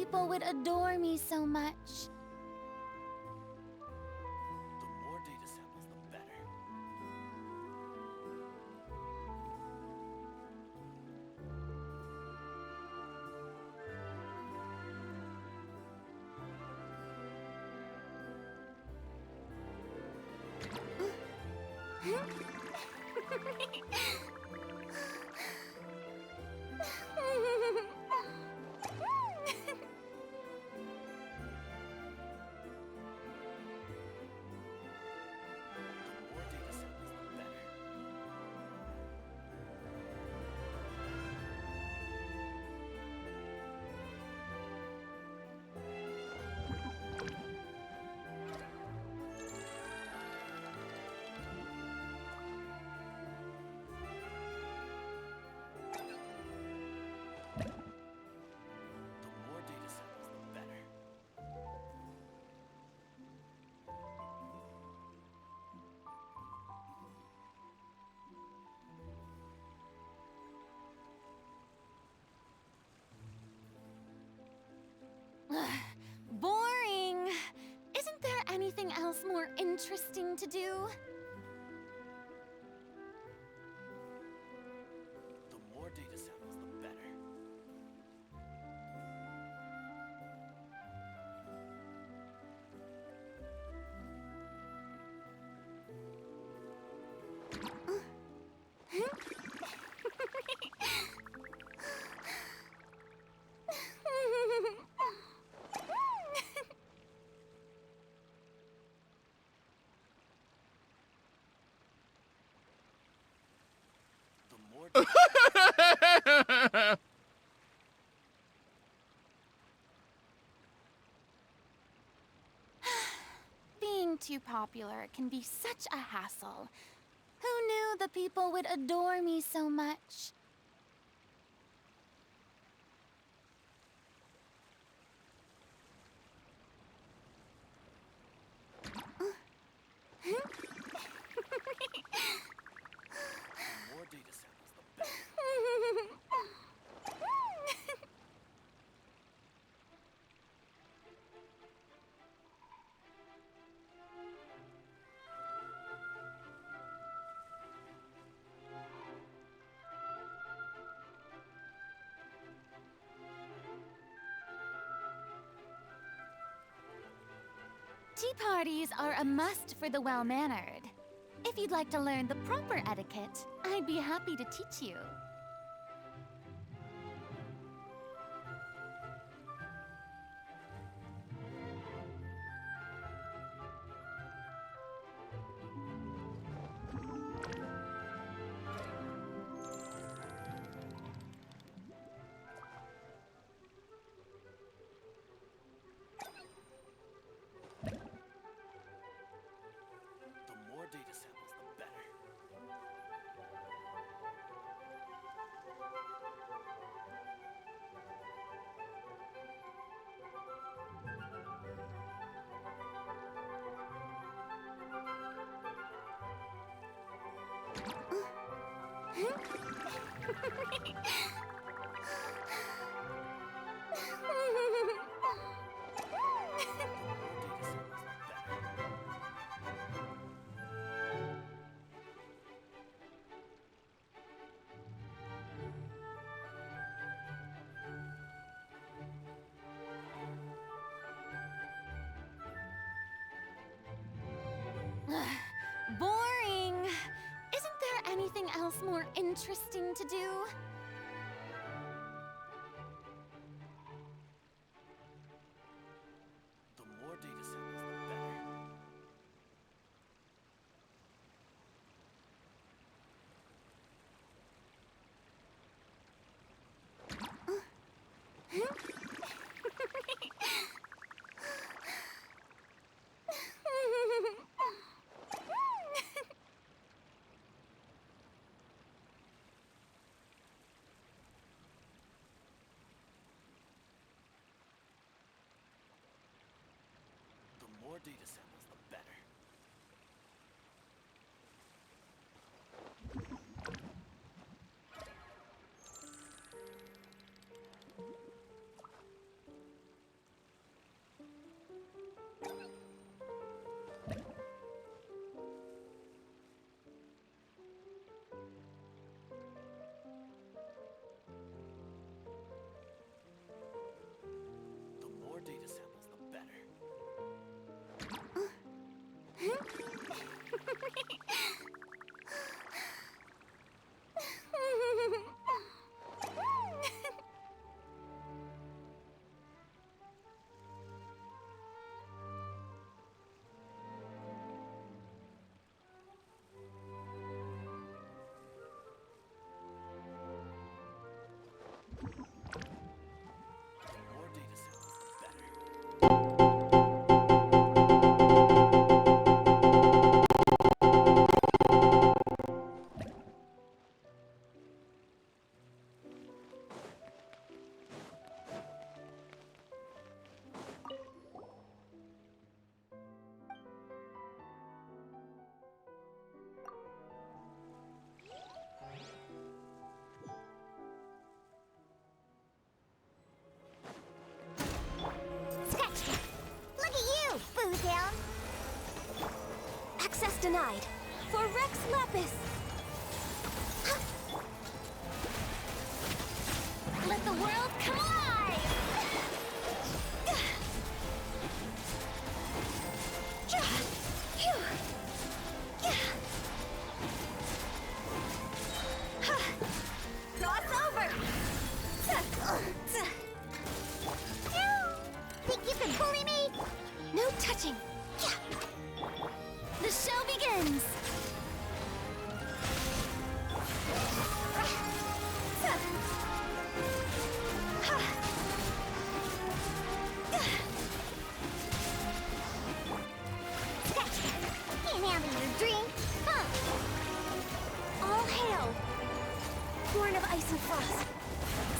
people would adore me so much. The more data samples, the better. The more data samples, the better. The more data samples, the better. Boring! Isn't there anything else more interesting to do? The more data samples, the better. The more Being too popular can be such a hassle. Who knew the people would adore me so much? the more data samples, the better. Tea parties are a must for the well-mannered. If you'd like to learn the proper etiquette, I'd be happy to teach you. The more data samples, the better. More data samples, the better. Boring! Isn't there anything else more interesting to do? The more data samples, the better. The more data samples, the better. denied. For Rex Lapis! Let the world come alive! Cross over! Think you can bully me? No touching! The show begins! Can't handle your drink, huh? All hail! Born of ice and frost.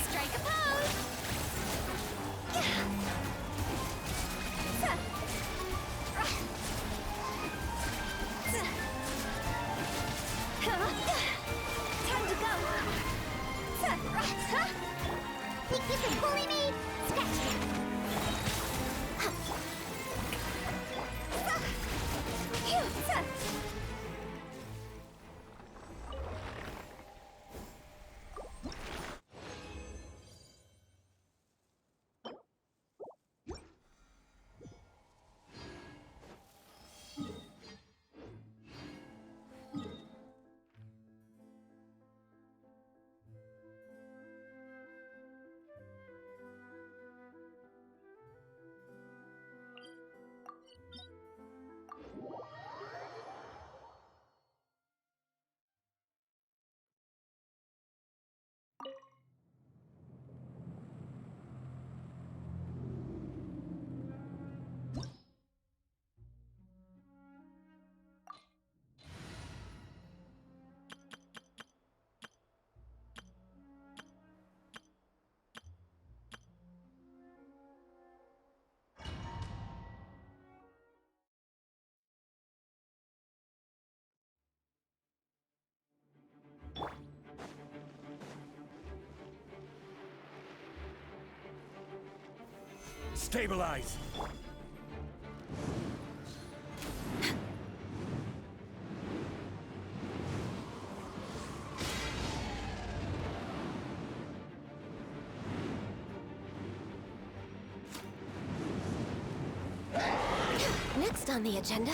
Strike a pose! Time to go! Think you can bully me? Scratch me! Stabilize! Next on the agenda.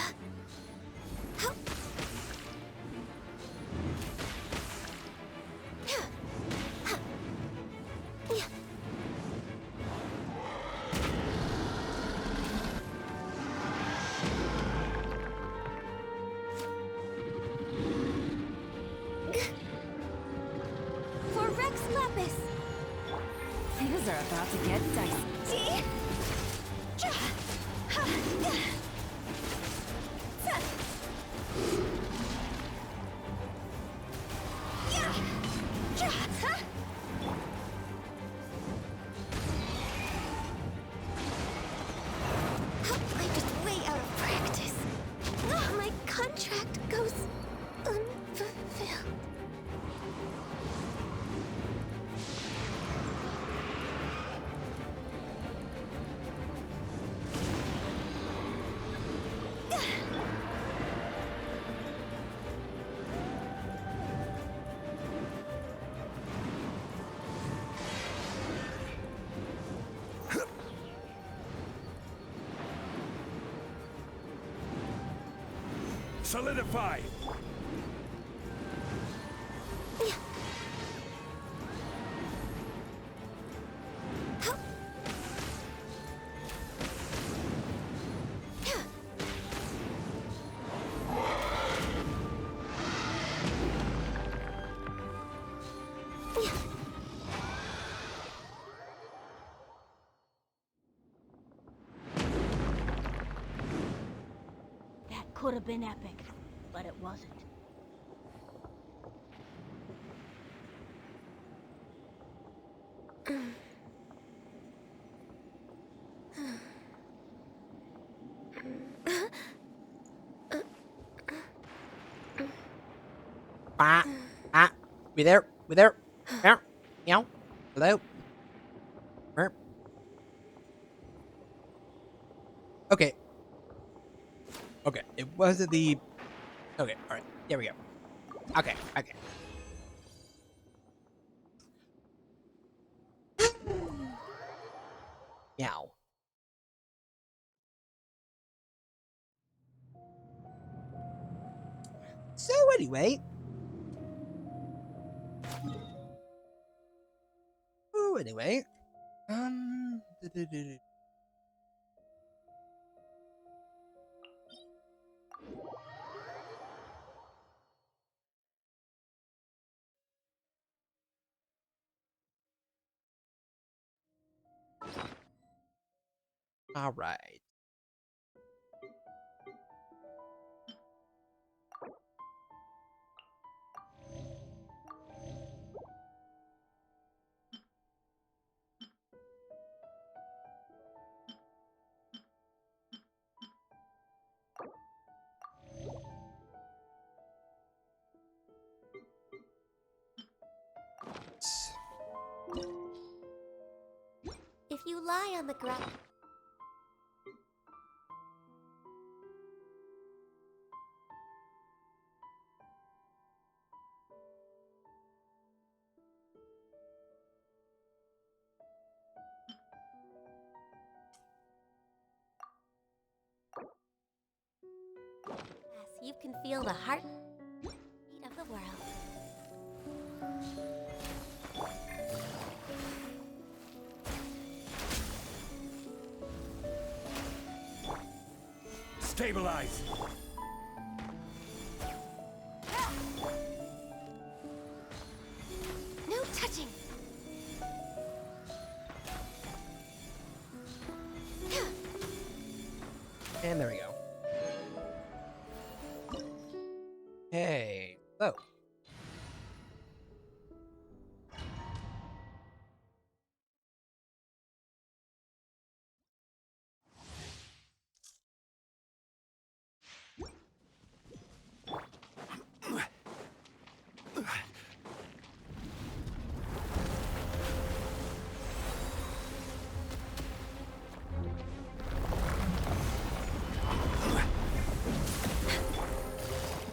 For Rex Lapis! Things are about to get dicey. I'm just way out of practice. My contract goes unfulfilled. Solidify! That could have been epic, but it wasn't. We there? We there? Meow. Meow. Hello? Meow. Okay. Okay. It wasn't the Okay, alright. There we go. Okay, okay. Meow. So anyway. Oh, anyway. All right. If you lie on the ground... Yes, you can feel the heartbeat of the world. Stabilize! No touching! And there we go. Hey. Oh.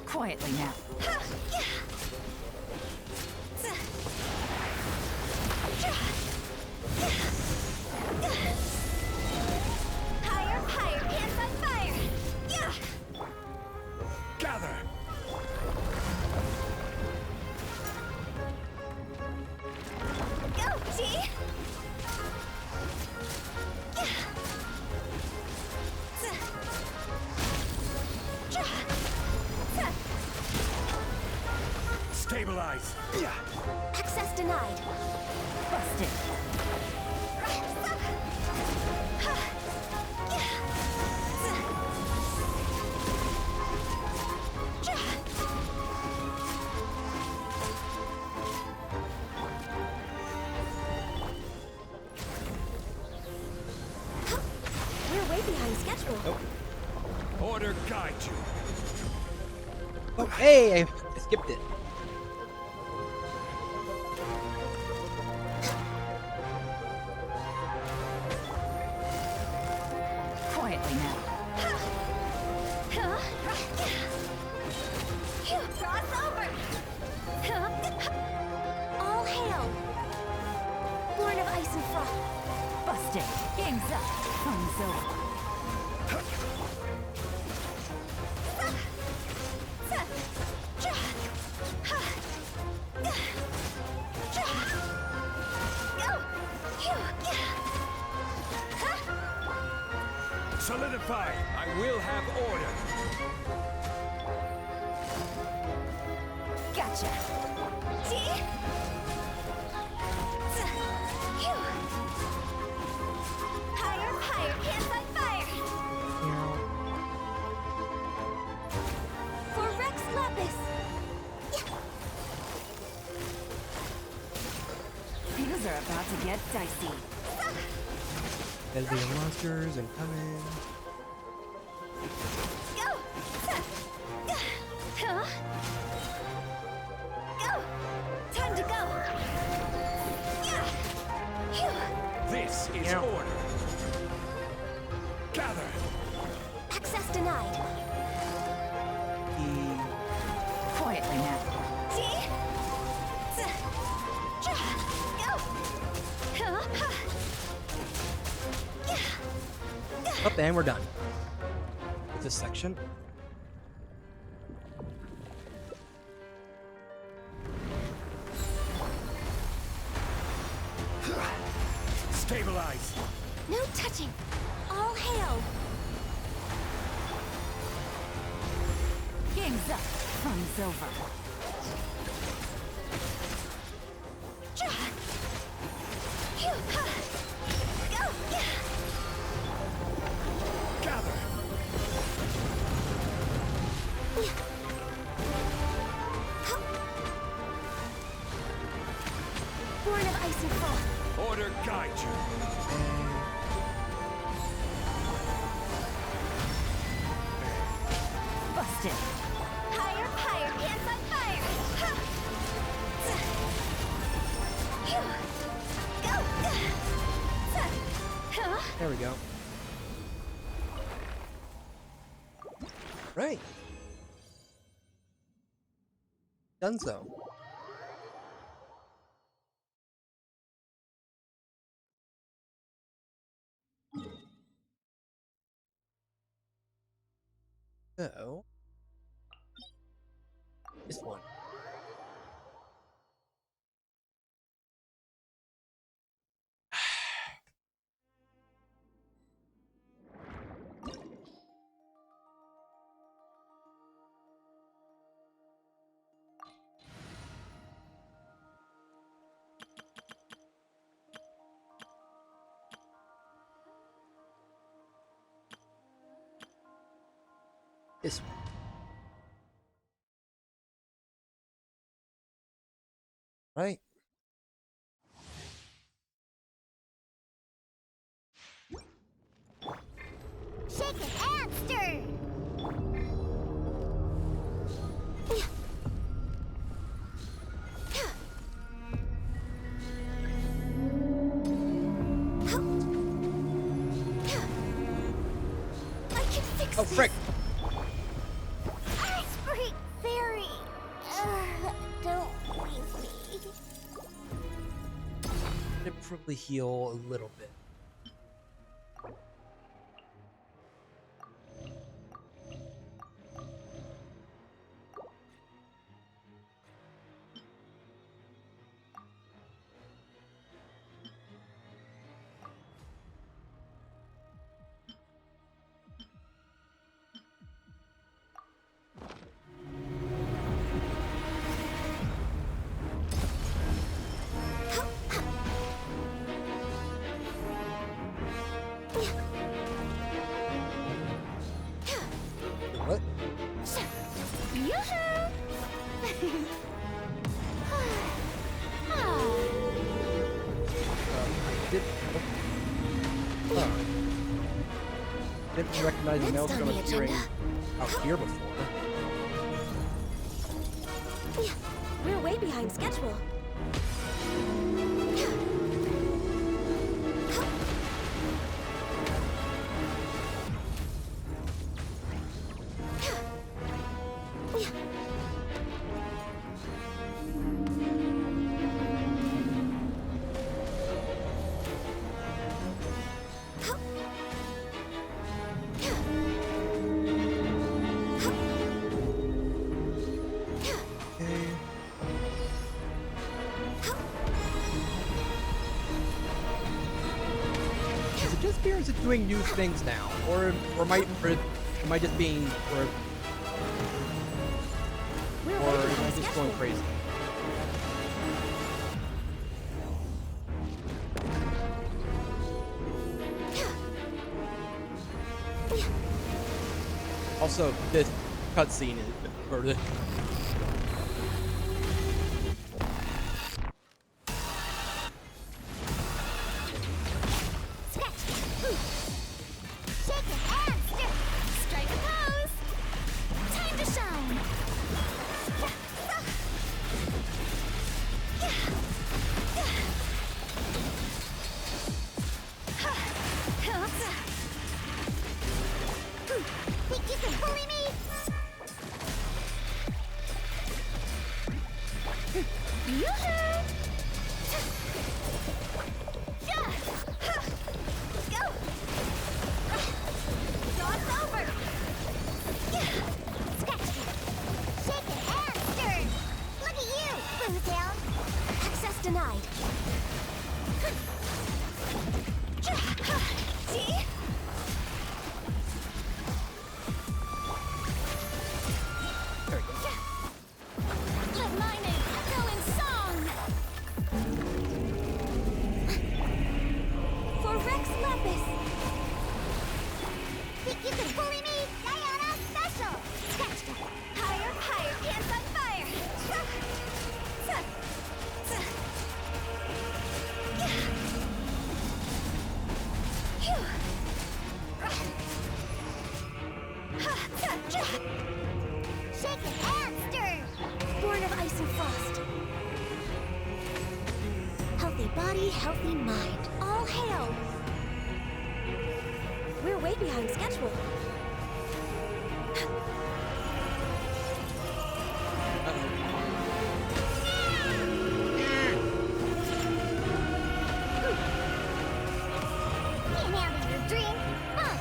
Quietly now. Higher, higher, hands on fire! Yeah! Gather! Go, T! Stabilize! Access denied. Busted. We're way behind schedule. Order guide you. Oh, hey, I skipped it. Quietly now. Cross over! All hail! Born of ice and frost. Busted. Game's up. Fun's over. Solidify! I will have order. Gotcha. See? Higher, higher, hands on fire! For Rex Lapis! Things are about to get dicey. There'll be monsters and coming. Go! Go! Time to go! This is order. Gather! Access denied. now. Up and we're done. With this section. Stabilize. No touching. All hail. Game's up. Fun's over. Gather. Born of ice and frost. Order guide you. Busted. Higher, higher, pants on fire! Ha! Go! There we go. Right. Done so. So, this one. This one. Right. Shake it and stir! I can fix Oh, this. frick! Ice freak fairy! Don't leave me. It'd probably heal a little bit. What? Yoo-hoo! I did. Huh. Didn't recognize the Next notes on from the hearing agenda. out here before. We're way behind schedule. Okay. Is it just me, or is it doing new things now? Or am I just being, We're or way am I behind just going schedule. crazy? Also, this cutscene is, or the, Shake it and stir. Strike a pose! Time to shine! Think you can bully me? Yoo-hoo! Yeah! Ha! Go! Dog's over! Yeah! Scratch it! Shake it and stir! Look at you, Boo Town! Access denied. See? There we go. Let my name echo in song! For Rex Lapis! Think you can bully me? Diana Special! Scratch it! Higher, higher, pants on fire! Shake it and stir! Born of ice and frost. Healthy body, healthy mind. All hail! We're way behind schedule. Can't handle your dream, huh?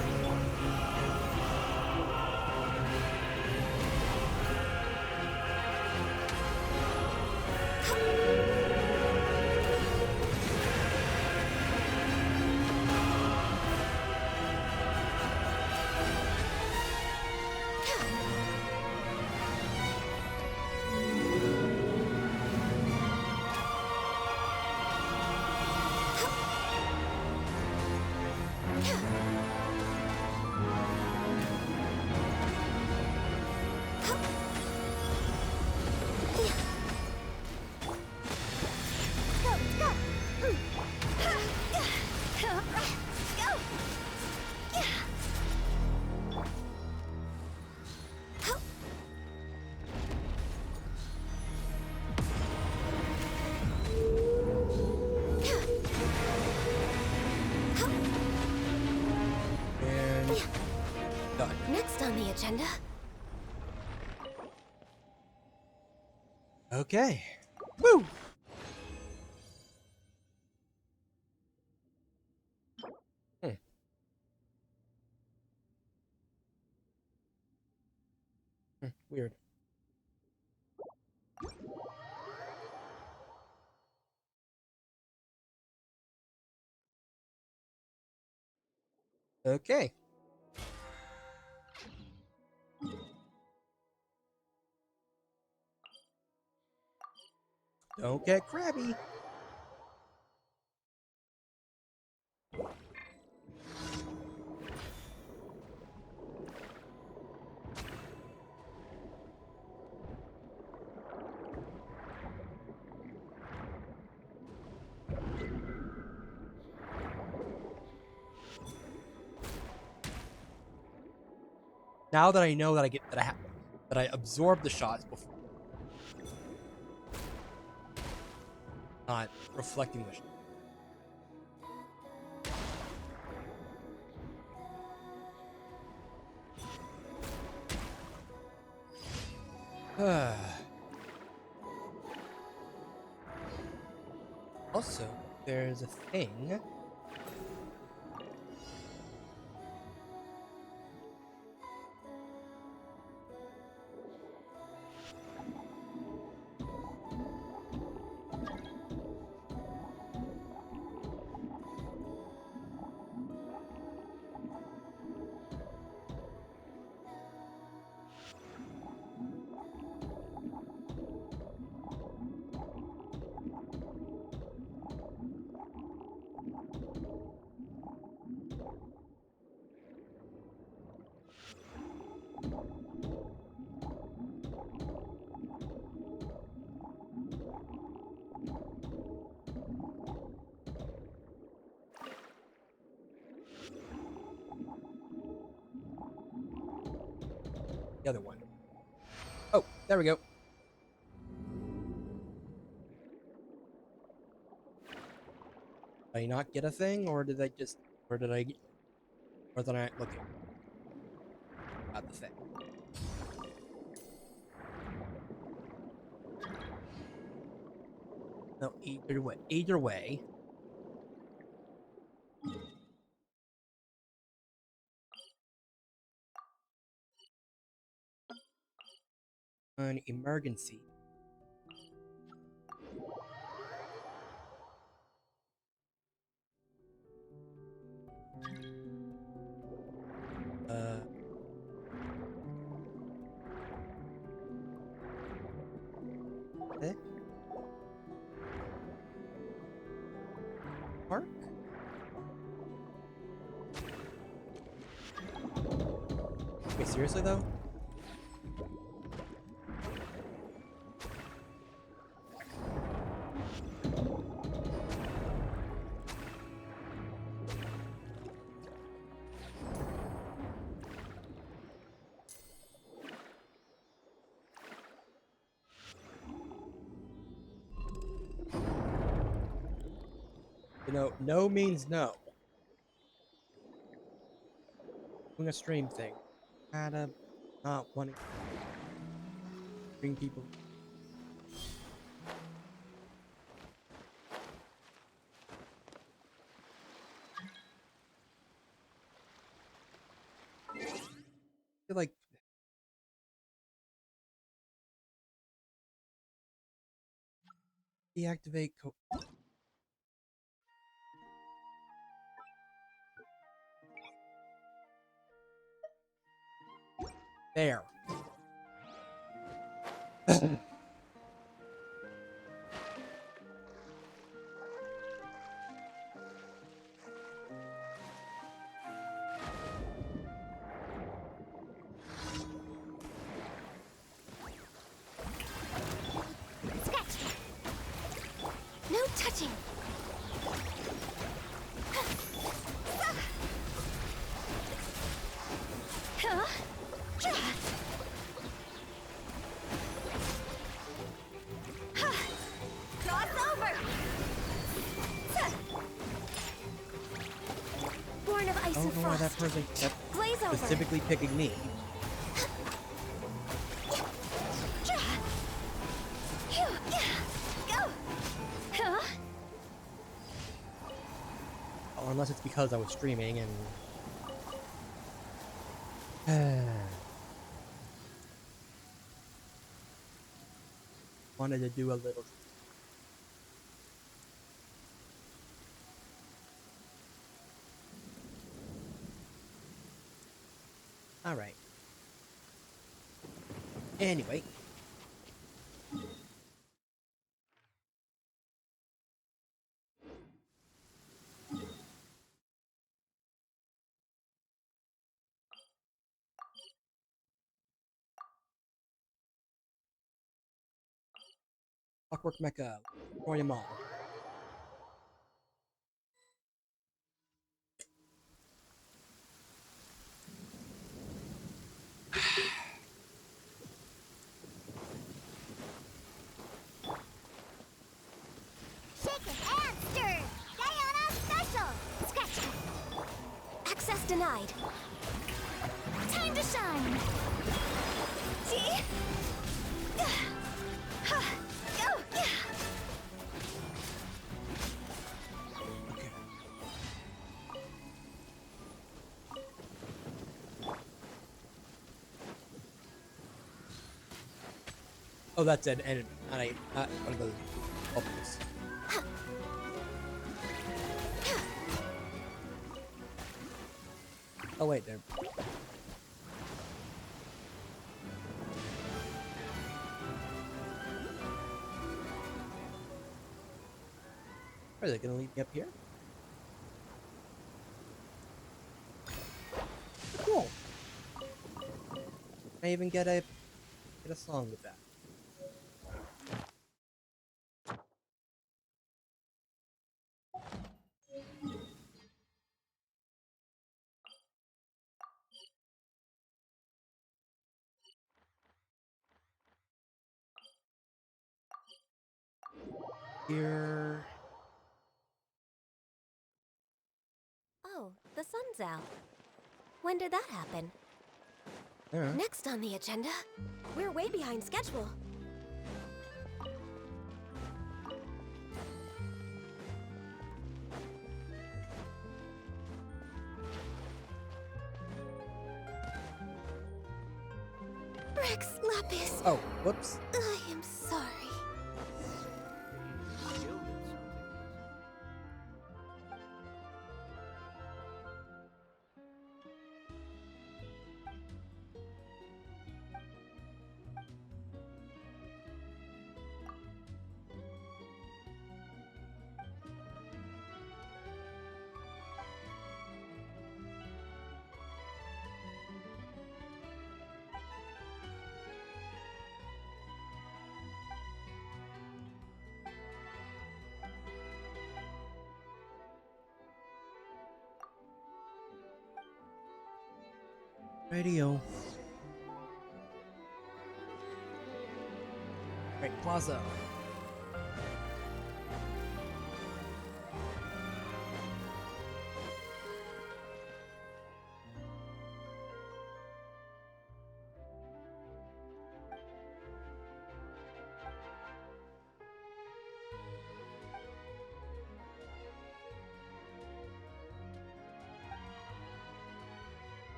Go, let's go! Go! And done. Next on the agenda. Okay. Woo! Weird. Okay. Don't get crabby. Now that I know that I absorb the shots before, not reflecting the shot. Also, there's a thing. The other one. Oh, there we go. Did I not get a thing, or did I just, or did I look at the thing? No, either way. Either way. An emergency. Uh. Eh? Park? Wait, seriously though? You know, no means no. Doing a stream thing. Kinda not wanting to bring people. I feel like deactivate there. Scratch! No touching! Huh? Cross over! Born of I ice don't and know why that frost. person kept Glaze over! specifically picking me. Go! Huh? Oh, unless it's because I was streaming and. Wanted to do a little. Alright. Anyway. Clockwork Mecha. Destroy them all. Shaken and stirred! Diana special! Scratch! Access denied. Time to shine! See? Go! Okay. Oh, that's an enemy. Not one of those bubbles. Oh wait, there. Are they gonna leave me up here? Cool. I even get a song with that. Here. Oh, the sun's out. When did that happen? Yeah. Next on the agenda, we're way behind schedule. Rex Lapis, Oh, whoops. I am sorry. Radio. Right, Plaza.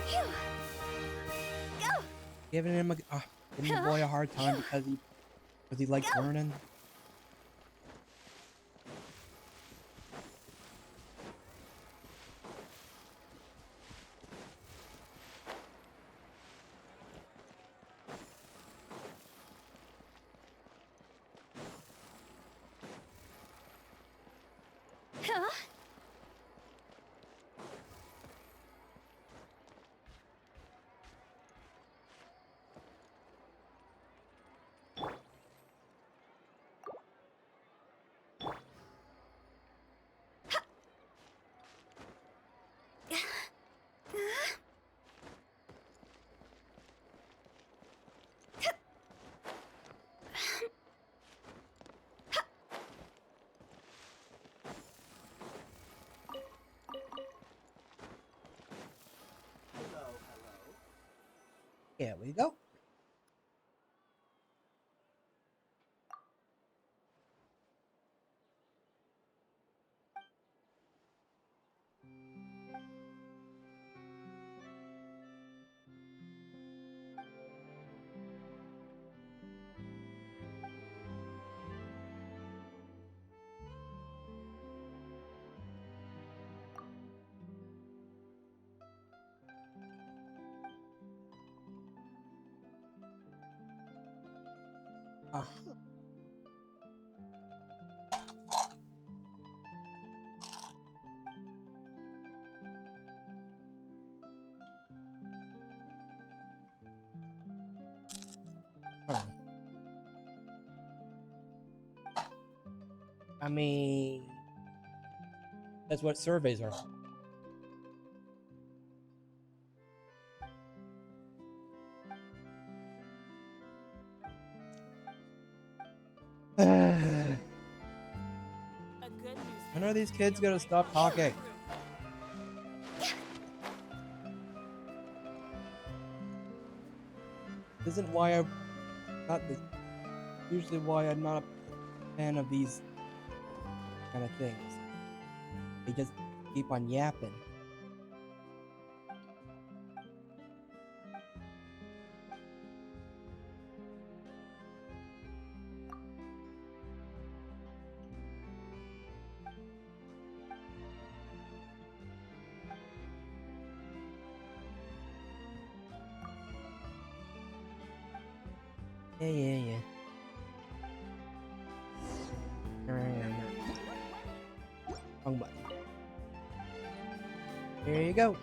Phew. Go! Giving the boy a hard time because he likes learning. Huh? Here we go. Ah. Huh. I mean, that's what surveys are. When are these kids gonna stop talking? Isn't why I'm not the usually why I'm not a fan of these kind of things. They just keep on yapping. Yeah. Wrong button. There you go.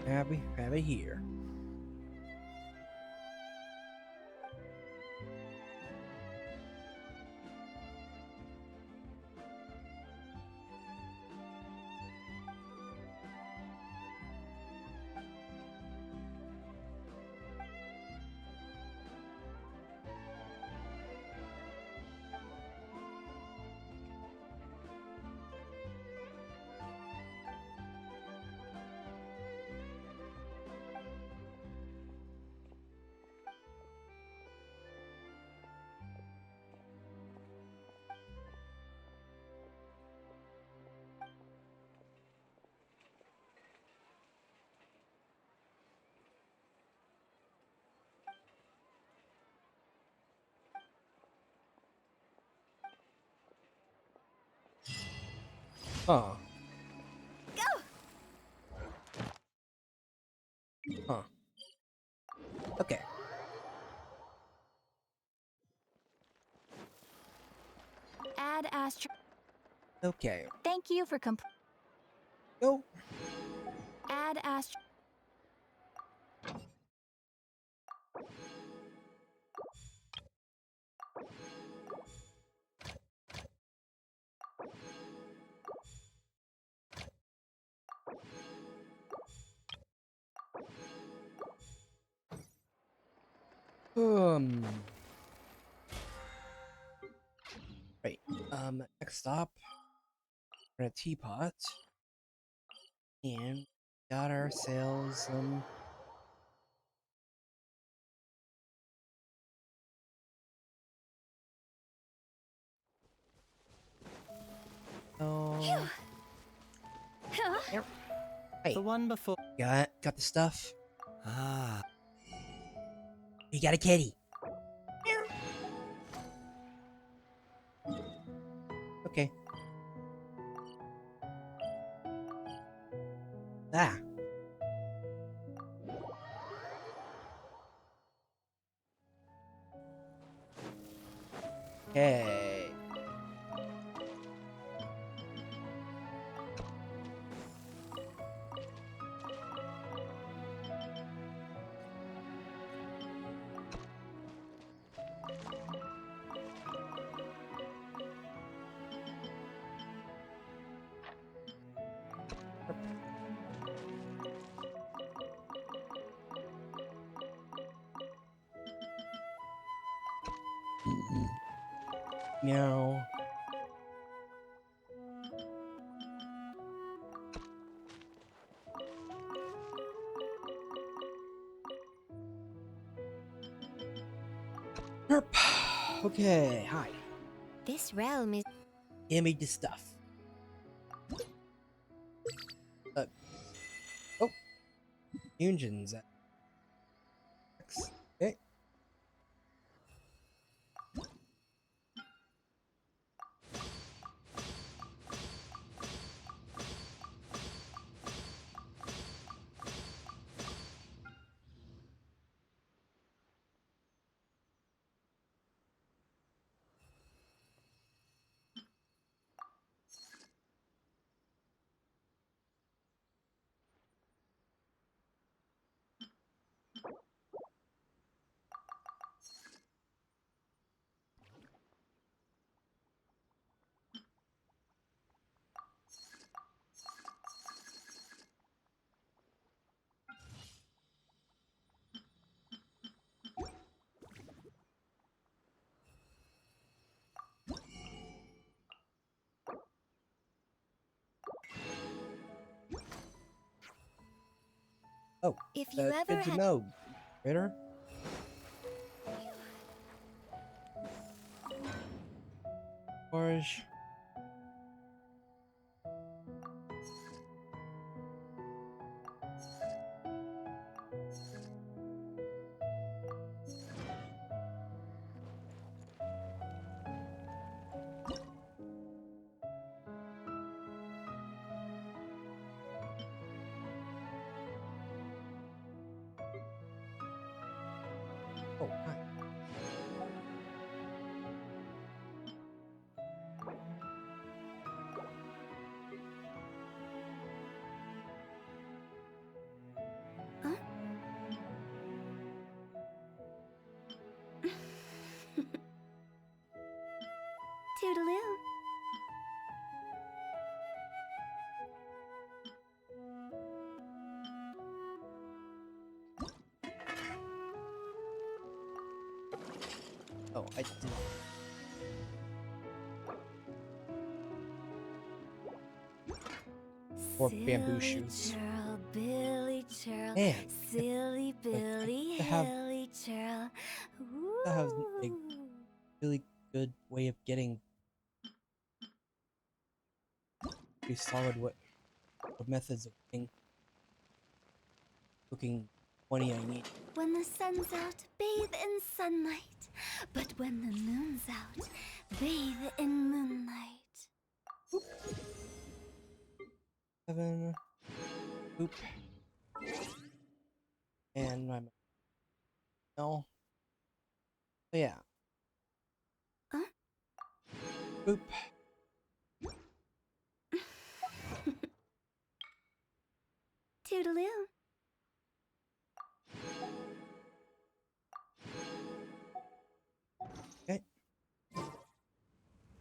Have it here. Huh. Go! Huh. Okay. Add astro. Okay. Thank you for Go. Add astro. Um. Right. Next stop. We're in a teapot. And got ourselves oh, here. Hey, The one before. got the stuff. Ah. You got a kitty. Okay. Ah. Okay. Meow. Herp. Okay, hi. This realm is. Give me the stuff. Oh, engines. Okay. Oh, If you that's ever good to had. know. Critter. Orange. Oh, hi. Huh? Toodaloo. Oh, I did. Or bamboo shoots. Churl, Billy Churl, Man, silly Billy, to have Hilly Churl. that has a Woo. really good way of getting pretty solid what methods of cooking 20 I need. When the sun's out, bathe in sunlight. But when the moon's out, bathe in moonlight. 7. Boop. And I'm no. So yeah. Huh? Boop. Toodaloo. Okay.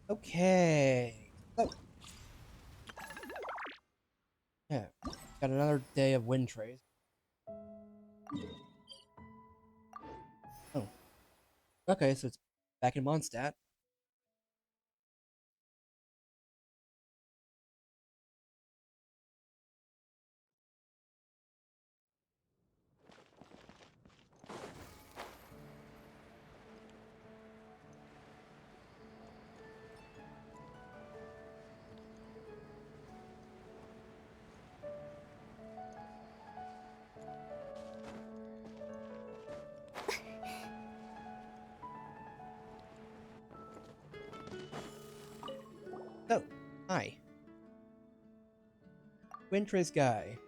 Okay. So yeah. Got another day of wind trays. Oh. Okay, so it's back in Mondstadt. So, hi. Wind trays guy.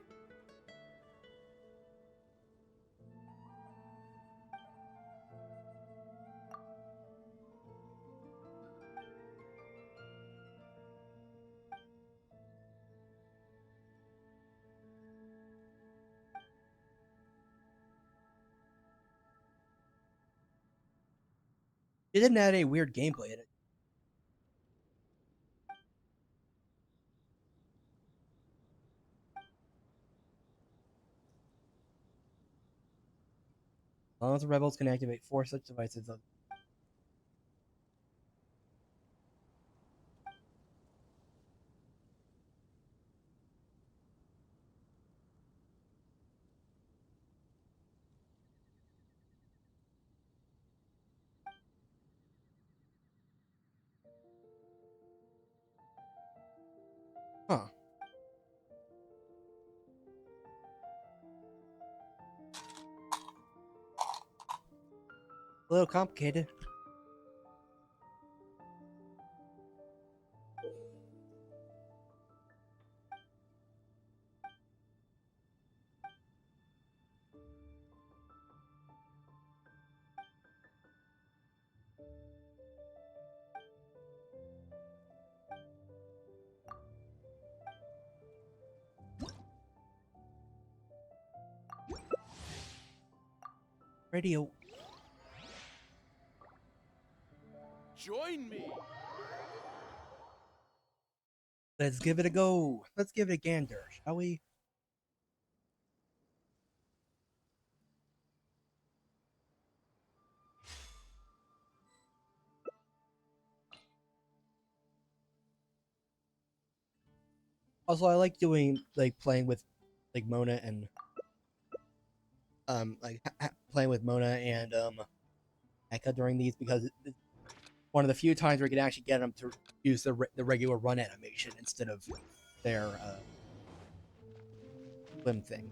It didn't add any weird gameplay in it. As long as the rebels can activate 4 such devices. Huh. A little complicated. Radio. Join me. Let's give it a go. Let's give it a gander, shall we? Also, I like doing like playing with like Mona and playing with Mona and Eka during these because it's one of the few times where you can actually get them to use the regular run animation instead of their swim thing.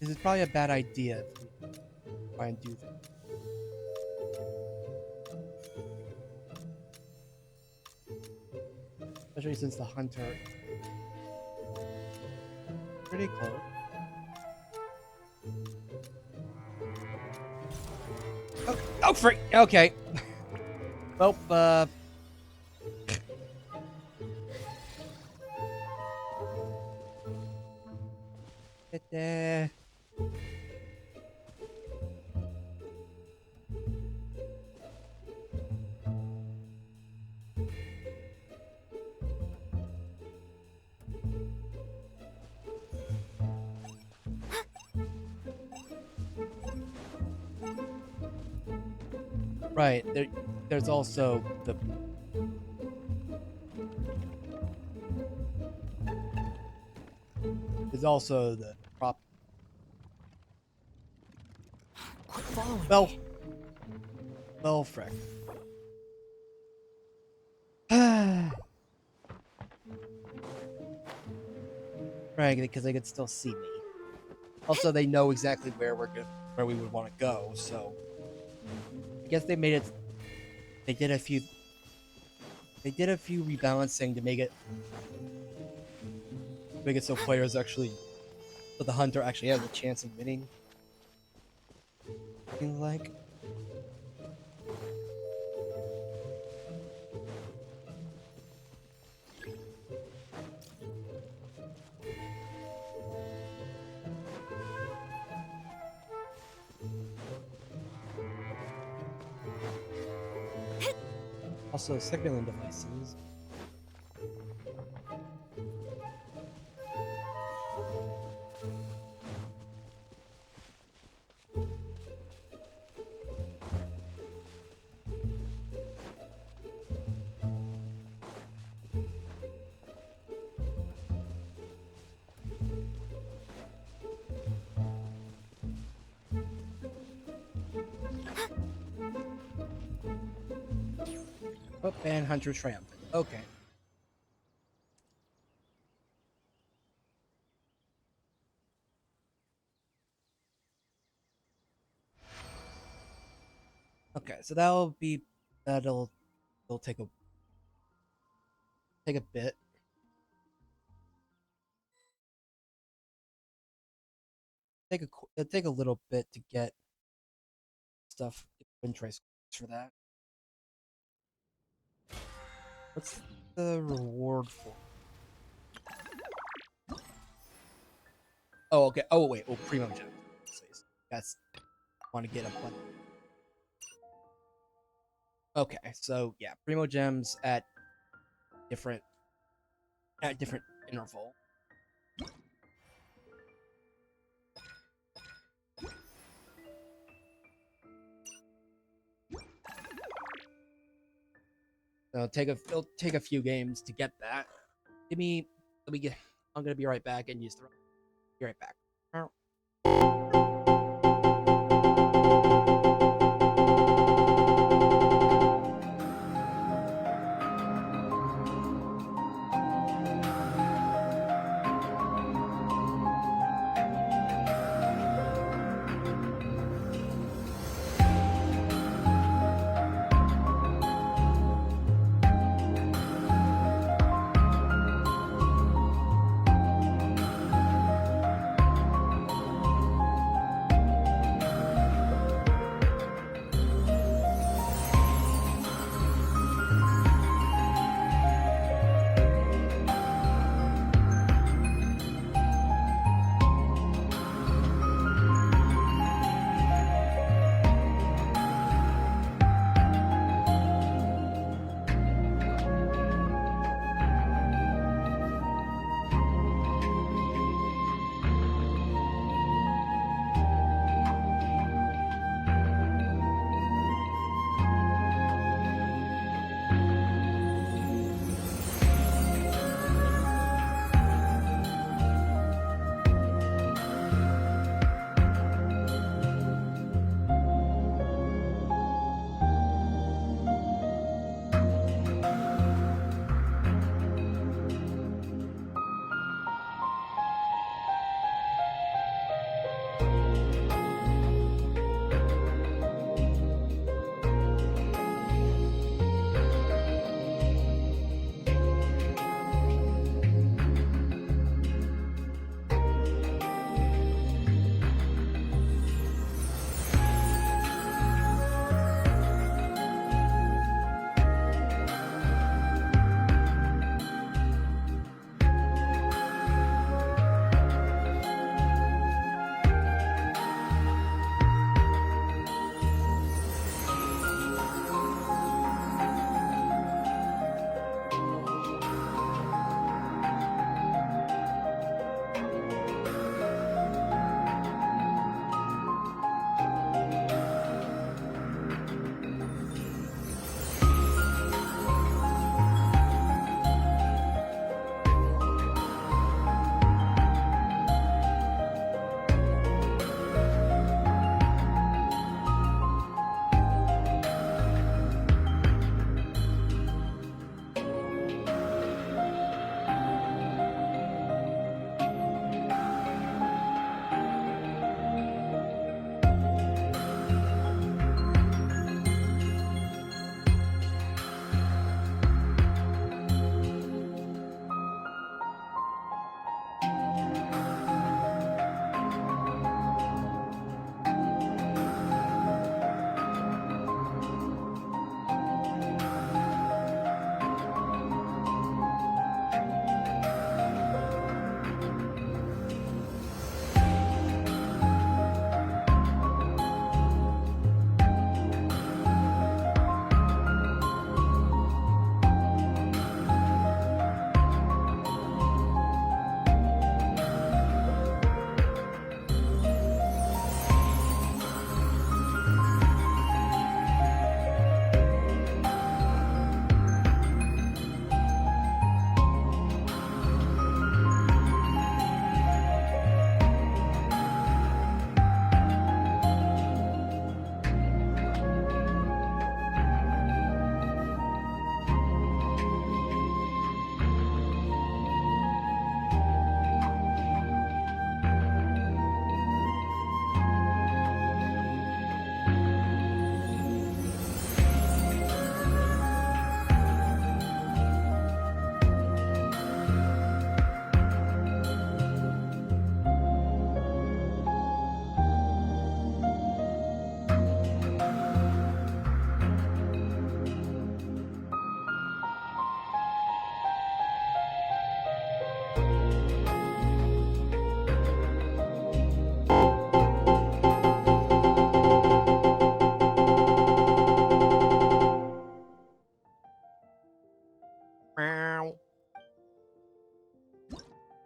This is probably a bad idea if we try and do that. Especially since the hunter is pretty close. Oh, oh freak! Okay. Well, it, right. There's also the prop. following Well, me? well, frick. Right, because they could still see me. Also, they know exactly where where we would want to go. So, I guess they made it. They did a few. They did a few rebalancing to make it so players actually, so the hunter actually has a chance of winning. Seems like. Also, signaling devices. Oh, and Hunter Triumphant. Okay. Okay, so it'll take a bit. It'll take a little bit to get stuff interest for that. What's the reward for? Oh, okay. Oh, wait. Oh, Primo Gem. That's want to get a bunch. Okay, so yeah, Primo Gems different at different interval. So it'll take a few games to get that. Let me get. I'm gonna be right back and use the. Be right back.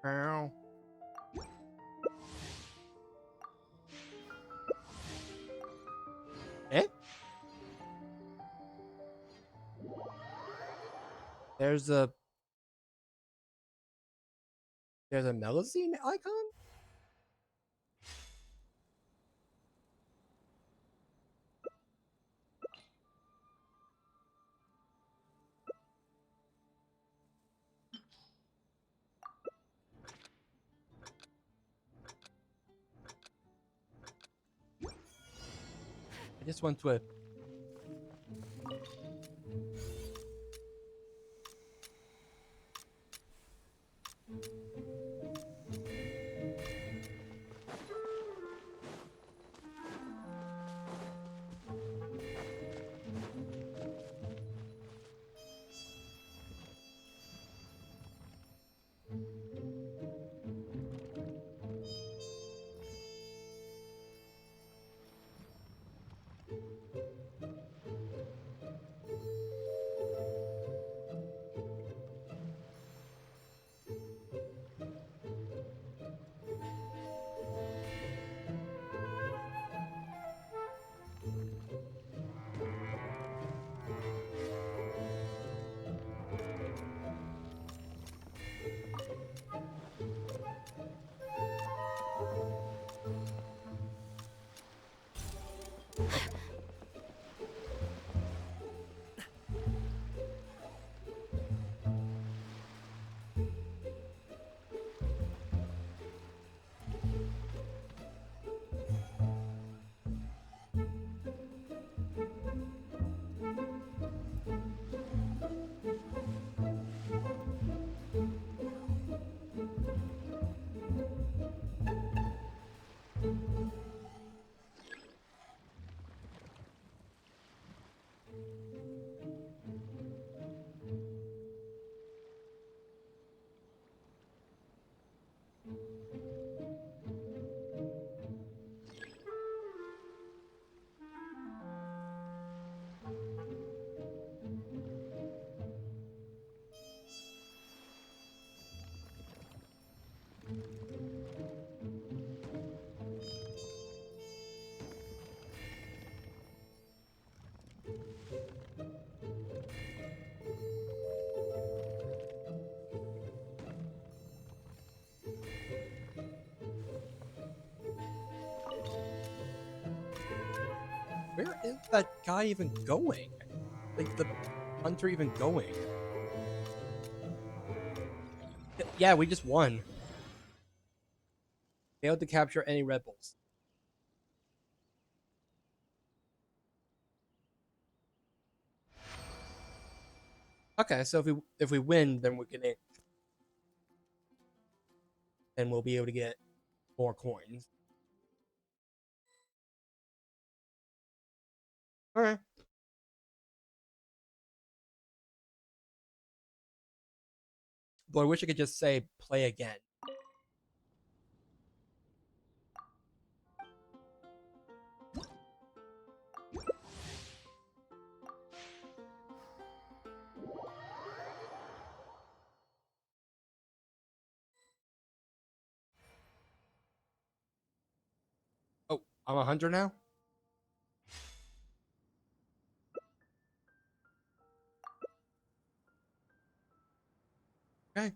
Ow. Eh? There's a magazine icon? I just went to a Where is that guy even going? Like the hunter even going? Yeah, we just won. Failed to capture any rebels. Okay, so if we win, then we can then we'll be able to get more coins. All right. But I wish I could just say play again. Oh, I'm a hunter now? Okay.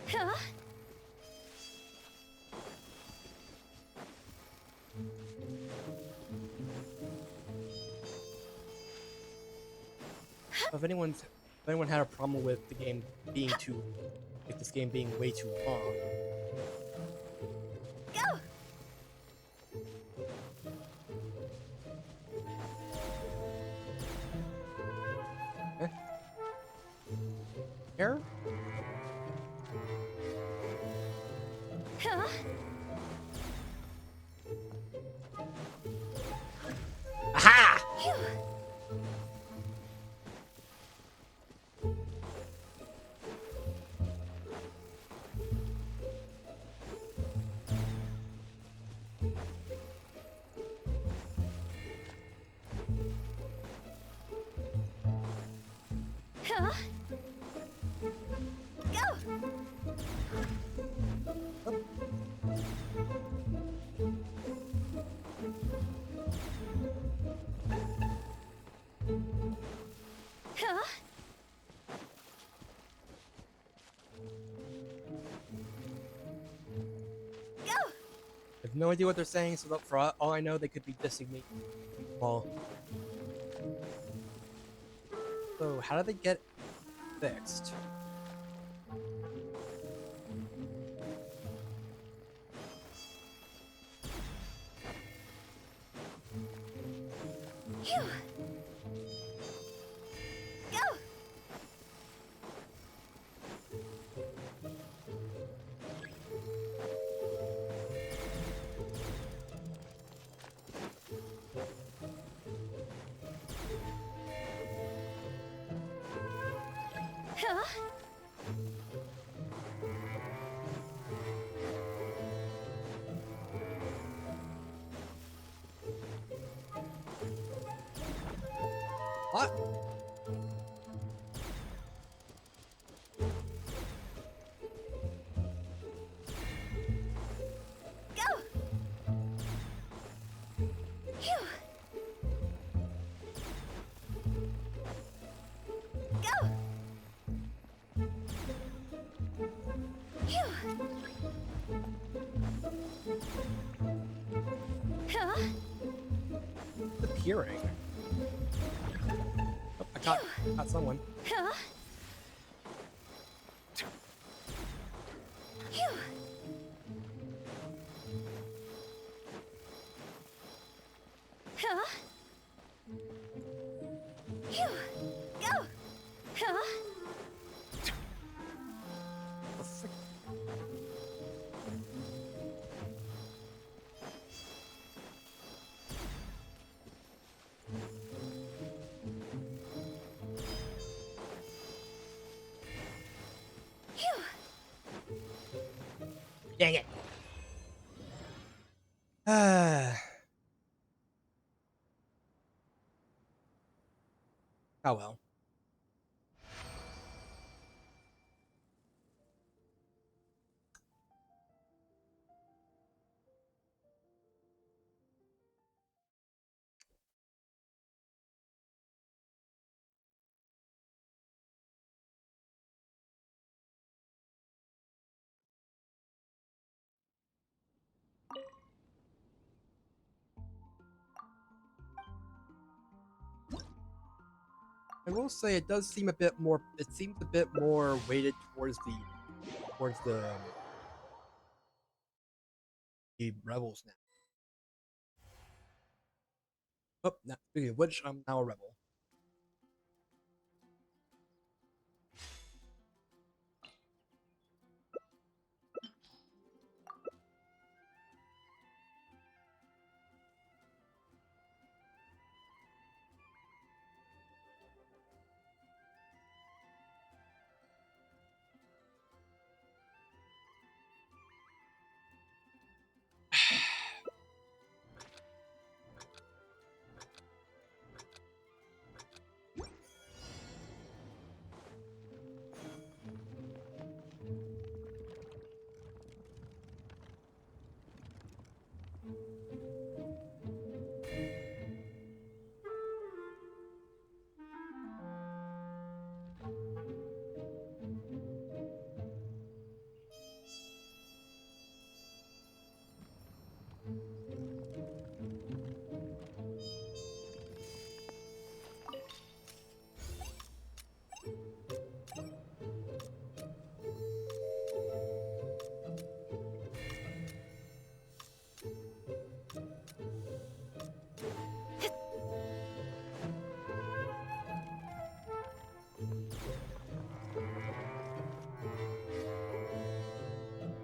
Huh? If anyone had a problem with the game being too, like this game being way too long, Go! here? Huh? have no idea what they're saying, so for all I know, they could be dissing me. Well, so how did they get fixed? Phew. Go! Huh? What? Go! Phew. Go! Phew. Huh? Disappearing. Oh, I got someone. Huh? Phew. Huh? Phew. Go! Huh? The frick? Phew. Dang it. Ah. Oh well. I will say it does seem a bit more. It seems a bit more weighted towards the rebels now. Oh, now, speaking of which, I'm now a rebel.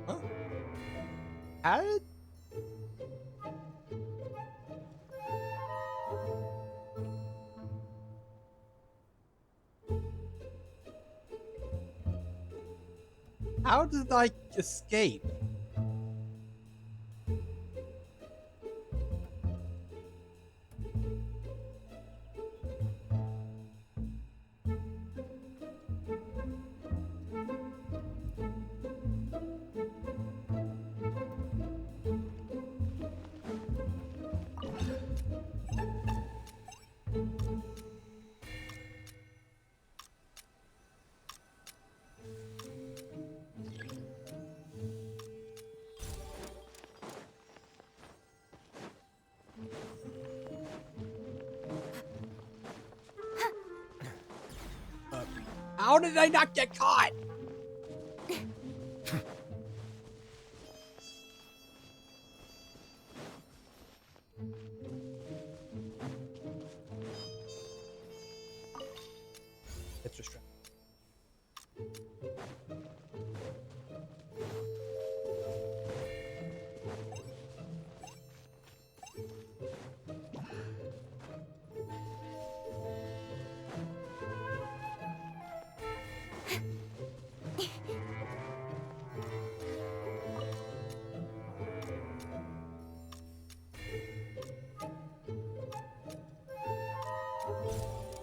Huh? How did? How did I escape? How did I not get caught? It's just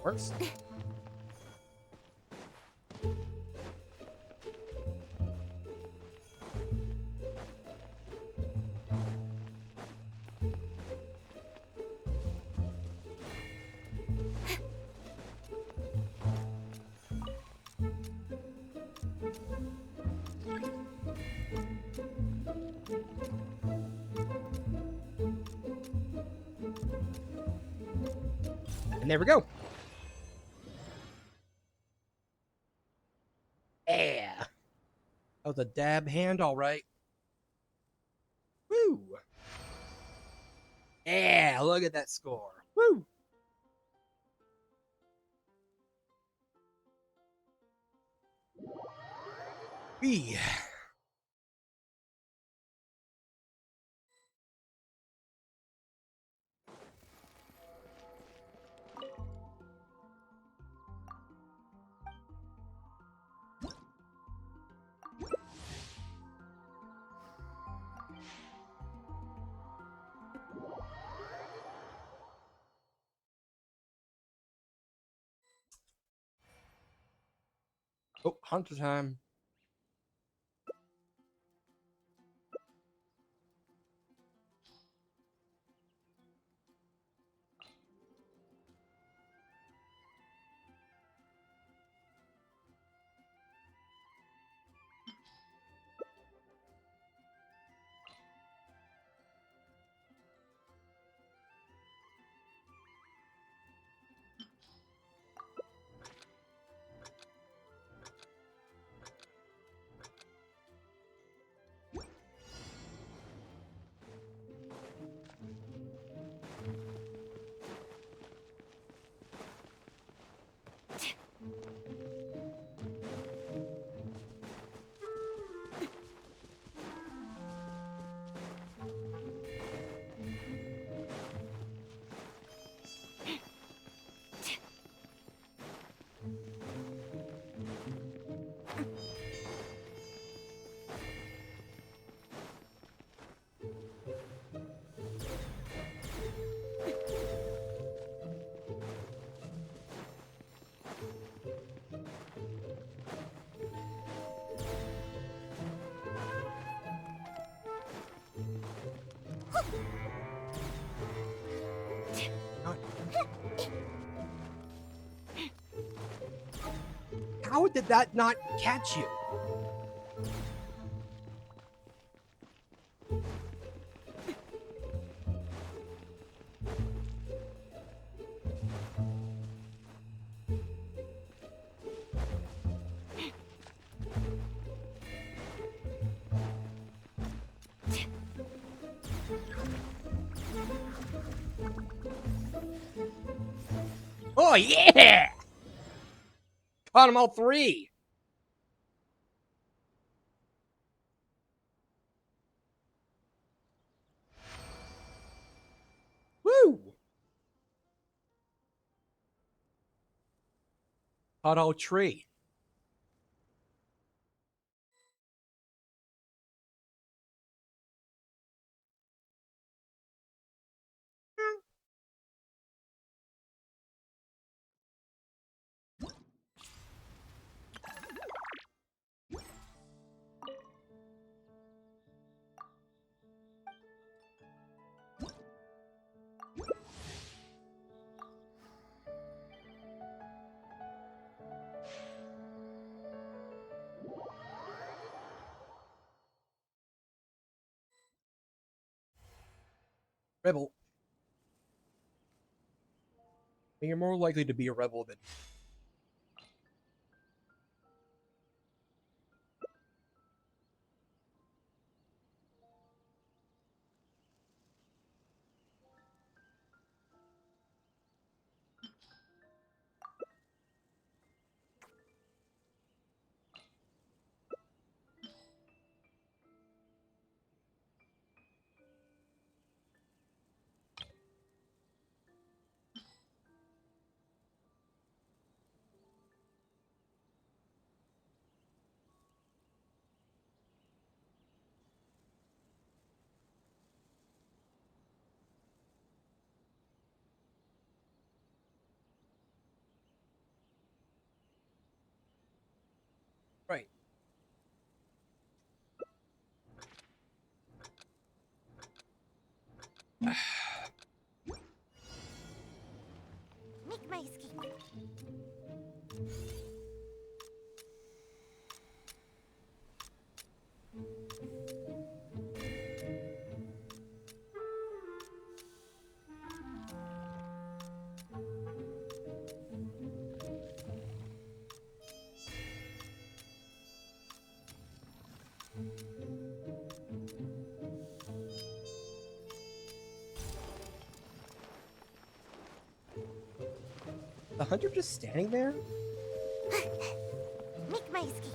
works. And there we go. Yeah. That was a dab hand, all right. Woo. Yeah, look at that score. Woo. Wee. Oh, hunter time. How did that not catch you? Oh, yeah! Caught them all three. Woo! Caught all three. Rebel. You're more likely to be a rebel than Make my escape. The hunter just standing there? Make my escape.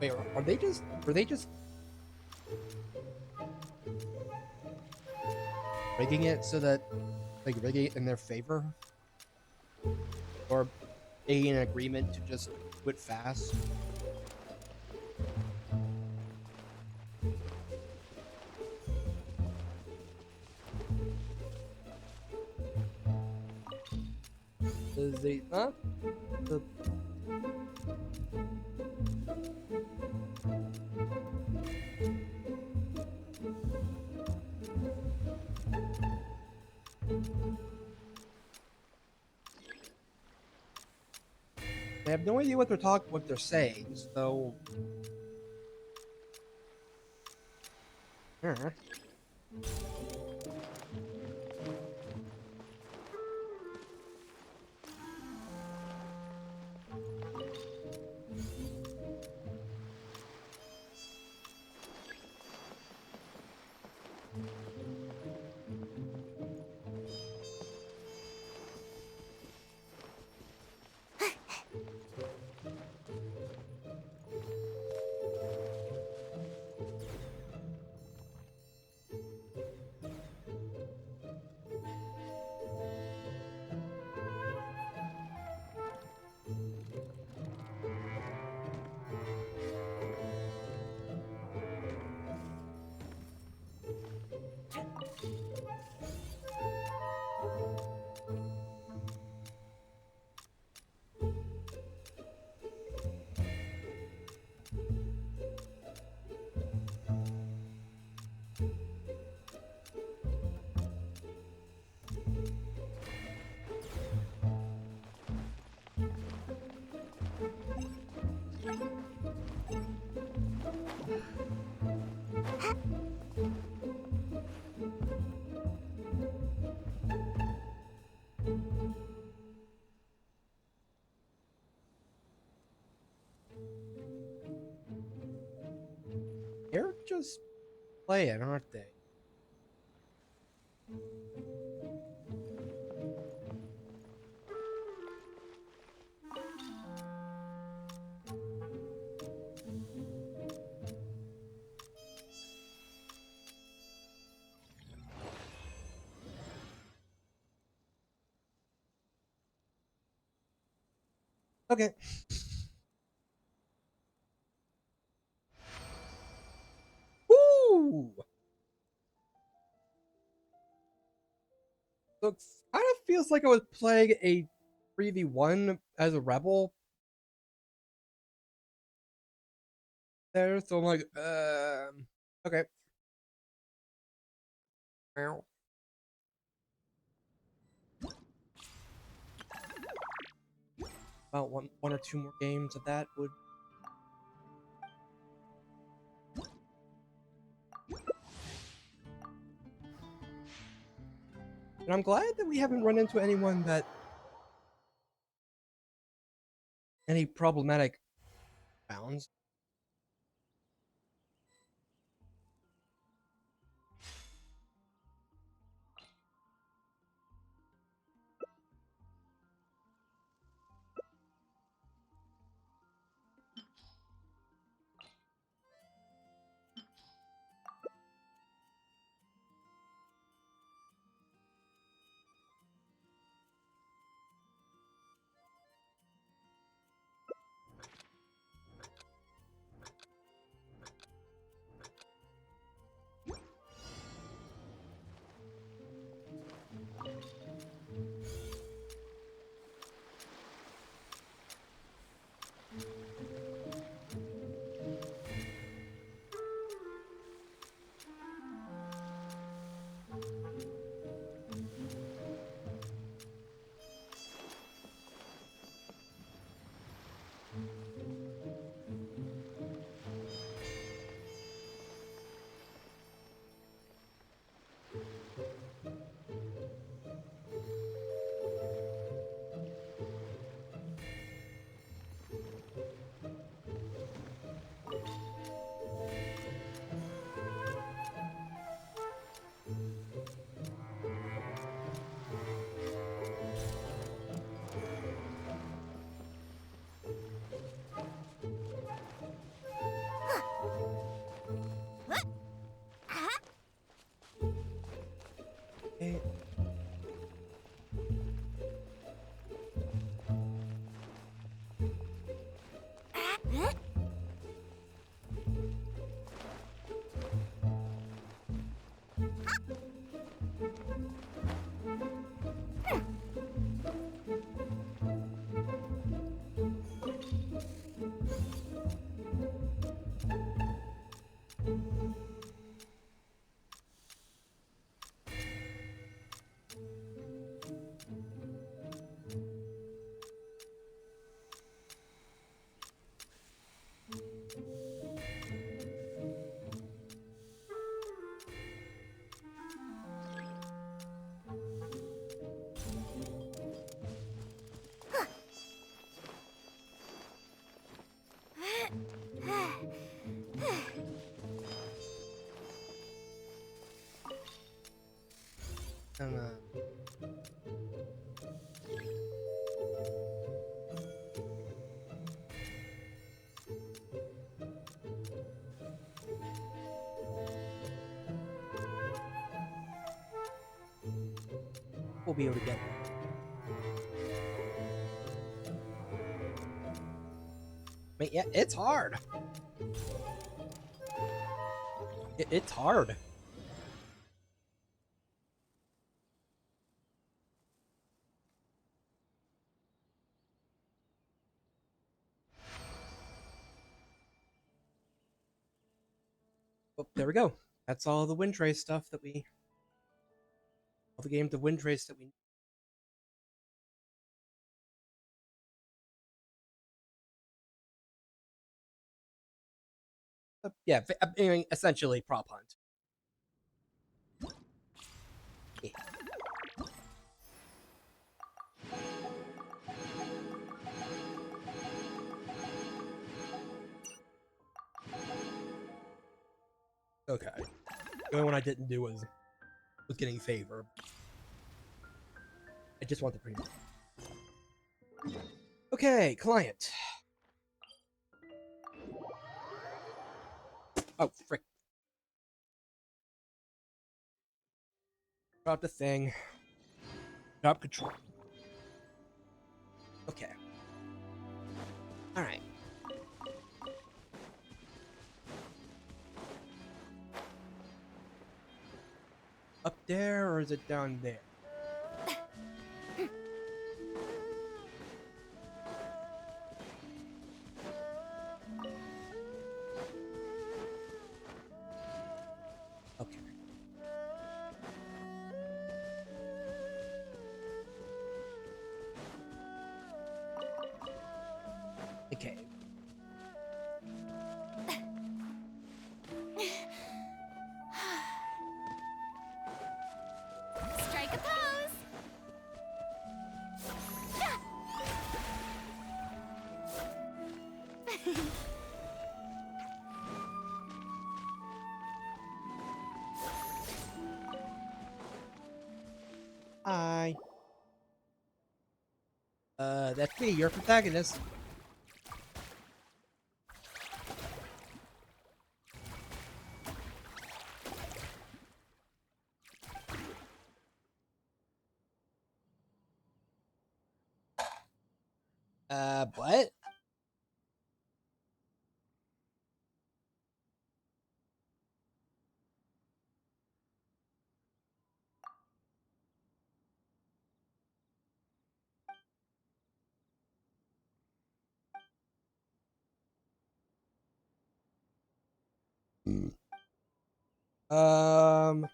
Wait, are they just? Were they just rigging it so that, like, rigging it in their favor, or making an agreement to just quit fast? Does they not? The They have no idea what they're saying, so. Huh. They're just playing, aren't they? Okay. Woo! So it kind of feels like I was playing a 3v1 as a rebel there, so I'm like, okay. Meow. About one or two more games of that would. And I'm glad that we haven't run into anyone that any problematic rounds. Come on. We'll be able to get one. I mean, yeah, it's hard. It's hard. Oh, there we go. That's all the wind trace stuff that we. All the games of wind trace that we. Yeah, I mean, essentially prop hunt. Yeah. Okay. The only one I didn't do was getting favor. I just want the premium. Okay, client. Oh, frick. Drop the thing. Drop control. Okay. Alright. Up there, or is it down there? Okay. Okay. Strike a pose! Hi. That's me, your protagonist. What? Um.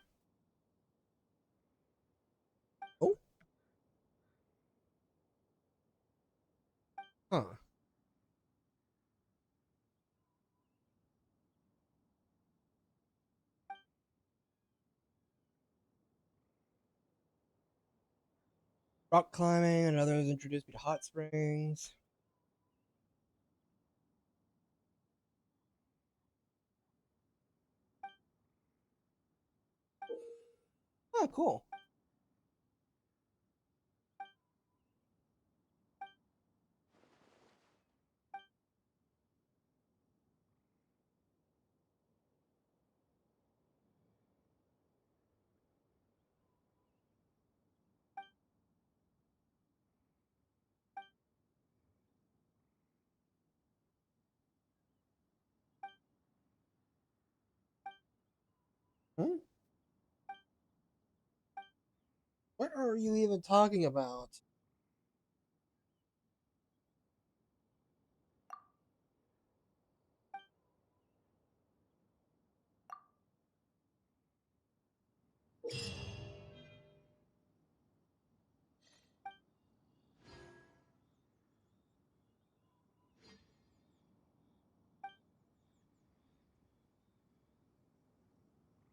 Oh. Huh. Rock climbing and others introduced me to hot springs. Oh, cool. Hmm? What are you even talking about?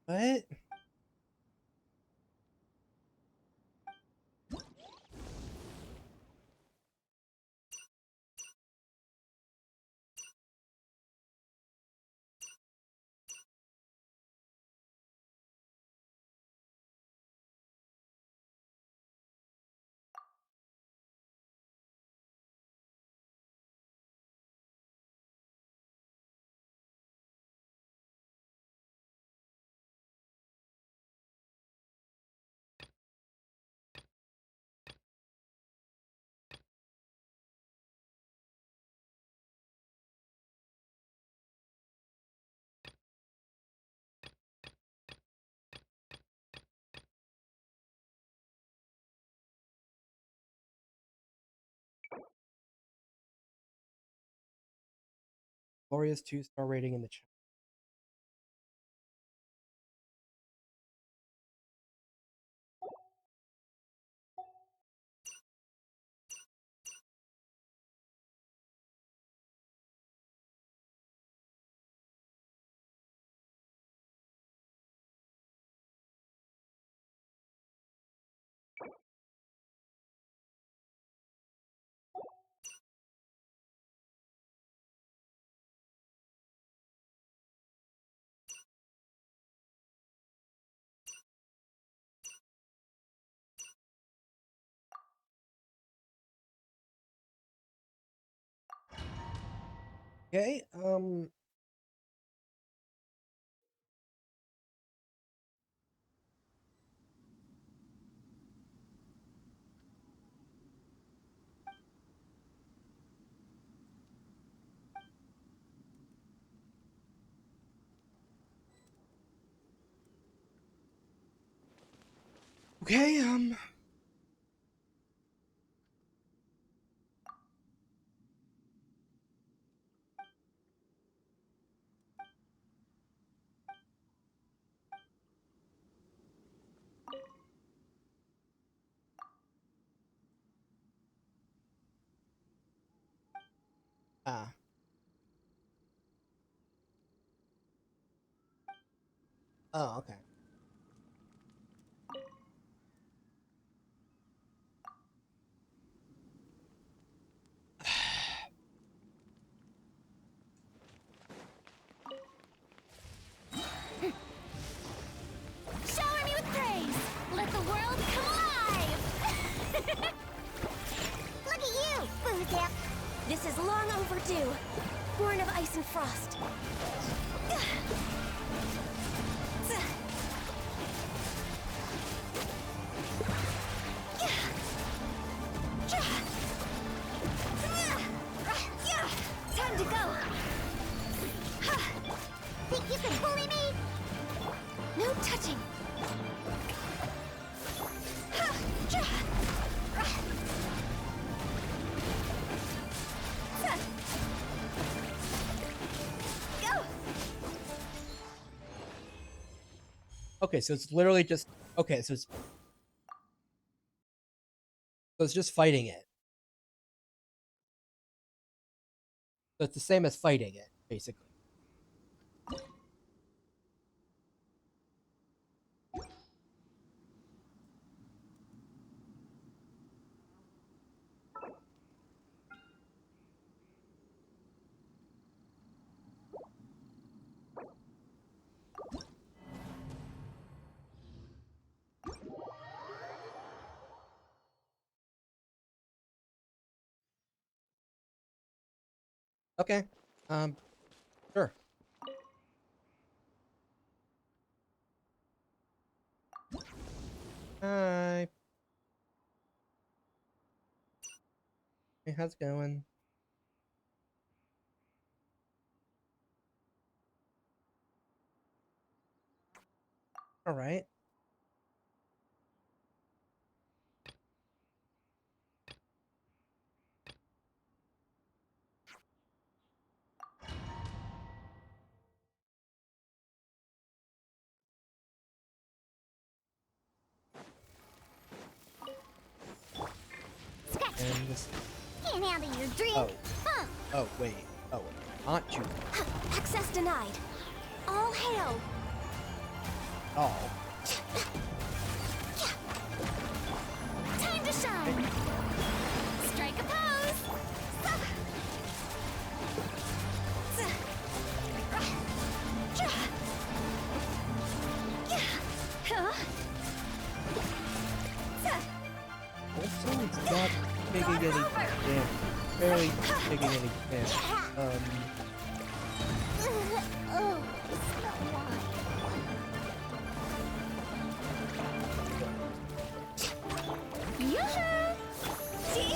What? Glorious 2-star rating in the chat. Okay, okay, ah. Oh, okay. Shower me with praise! Let the world come alive! Look at you, Boozle. This is long overdue. Born of ice and frost. Time to go! Think you can bully me? No touching! Go! Okay, so it's literally just okay, so it's just fighting it. So it's the same as fighting it, basically. Okay. Sure. Hi. Hey, how's it going? All right. Scratch! And this. Can't handle your drink. Oh. Huh. Oh wait. Oh, not you. Access denied. All hail. Oh. Time to shine! Strike a pose! Huh? Also, it's not taking any damage. Barely taking any damage. Oh, Snow White. Yoo-hoo! See?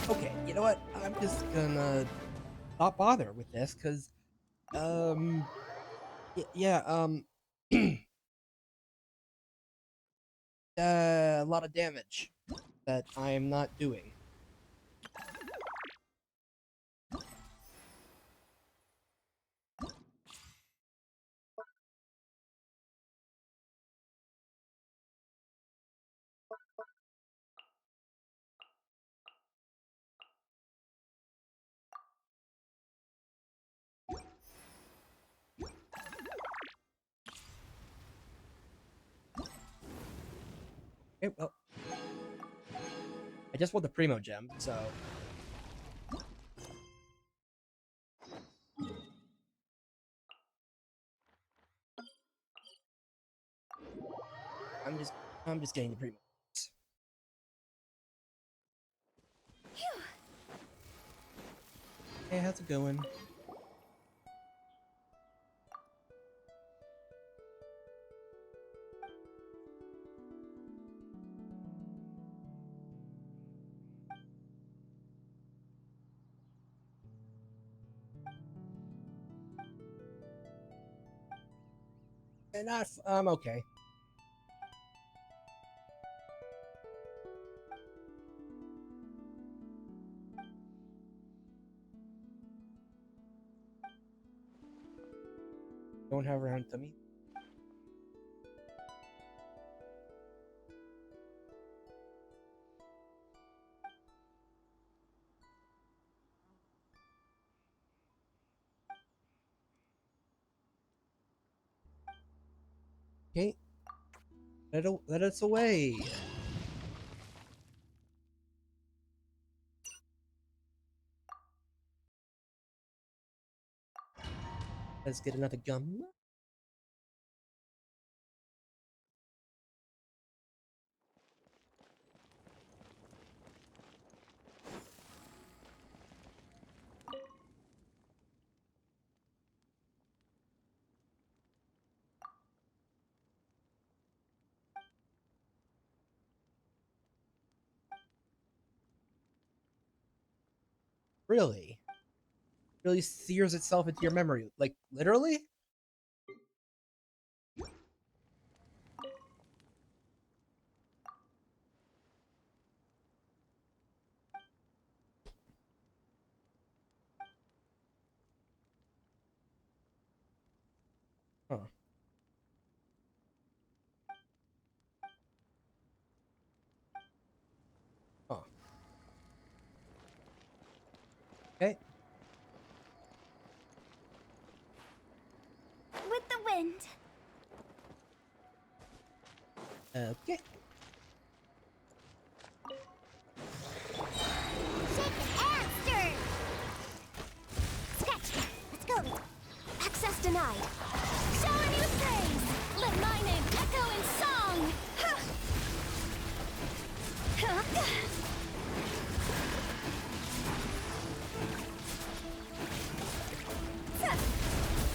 Okay, you know what? I'm just gonna not bother with this, cause, yeah, a lot of damage that I am not doing. Okay, well, I just want the Primo Gem, so I'm just getting the Primo. Hey, how's it going? And I'm okay. Don't have around to me. Okay, let us away. Let's get another gum. Really? Really sears itself into your memory. Like, literally? Huh. Huh. Okay. With the wind. Okay. Shaken and stirred. Scratch. Let's go. Access denied. Showing you praise! Let my name echo in song!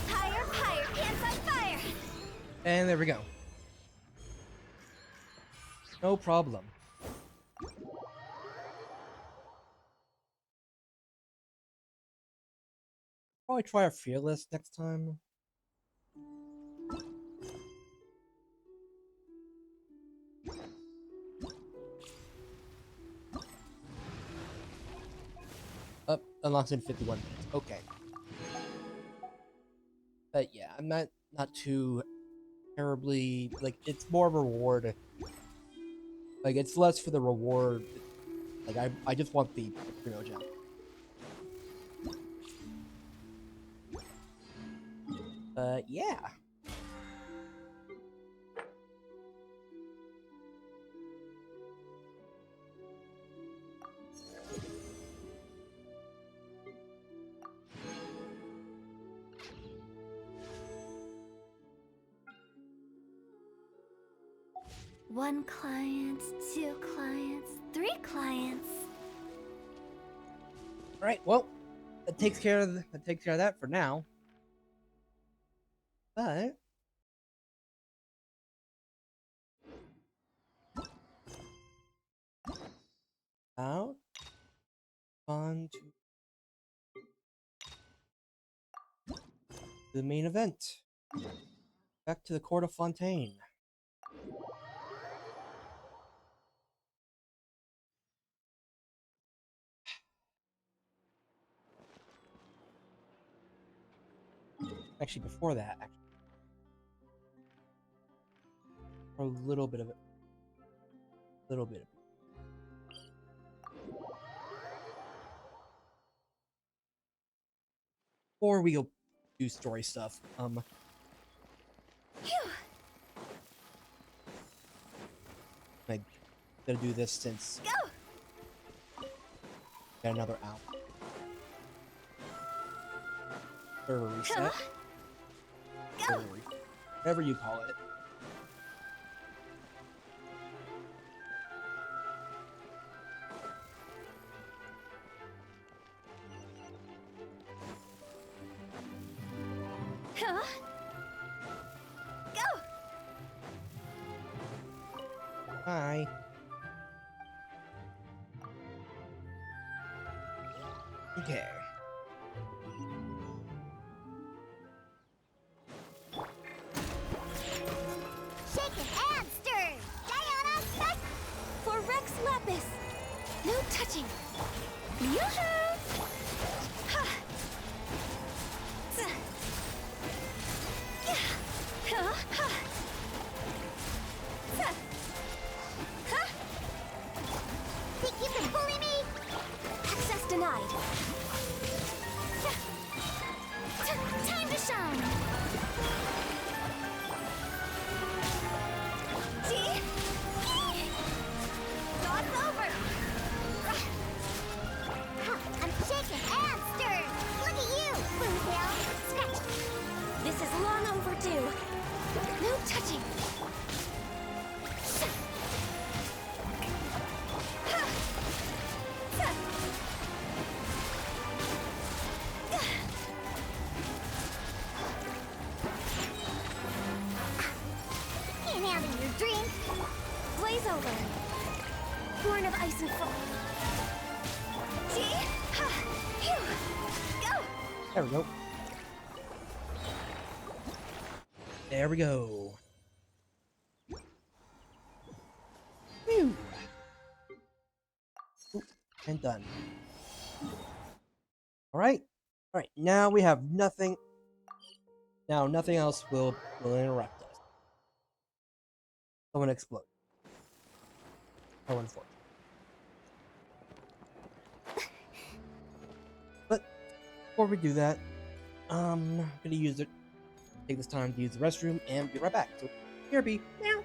Higher, higher, pants on fire. And there we go. No problem. Probably try a fearless next time. Up, unlocks in 51 minutes. Okay. But yeah, I'm not too terribly like it's more reward. Like it's less for the reward. Like I just want the Primo Gem. Yeah. One client, two clients, three clients. All right. Well, that takes care of that for now. But out on to the main event. Back to the Court of Fontaine. Actually, before that, actually, for a little bit of it, little bit of it. Before we go do story stuff, I gotta do this since got another out. Server reset. Whatever you call it. Hi. Okay. Shaken and stirred. Diana, touch. For Rex Lapis. No touching. Yoo-hoo! Ha! Yeah! Ha! Ha! Ha! Think you can bully me? Access denied. Time to shine. See? Thoughts over. I'm shaken and stirred. Look at you, Blue Tail. Scratch. This is long overdue. No touching. Can't handle your drink. Blaze over. Born of ice and frost. See? Ha! Phew! Go! There we go. There we go. Phew. Oop, and done. Alright. Alright, now we have nothing. Now nothing else will interrupt us. Someone explode. Oh, unfortunate. But before we do that, I'm gonna take this time to use the restroom and be right back. So here be meow.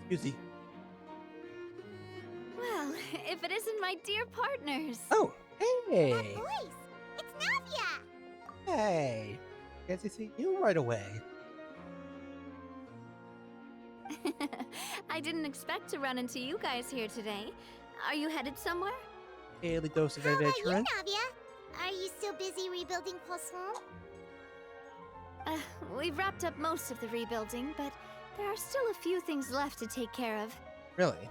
Yuzi. Well, if it isn't my dear partners. Oh, That hey. voice! It's Navia! Hey. Guess I see you right away. I didn't expect to run into you guys here today. Are you headed somewhere? Daily dose of How about you, adventuring. Navia? Are you still busy rebuilding Poisson? We've wrapped up most of the rebuilding, but there are still a few things left to take care of. Really?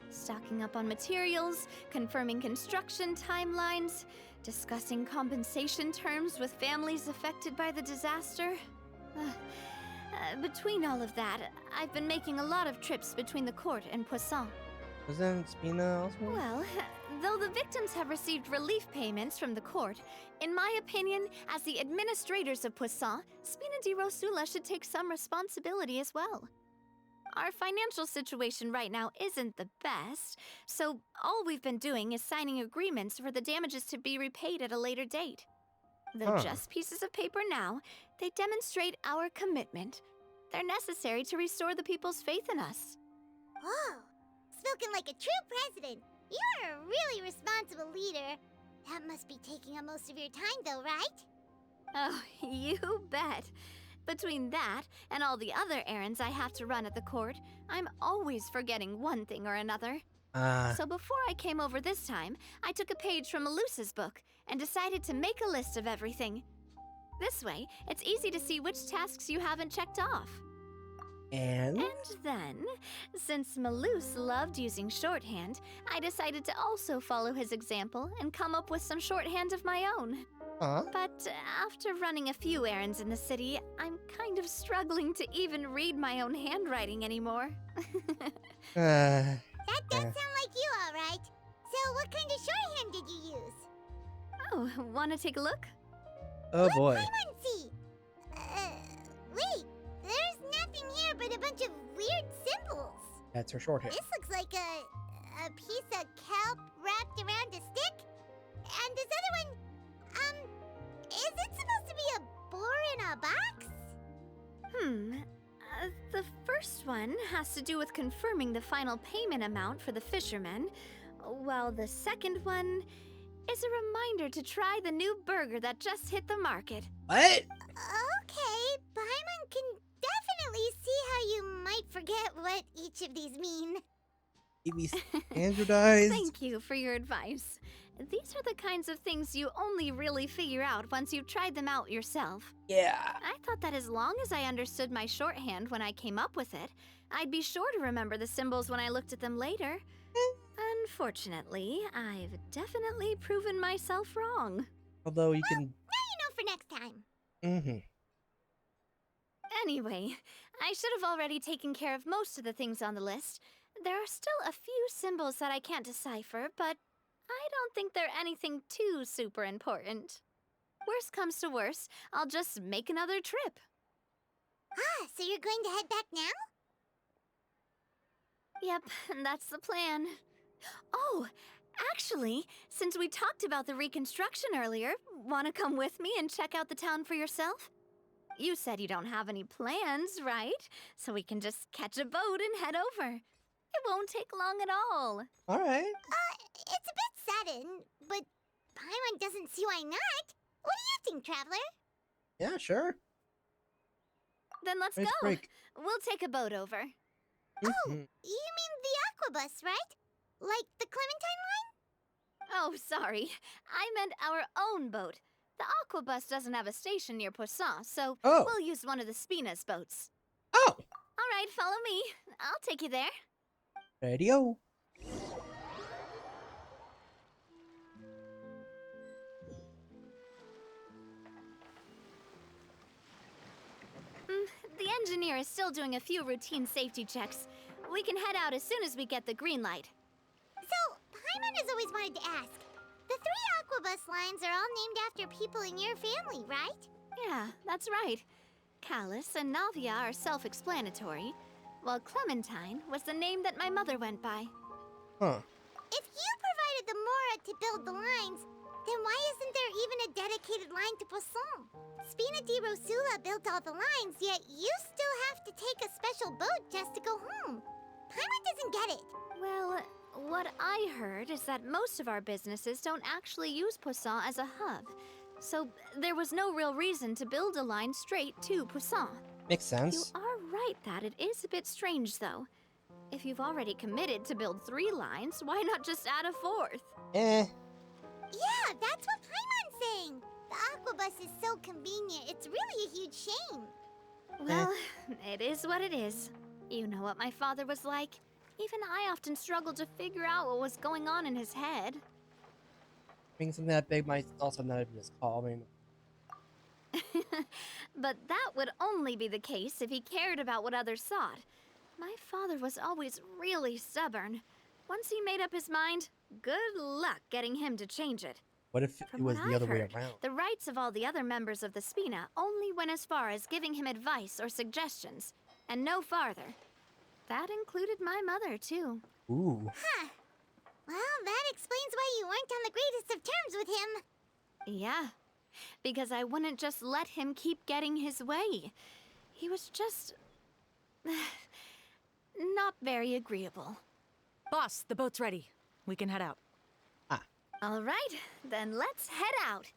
Stocking up on materials, confirming construction timelines, discussing compensation terms with families affected by the disaster. Between all of that, I've been making a lot of trips between the court and Poisson. Wasn't Spina also? Well, though the victims have received relief payments from the court, in my opinion, as the administrators of Poisson, Spina di Rosula should take some responsibility as well. Our financial situation right now isn't the best, so all we've been doing is signing agreements for the damages to be repaid at a later date. Though Huh. just pieces of paper now, they demonstrate our commitment. They're necessary to restore the people's faith in us. Oh, spoken like a true president. You're a really responsible leader. That must be taking up most of your time, though, right? Oh, you bet. Between that and all the other errands I have to run at the court, I'm always forgetting one thing or another. So before I came over this time, I took a page from Melusa's book and decided to make a list of everything. This way, it's easy to see which tasks you haven't checked off. And? And then, since Melus loved using shorthand, I decided to also follow his example and come up with some shorthand of my own. Huh? But after running a few errands in the city, I'm kind of struggling to even read my own handwriting anymore. That does sound like you, all right. So what kind of shorthand did you use? Oh, wanna take a look? Oh boy. Paimon see. Wait. There's nothing here but a bunch of weird symbols. That's her shorthand. This looks like a piece of kelp wrapped around a stick. And this other one, is it supposed to be a boar in a box? The first one has to do with confirming the final payment amount for the fishermen, while the second one is a reminder to try the new burger that just hit the market. What? Okay, Paimon can definitely see how you might forget what each of these mean. Maybe standardized? Thank you for your advice. These are the kinds of things you only really figure out once you've tried them out yourself. Yeah. I thought that as long as I understood my shorthand when I came up with it, I'd be sure to remember the symbols when I looked at them later. Unfortunately, I've definitely proven myself wrong. Although you can... Now you know for next time. Mm-hmm. Anyway, I should have already taken care of most of the things on the list. There are still a few symbols that I can't decipher, but I don't think they're anything too super important. Worst comes to worst, I'll just make another trip. Ah, so you're going to head back now? Yep, that's the plan. Oh, actually, since we talked about the reconstruction earlier, want to come with me and check out the town for yourself? You said you don't have any plans, right? So we can just catch a boat and head over. It won't take long at all. Alright. It's a bit sudden, but Paimon doesn't see why not. What do you think, Traveler? Yeah, sure. Then let's Nice go. break. We'll take a boat over. Oh, Mhm. you mean the Aquabus, right? Like the Clementine line? Oh, sorry. I meant our own boat. The Aquabus doesn't have a station near Poisson, so Oh. we'll use one of the Spina's boats. Oh! All right, follow me. I'll take you there. Radio. The engineer is still doing a few routine safety checks. We can head out as soon as we get the green light. So, Paimon has always wanted to ask. The 3 Aquabus lines are all named after people in your family, right? Yeah, that's right. Callus and Navia are self-explanatory, while Clementine was the name that my mother went by. Huh. If you provided the Mora to build the lines, then why isn't there even a dedicated line to Poisson. Spina di Rosula built all the lines, yet you still have to take a special boat just to go home. Paimon doesn't get it. Well, what I heard is that most of our businesses don't actually use Poisson as a hub. So there was no real reason to build a line straight to Poisson. Makes You sense. are right that it is a bit strange, though. If you've already committed to build 3 lines, why not just add a 4th? Eh. Yeah, that's what Paimon's saying. The aquabus is so convenient, it's really a huge shame. Well, it is what it is. You know what my father was like. Even I often struggled to figure out what was going on in his head. Being something that big might also not even his call. I mean, But that would only be the case if he cared about what others thought. My father was always really stubborn. Once he made up his mind, good luck getting him to change it. what if it From was what the I've other way heard, around? the rights of all the other members of the Spina only went as far as giving him advice or suggestions, and no farther. That included my mother, too. Ooh. Well, that explains why you weren't on the greatest of terms with him. Yeah, because I wouldn't just let him keep getting his way. He was just... not very agreeable. Boss, the boat's ready. We can head out. All right, then let's head out.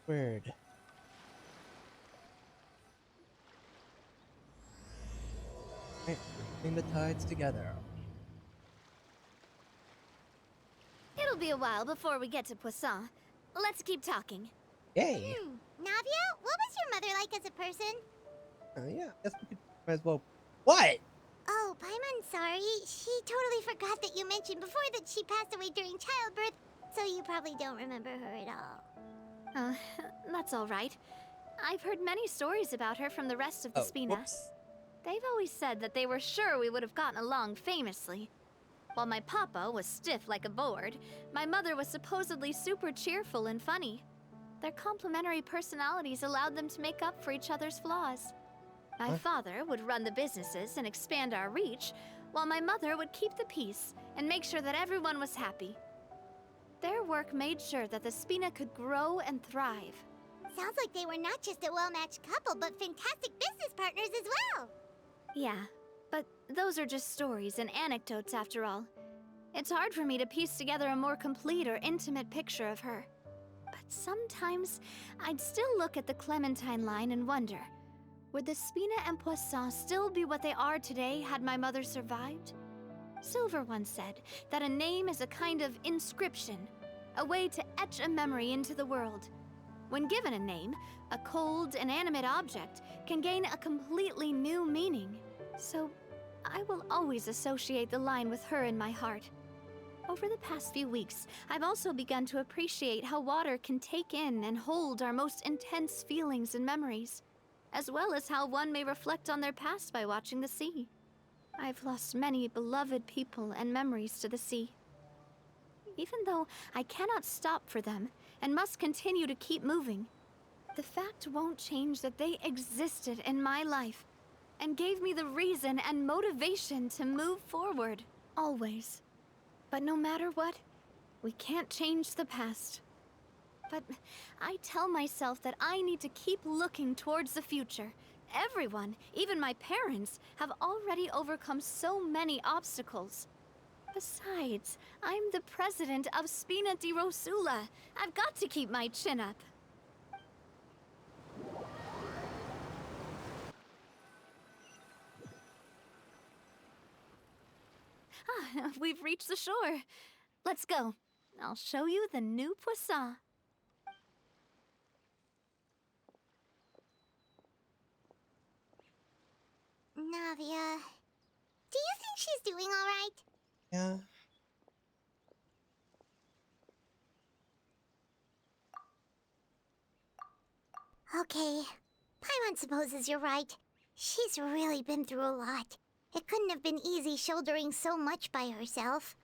Weird. Right, bring the tides together. It'll be a while before we get to Poisson. Let's keep talking. Yay! Navia, what was your mother like as a person? Yeah, guess we could might as well. What? Oh, Paimon, sorry. She totally forgot that you mentioned before that she passed away during childbirth, so you probably don't remember her at all. That's all right. I've heard many stories about her from the rest of the Oh, Spina. whoops. They've always said that they were sure we would have gotten along famously. While my papa was stiff like a board, my mother was supposedly super cheerful and funny. Their complementary personalities allowed them to make up for each other's flaws. My father would run the businesses and expand our reach, while my mother would keep the peace and make sure that everyone was happy. Their work made sure that the Spina could grow and thrive. Sounds like they were not just a well-matched couple, but fantastic business partners as well. Yeah, but those are just stories and anecdotes after all. It's hard for me to piece together a more complete or intimate picture of her. But sometimes, I'd still look at the Clementine line and wonder, would the Spina and Poisson still be what they are today had my mother survived? Silver once said that a name is a kind of inscription, a way to etch a memory into the world. When given a name, a cold, inanimate object can gain a completely new meaning. So, I will always associate the line with her in my heart. Over the past few weeks, I've also begun to appreciate how water can take in and hold our most intense feelings and memories, as well as how one may reflect on their past by watching the sea. I've lost many beloved people and memories to the sea. Even though I cannot stop for them and must continue to keep moving, the fact won't change that they existed in my life and gave me the reason and motivation to move forward, always. But no matter what, we can't change the past. But I tell myself that I need to keep looking towards the future. Everyone, even my parents, have already overcome so many obstacles. Besides, I'm the president of Spina di Rosula. I've got to keep my chin up. We've reached the shore. Let's go. I'll show you the new Poisson. Navia, do you think she's doing all right? Yeah. Okay. Paimon supposes you're right. She's really been through a lot. It couldn't have been easy shouldering so much by herself.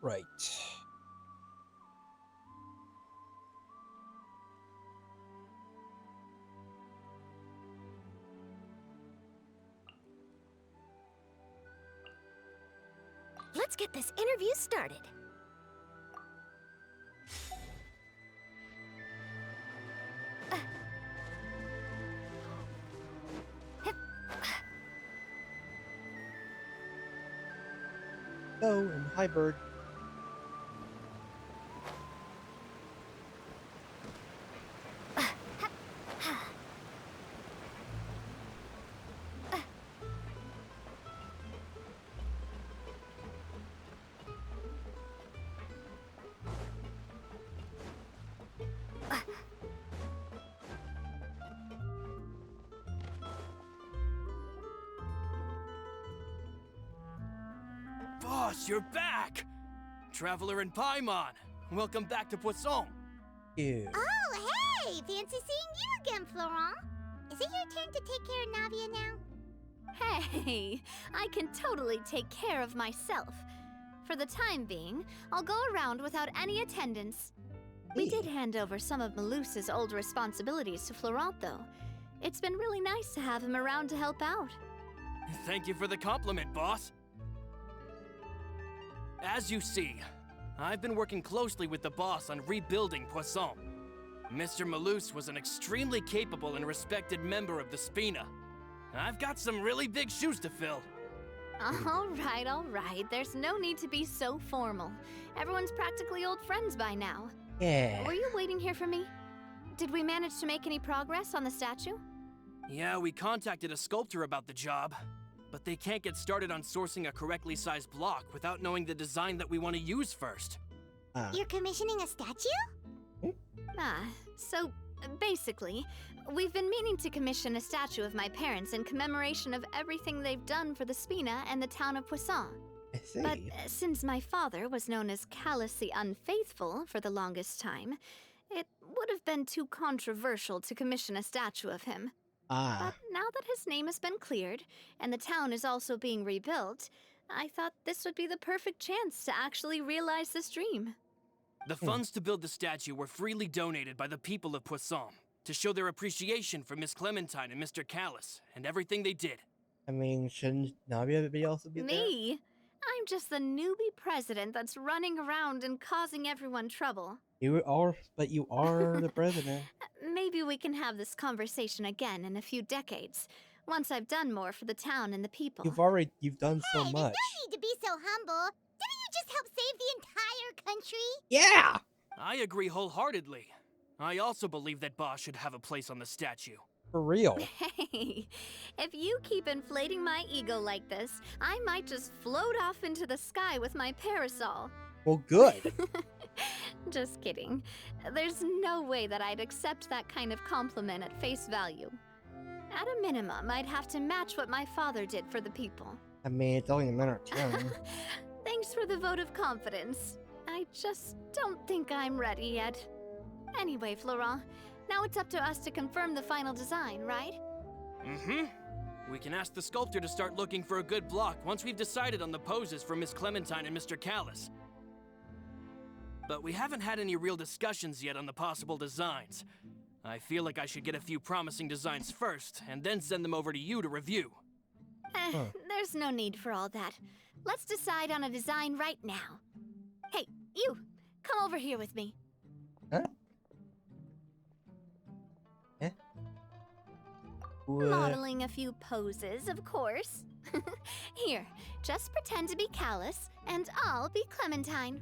Right. Let's get this interview started. Oh, and hi, bird. Boss, you're back! Traveler and Paimon, welcome back to Poisson. Ew. Oh, hey! Fancy seeing you again, Florent. Is it your turn to take care of Navia now? Hey, I can totally take care of myself. For the time being, I'll go around without any attendance. We Hey. did hand over some of Malus's old responsibilities to Florent, though. It's been really nice to have him around to help out. Thank you for the compliment, boss. As you see, I've been working closely with the boss on rebuilding Poisson. Mr. Malus was an extremely capable and respected member of the Spina. I've got some really big shoes to fill. All right. There's no need to be so formal. Everyone's practically old friends by now. Yeah. Were you waiting here for me? Did we manage to make any progress on the statue? Yeah, we contacted a sculptor about the job, but they can't get started on sourcing a correctly sized block without knowing the design that we want to use first. You're commissioning a statue? So basically, we've been meaning to commission a statue of my parents in commemoration of everything they've done for the Spina and the town of Poisson. I see. But since my father was known as Callus the Unfaithful for the longest time, it would have been too controversial to commission a statue of him. But now that his name has been cleared, and the town is also being rebuilt, I thought this would be the perfect chance to actually realize this dream. The funds to build the statue were freely donated by the people of Poisson to show their appreciation for Miss Clementine and Mr. Callus and everything they did. I mean, shouldn't Navia also be there? Me? I'm just the newbie president that's running around and causing everyone trouble. You are the president. Maybe we can have this conversation again in a few decades, once I've done more for the town and the people. You've done so Hey, much. there's no need to be so humble. Didn't you just help save the entire country? Yeah. I agree wholeheartedly. I also believe that Boss should have a place on the statue. For real. Hey, if you keep inflating my ego like this, I might just float off into the sky with my parasol. Well, good. Just kidding. There's no way that I'd accept that kind of compliment at face value. At a minimum, I'd have to match what my father did for the people. I mean, it's only a matter of time. Thanks for the vote of confidence. I just don't think I'm ready yet. Anyway, Florent, now it's up to us to confirm the final design, right? Mm-hmm. We can ask the sculptor to start looking for a good block once we've decided on the poses for Miss Clementine and Mr. Callus. But we haven't had any real discussions yet on the possible designs. I feel like I should get a few promising designs first, and then send them over to you to review. There's no need for all that. Let's decide on a design right now. Hey, you! Come over here with me. Huh? Eh? What? Modeling a few poses, of course. Here, just pretend to be Callus, and I'll be Clementine.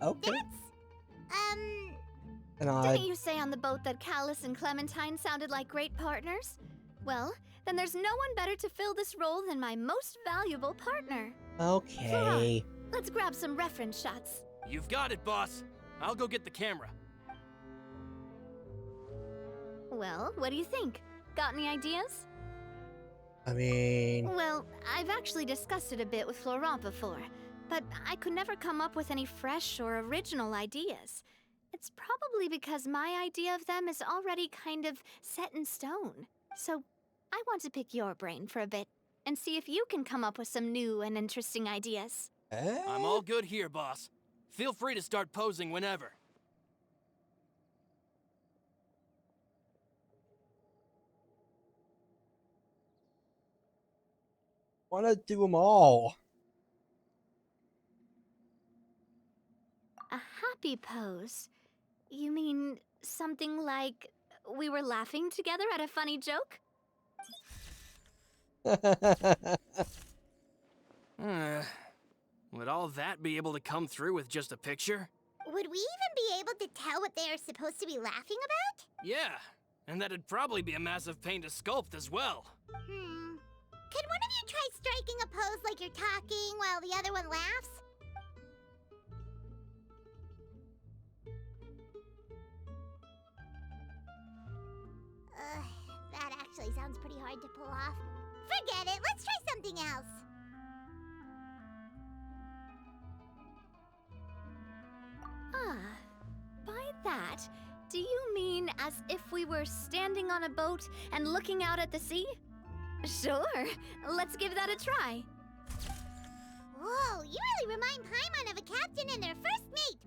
Okay. That's, And I. Didn't you say on the boat that Callus and Clementine sounded like great partners? Well, then there's no one better to fill this role than my most valuable partner. Okay. Let's grab some reference shots. You've got it, boss. I'll go get the camera. Well, what do you think? Got any ideas? I mean, Well, I've actually discussed it a bit with Florent before, but I could never come up with any fresh or original ideas. It's probably because my idea of them is already kind of set in stone. So I want to pick your brain for a bit and see if you can come up with some new and interesting ideas. I'm all good here, boss. Feel free to start posing whenever. Wanna do them all. A happy pose? You mean something like we were laughing together at a funny joke? Would all that be able to come through with just a picture? Would we even be able to tell what they are supposed to be laughing about? Yeah, and that'd probably be a massive pain to sculpt as well. Could one of you try striking a pose like you're talking while the other one laughs? That actually sounds pretty hard to pull off. Forget it, let's try something else. Ah, by that, do you mean as if we were standing on a boat and looking out at the sea? Sure, let's give that a try. Whoa, you really remind Paimon of a captain and their first mate.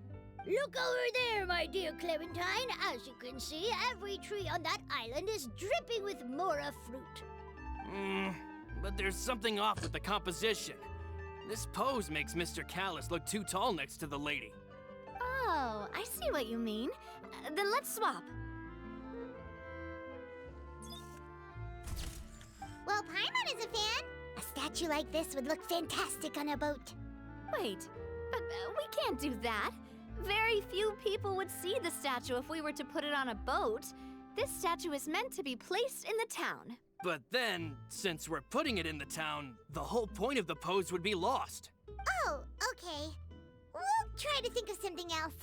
Look over there, my dear Clementine. As you can see, every tree on that island is dripping with mora fruit. But there's something off with the composition. This pose makes Mr. Callus look too tall next to the lady. Oh, I see what you mean. Then let's swap. Well, Paimon is a fan. A statue like this would look fantastic on a boat. Wait, but we can't do that. Very few people would see the statue if we were to put it on a boat. This statue is meant to be placed in the town. But then, since we're putting it in the town, the whole point of the pose would be lost. Oh, okay. We'll try to think of something else.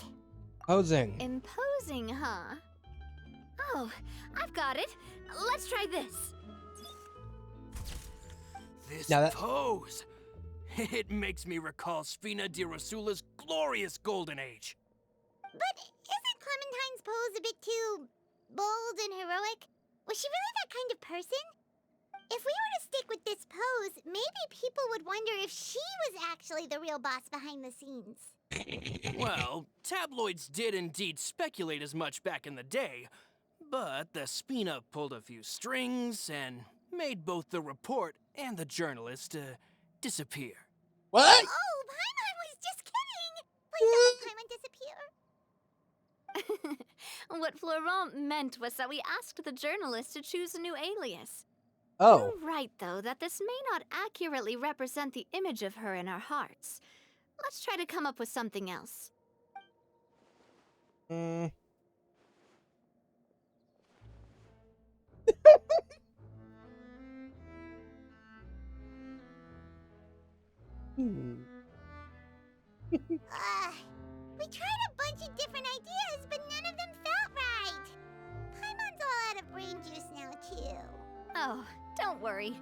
Posing. Imposing, huh? Oh, I've got it. Let's try this. This Now that- pose! It makes me recall Spina di Rosula's glorious golden age. But isn't Clementine's pose a bit too bold and heroic? Was she really that kind of person? If we were to stick with this pose, maybe people would wonder if she was actually the real boss behind the scenes. Well, tabloids did indeed speculate as much back in the day, but the Spina pulled a few strings and made both the report and the journalist disappear. What? Oh, Paimon was just kidding! Please don't let Paimon disappear. What Florent meant was that we asked the journalist to choose a new alias. Oh. You're right, though, that this may not accurately represent the image of her in our hearts. Let's try to come up with something else. We tried a bunch of different ideas, but none of them felt right. Paimon's all out of brain juice now, too. Oh, don't worry.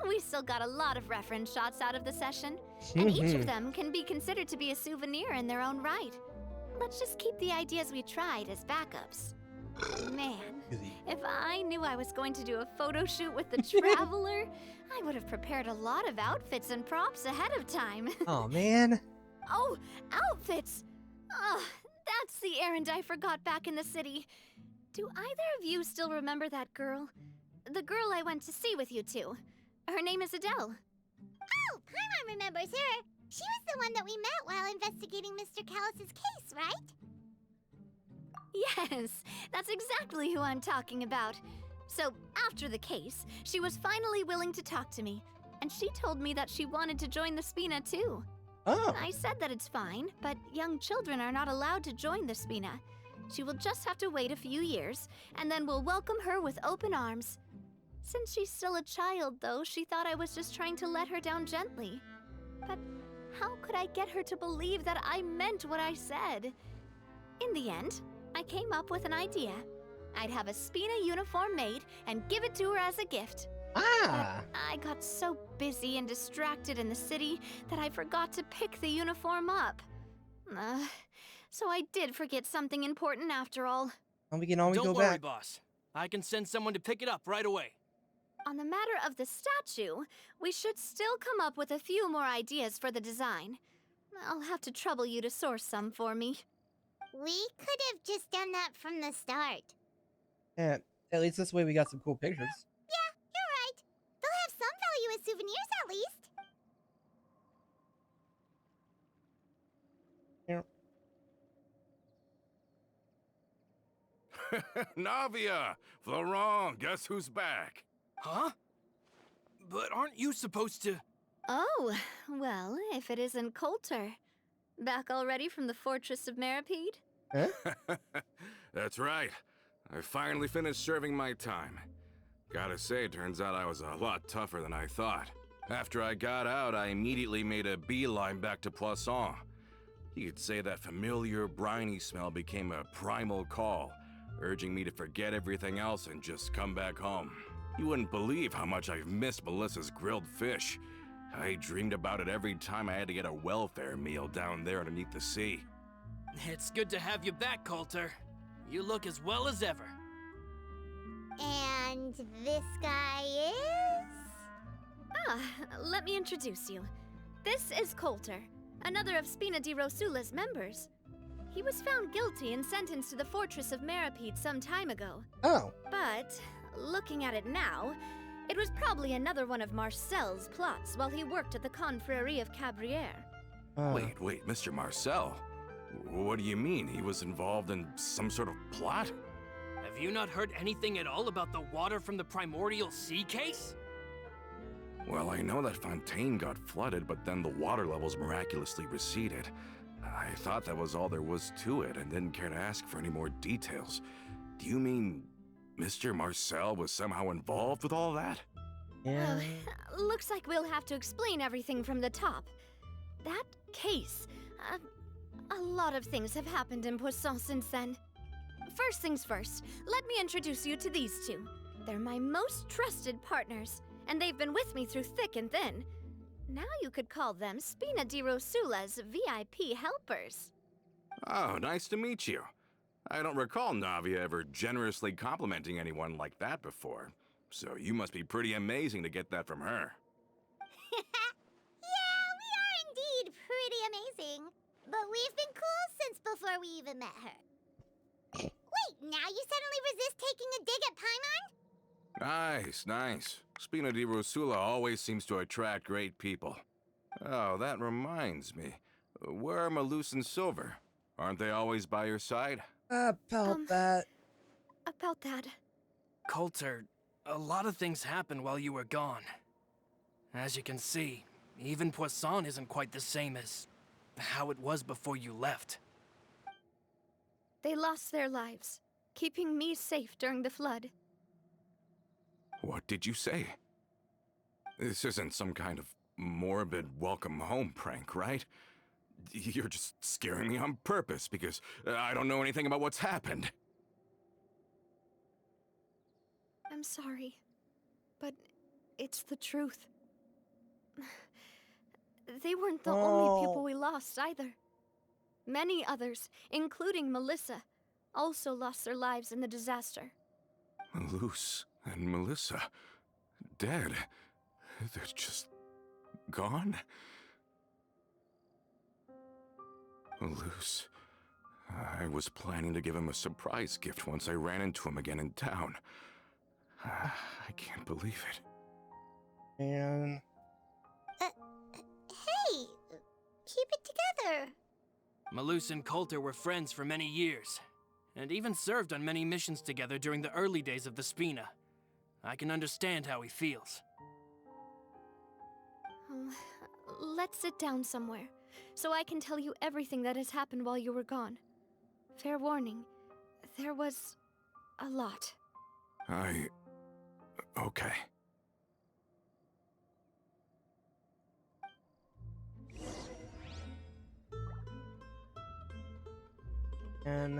We still got a lot of reference shots out of the session, and each of them can be considered to be a souvenir in their own right. Let's just keep the ideas we tried as backups. Man, if I knew I was going to do a photo shoot with the Traveler, I would have prepared a lot of outfits and props ahead of time. Oh, man. Oh, outfits! Oh, that's the errand I forgot back in the city. Do either of you still remember that girl? The girl I went to see with you two. Her name is Adele. Oh, Paimon remembers her. She was the one that we met while investigating Mr. Callus's case, right? Yes, that's exactly who I'm talking about. So, after the case, she was finally willing to talk to me, and she told me that she wanted to join the Spina too. Oh. I said that it's fine, but young children are not allowed to join the Spina. She will just have to wait a few years, and then we'll welcome her with open arms. Since she's still a child, though, she thought I was just trying to let her down gently. But how could I get her to believe that I meant what I said? In the end, I came up with an idea. I'd have a Spina uniform made and give it to her as a gift. Ah. But I got so busy and distracted in the city that I forgot to pick the uniform up. So I did forget something important after all. Well, we can always Don't go worry, back. boss. I can send someone to pick it up right away. On the matter of the statue, we should still come up with a few more ideas for the design. I'll have to trouble you to source some for me. We could have just done that from the start. Yeah, at least this way we got some cool pictures. Yeah, you're right. They'll have some value as souvenirs at least. Navia! Florent, guess who's back? Huh? But aren't you supposed to... Oh, well, if it isn't Coulter. Back already from the Fortress of Meripede? Huh? That's right. I finally finished serving my time. Gotta say, turns out I was a lot tougher than I thought. After I got out, I immediately made a beeline back to Poisson. You could say that familiar, briny smell became a primal call, urging me to forget everything else and just come back home. You wouldn't believe how much I've missed Melissa's grilled fish. I dreamed about it every time I had to get a welfare meal down there underneath the sea. It's good to have you back, Coulter. You look as well as ever. And this guy is? Ah, let me introduce you. This is Coulter, another of Spina di Rosula's members. He was found guilty and sentenced to the Fortress of Meripede some time ago. Oh, But, looking at it now, it was probably another one of Marcel's plots while he worked at the Confrérie of Cabrières. Wait, Mr. Marcel? What do you mean? He was involved in some sort of plot? Have you not heard anything at all about the water from the primordial sea case? Well, I know that Fontaine got flooded, but then the water levels miraculously receded. I thought that was all there was to it and didn't care to ask for any more details. Do you mean Mr. Marcel was somehow involved with all that? yeah. Well, looks like we'll have to explain everything from the top. That case, a lot of things have happened in Poisson since then. First things first, let me introduce you to these two. They're my most trusted partners, and they've been with me through thick and thin. Now you could call them Spina di Rosula's VIP helpers. Oh, nice to meet you. I don't recall Navia ever generously complimenting anyone like that before, so you must be pretty amazing to get that from her. Yeah, we are indeed pretty amazing. But we've been cool since before we even met her. Wait, now you suddenly resist taking a dig at Paimon? Nice. Spina di Rosula always seems to attract great people. Oh, that reminds me. Where are Malus and Silver? Aren't they always by your side? About that. About that, Coulter, a lot of things happened while you were gone. As you can see, even Poisson isn't quite the same as how it was before you left. they lost their lives, keeping me safe during the flood. What did you say? This isn't some kind of morbid welcome home prank, right? You're just scaring me on purpose because I don't know anything about what's happened. I'm sorry, but it's the truth. They weren't the only people we lost either. Many others, including Melissa, also lost their lives in the disaster. Malus and Melissa, dead. They're just gone? Malus, I was planning to give him a surprise gift once I ran into him again in town. I can't believe it. And Hey, keep it together. Malus and Coulter were friends for many years, and even served on many missions together during the early days of the Spina. I can understand how he feels. Oh, let's sit down somewhere, so I can tell you everything that has happened while you were gone. Fair warning, there was a lot. Okay. and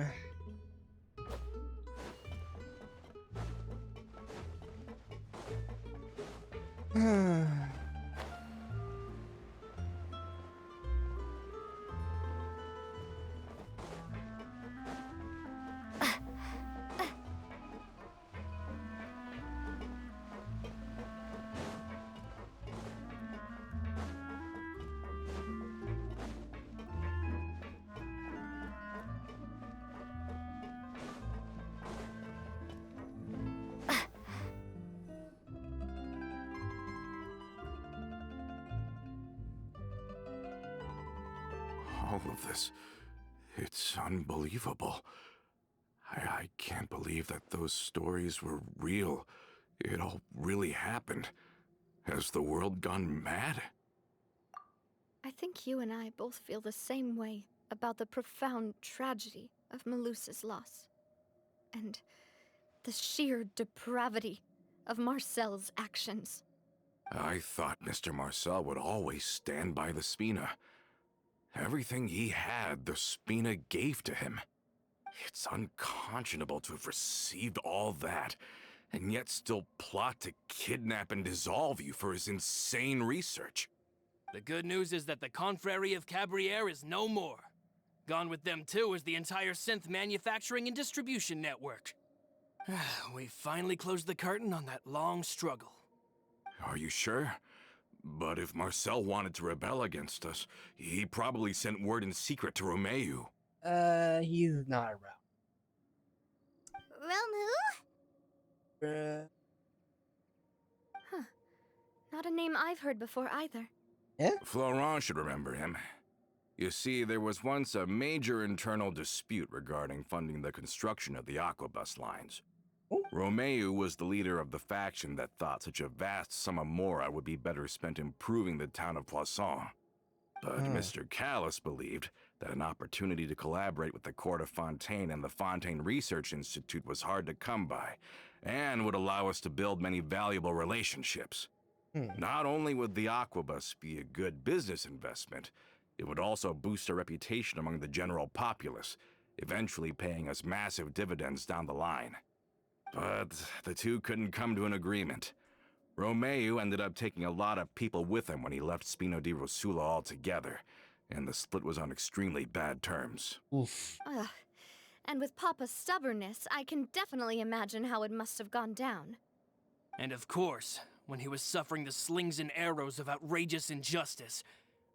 All of this. It's unbelievable. I can't believe that those stories were real. It all really happened. Has the world gone mad? I think you and I both feel the same way about the profound tragedy of Melusa's loss. And the sheer depravity of Marcel's actions. I thought Mr. Marcel would always stand by the Spina. Everything he had, the Spina gave to him. It's unconscionable to have received all that, and yet still plot to kidnap and dissolve you for his insane research. The good news is that the Confrérie of Cabriere is no more. Gone with them too is the entire synth manufacturing and distribution network. We finally closed the curtain on that long struggle. Are you sure? But if Marcel wanted to rebel against us, he probably sent word in secret to Romeu. He's not around. Romu? Huh. Not a name I've heard before either. Florent should remember him. You see, there was once a major internal dispute regarding funding the construction of the Aquabus lines. Oh. Romeu was the leader of the faction that thought such a vast sum of mora would be better spent improving the town of Poisson. But Mr. Callis believed that an opportunity to collaborate with the Court of Fontaine and the Fontaine Research Institute was hard to come by, and would allow us to build many valuable relationships. Not only would the Aquabus be a good business investment, it would also boost our reputation among the general populace, eventually paying us massive dividends down the line. But the two couldn't come to an agreement. Romeu ended up taking a lot of people with him when he left Spino di Rosula altogether, and the split was on extremely bad terms. Oof. Ugh. And with Papa's stubbornness, I can definitely imagine how it must have gone down. And of course, when he was suffering the slings and arrows of outrageous injustice,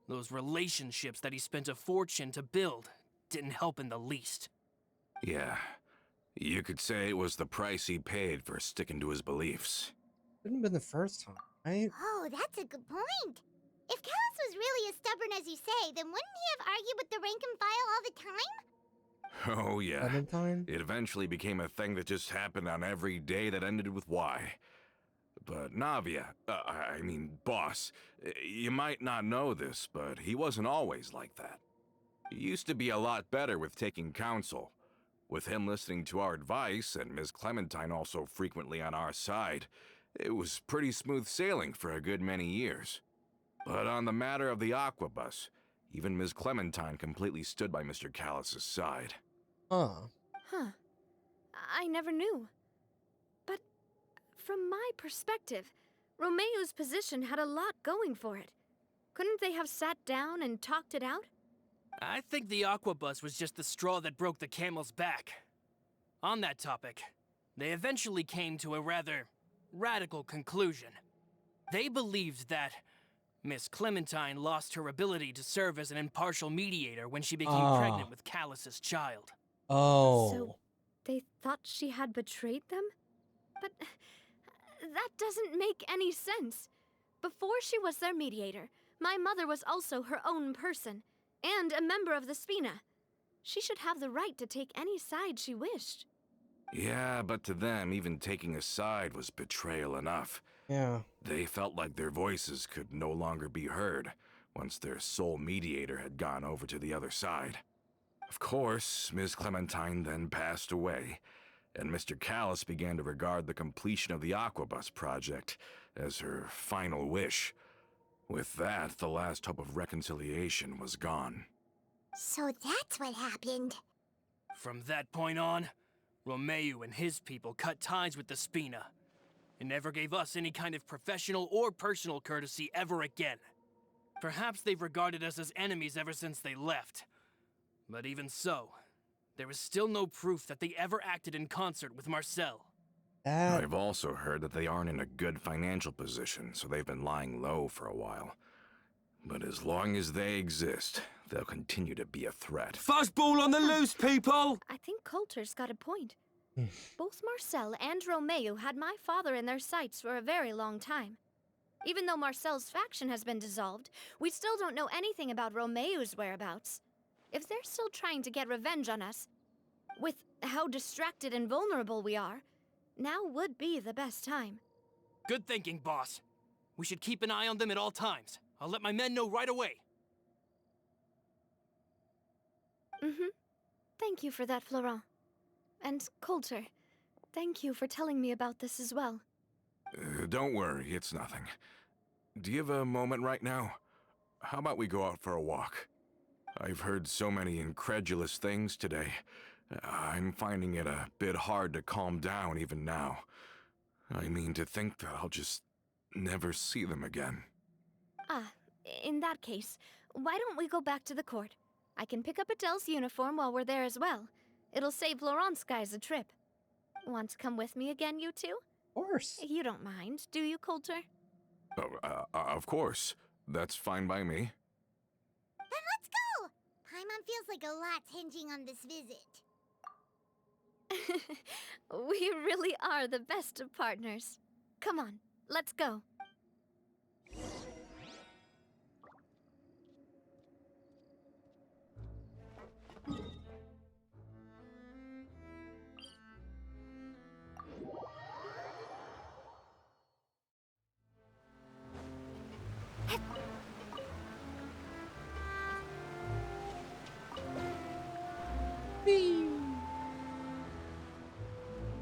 those relationships that he spent a fortune to build didn't help in the least. Yeah, you could say it was the price he paid for sticking to his beliefs. Couldn't have been the first time, right? Oh, that's a good point. If Callis was really as stubborn as you say, then wouldn't he have argued with the rank and file all the time? Oh yeah, Clementine? it eventually became a thing that just happened on every day that ended with Y. But Navia, boss, you might not know this, but he wasn't always like that. He used to be a lot better with taking counsel. With him listening to our advice, and Ms. Clementine also frequently on our side, it was pretty smooth sailing for a good many years. But on the matter of the Aquabus, even Ms. Clementine completely stood by Mr. Callis's side. Huh. Huh. I never knew. But from my perspective, Romeu's position had a lot going for it. Couldn't they have sat down and talked it out? I think the Aquabus was just the straw that broke the camel's back. On that topic, they eventually came to a rather radical conclusion. They believed that Miss Clementine lost her ability to serve as an impartial mediator when she became pregnant with Callis's child. Oh. So they thought she had betrayed them? But that doesn't make any sense. Before she was their mediator, my mother was also her own person, and a member of the Spina. She should have the right to take any side she wished. Yeah, but to them, even taking a side was betrayal enough. Yeah. They felt like their voices could no longer be heard once their sole mediator had gone over to the other side. Of course, Ms. Clementine then passed away, and Mr. Callis began to regard the completion of the Aquabus project as her final wish. With that, the last hope of reconciliation was gone. So that's what happened. From that point on, Romeu and his people cut ties with the Spina, and never gave us any kind of professional or personal courtesy ever again. Perhaps they've regarded us as enemies ever since they left. But even so, there is still no proof that they ever acted in concert with Marcel. I've also heard that they aren't in a good financial position, so they've been lying low for a while. But as long as they exist, they'll continue to be a threat. Fuzzball on the loose, people! I think Coulter's got a point. Both Marcel and Romeu had my father in their sights for a very long time. Even though Marcel's faction has been dissolved, we still don't know anything about Romeu's whereabouts. If they're still trying to get revenge on us, with how distracted and vulnerable we are, now would be the best time. Good thinking, boss. We should keep an eye on them at all times. I'll let my men know right away. Thank you for that, Florent. And Coulter, thank you for telling me about this as well. Don't worry, it's nothing. Do you have a moment right now? How about we go out for a walk? I've heard so many incredulous things today. I'm finding it a bit hard to calm down even now. I mean, to think that I'll just never see them again. In that case, why don't we go back to the court? I can pick up Adele's uniform while we're there as well. It'll save Laurent's guys a trip. Want to come with me again, you two? Of course. You don't mind, do you, Coulter? Oh, of course. That's fine by me. Then let's go! Paimon feels like a lot's hinging on this visit. We really are the best of partners. Come on, let's go.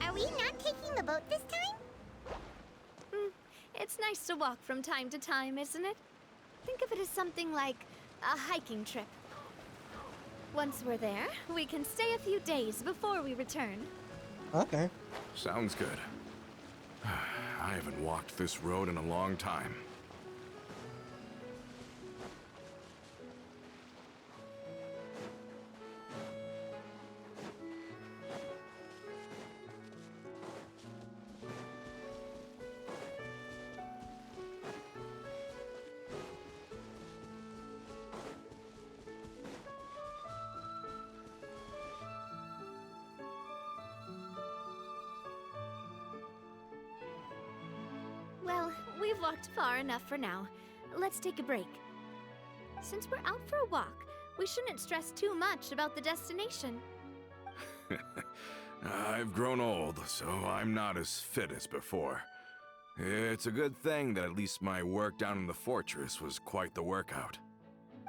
Are we not taking the boat this time? It's nice to walk from time to time, isn't it? Think of it as something like a hiking trip. Once we're there, we can stay a few days before we return. Okay. Sounds good. I haven't walked this road in a long time. Well, we've walked far enough for now. Let's take a break. Since we're out for a walk, we shouldn't stress too much about the destination. I've grown old, so I'm not as fit as before. It's a good thing that at least my work down in the fortress was quite the workout.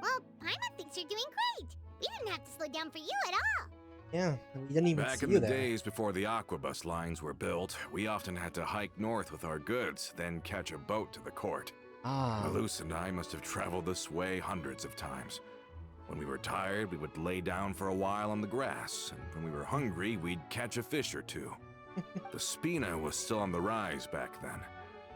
Well, Paimon thinks you're doing great. We didn't have to slow down for you at all. Yeah, we didn't even Back see in you the there. days before the aquabus lines were built, we often had to hike north with our goods, then catch a boat to the court. Ah, Malus and I must have traveled this way hundreds of times. When we were tired, we would lay down for a while on the grass, and when we were hungry, we'd catch a fish or two. The Spina was still on the rise back then.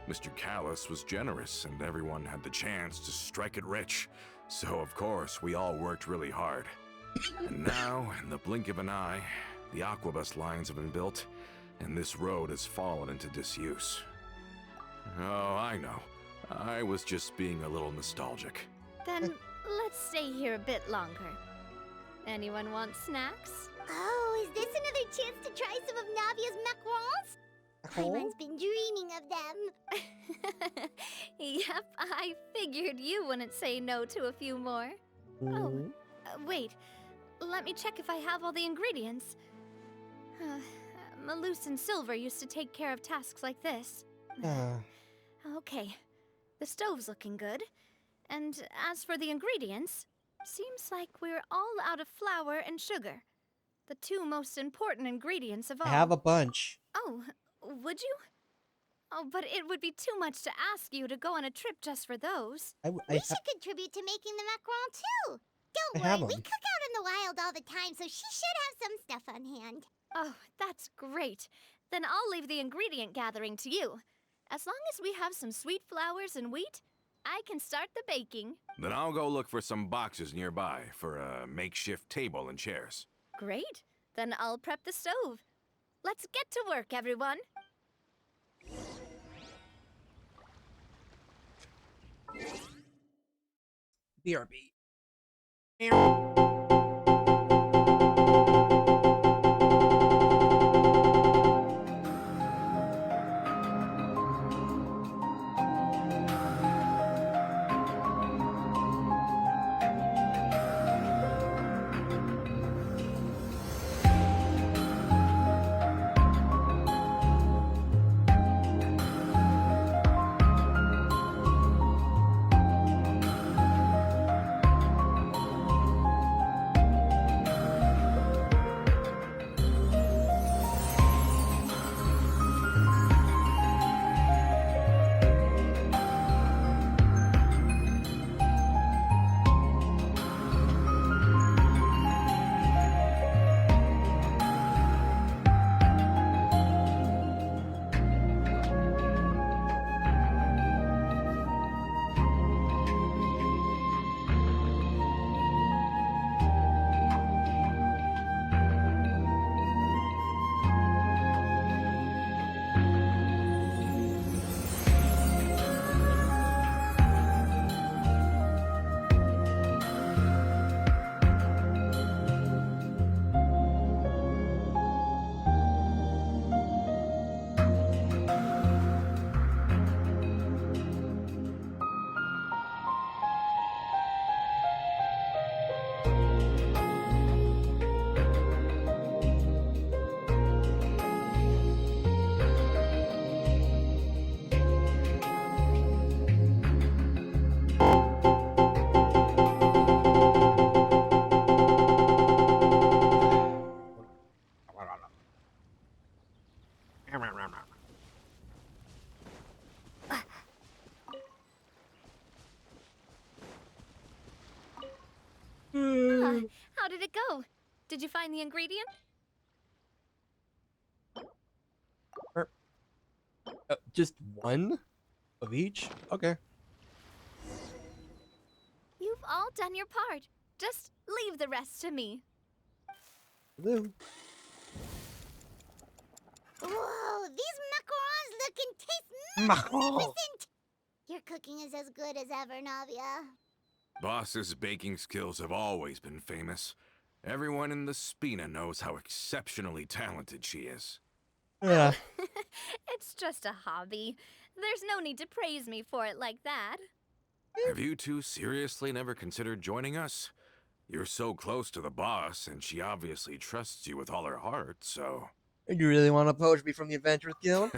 Mr. Callis was generous, and everyone had the chance to strike it rich. So, of course, we all worked really hard. And now, in the blink of an eye, the aquabus lines have been built, and this road has fallen into disuse. Oh, I know. I was just being a little nostalgic. Then let's stay here a bit longer. Anyone want snacks? Oh, is this another chance to try some of Navia's macarons? Paimon's been dreaming of them. Yep, I figured you wouldn't say no to a few more. Oh, wait. Let me check if I have all the ingredients. Malus and Silver used to take care of tasks like this. Okay, the stove's looking good. And as for the ingredients, seems like we're all out of flour and sugar. The two most important ingredients of all. I have a bunch. Oh, would you? Oh, but it would be too much to ask you to go on a trip just for those. We should contribute to making the macaron too. Don't I have worry, we them. cook out in the wild all the time, so she should have some stuff on hand. Oh, that's great. Then I'll leave the ingredient gathering to you. As long as we have some sweet flours and wheat, I can start the baking. Then I'll go look for some boxes nearby for a makeshift table and chairs. Great. Then I'll prep the stove. Let's get to work, everyone. BRB. How did it go? Did you find the ingredient? Just one of each? Okay. You've all done your part. Just leave the rest to me. Blue. Whoa, these macarons look and taste Macaron. magnificent! Your cooking is as good as ever, Navia. Boss's baking skills have always been famous. Everyone in the Spina knows how exceptionally talented she is. Yeah. It's just a hobby. There's no need to praise me for it like that. Have you two seriously never considered joining us? You're so close to the boss, and she obviously trusts you with all her heart, so... You really want to poach me from the Adventurers Guild?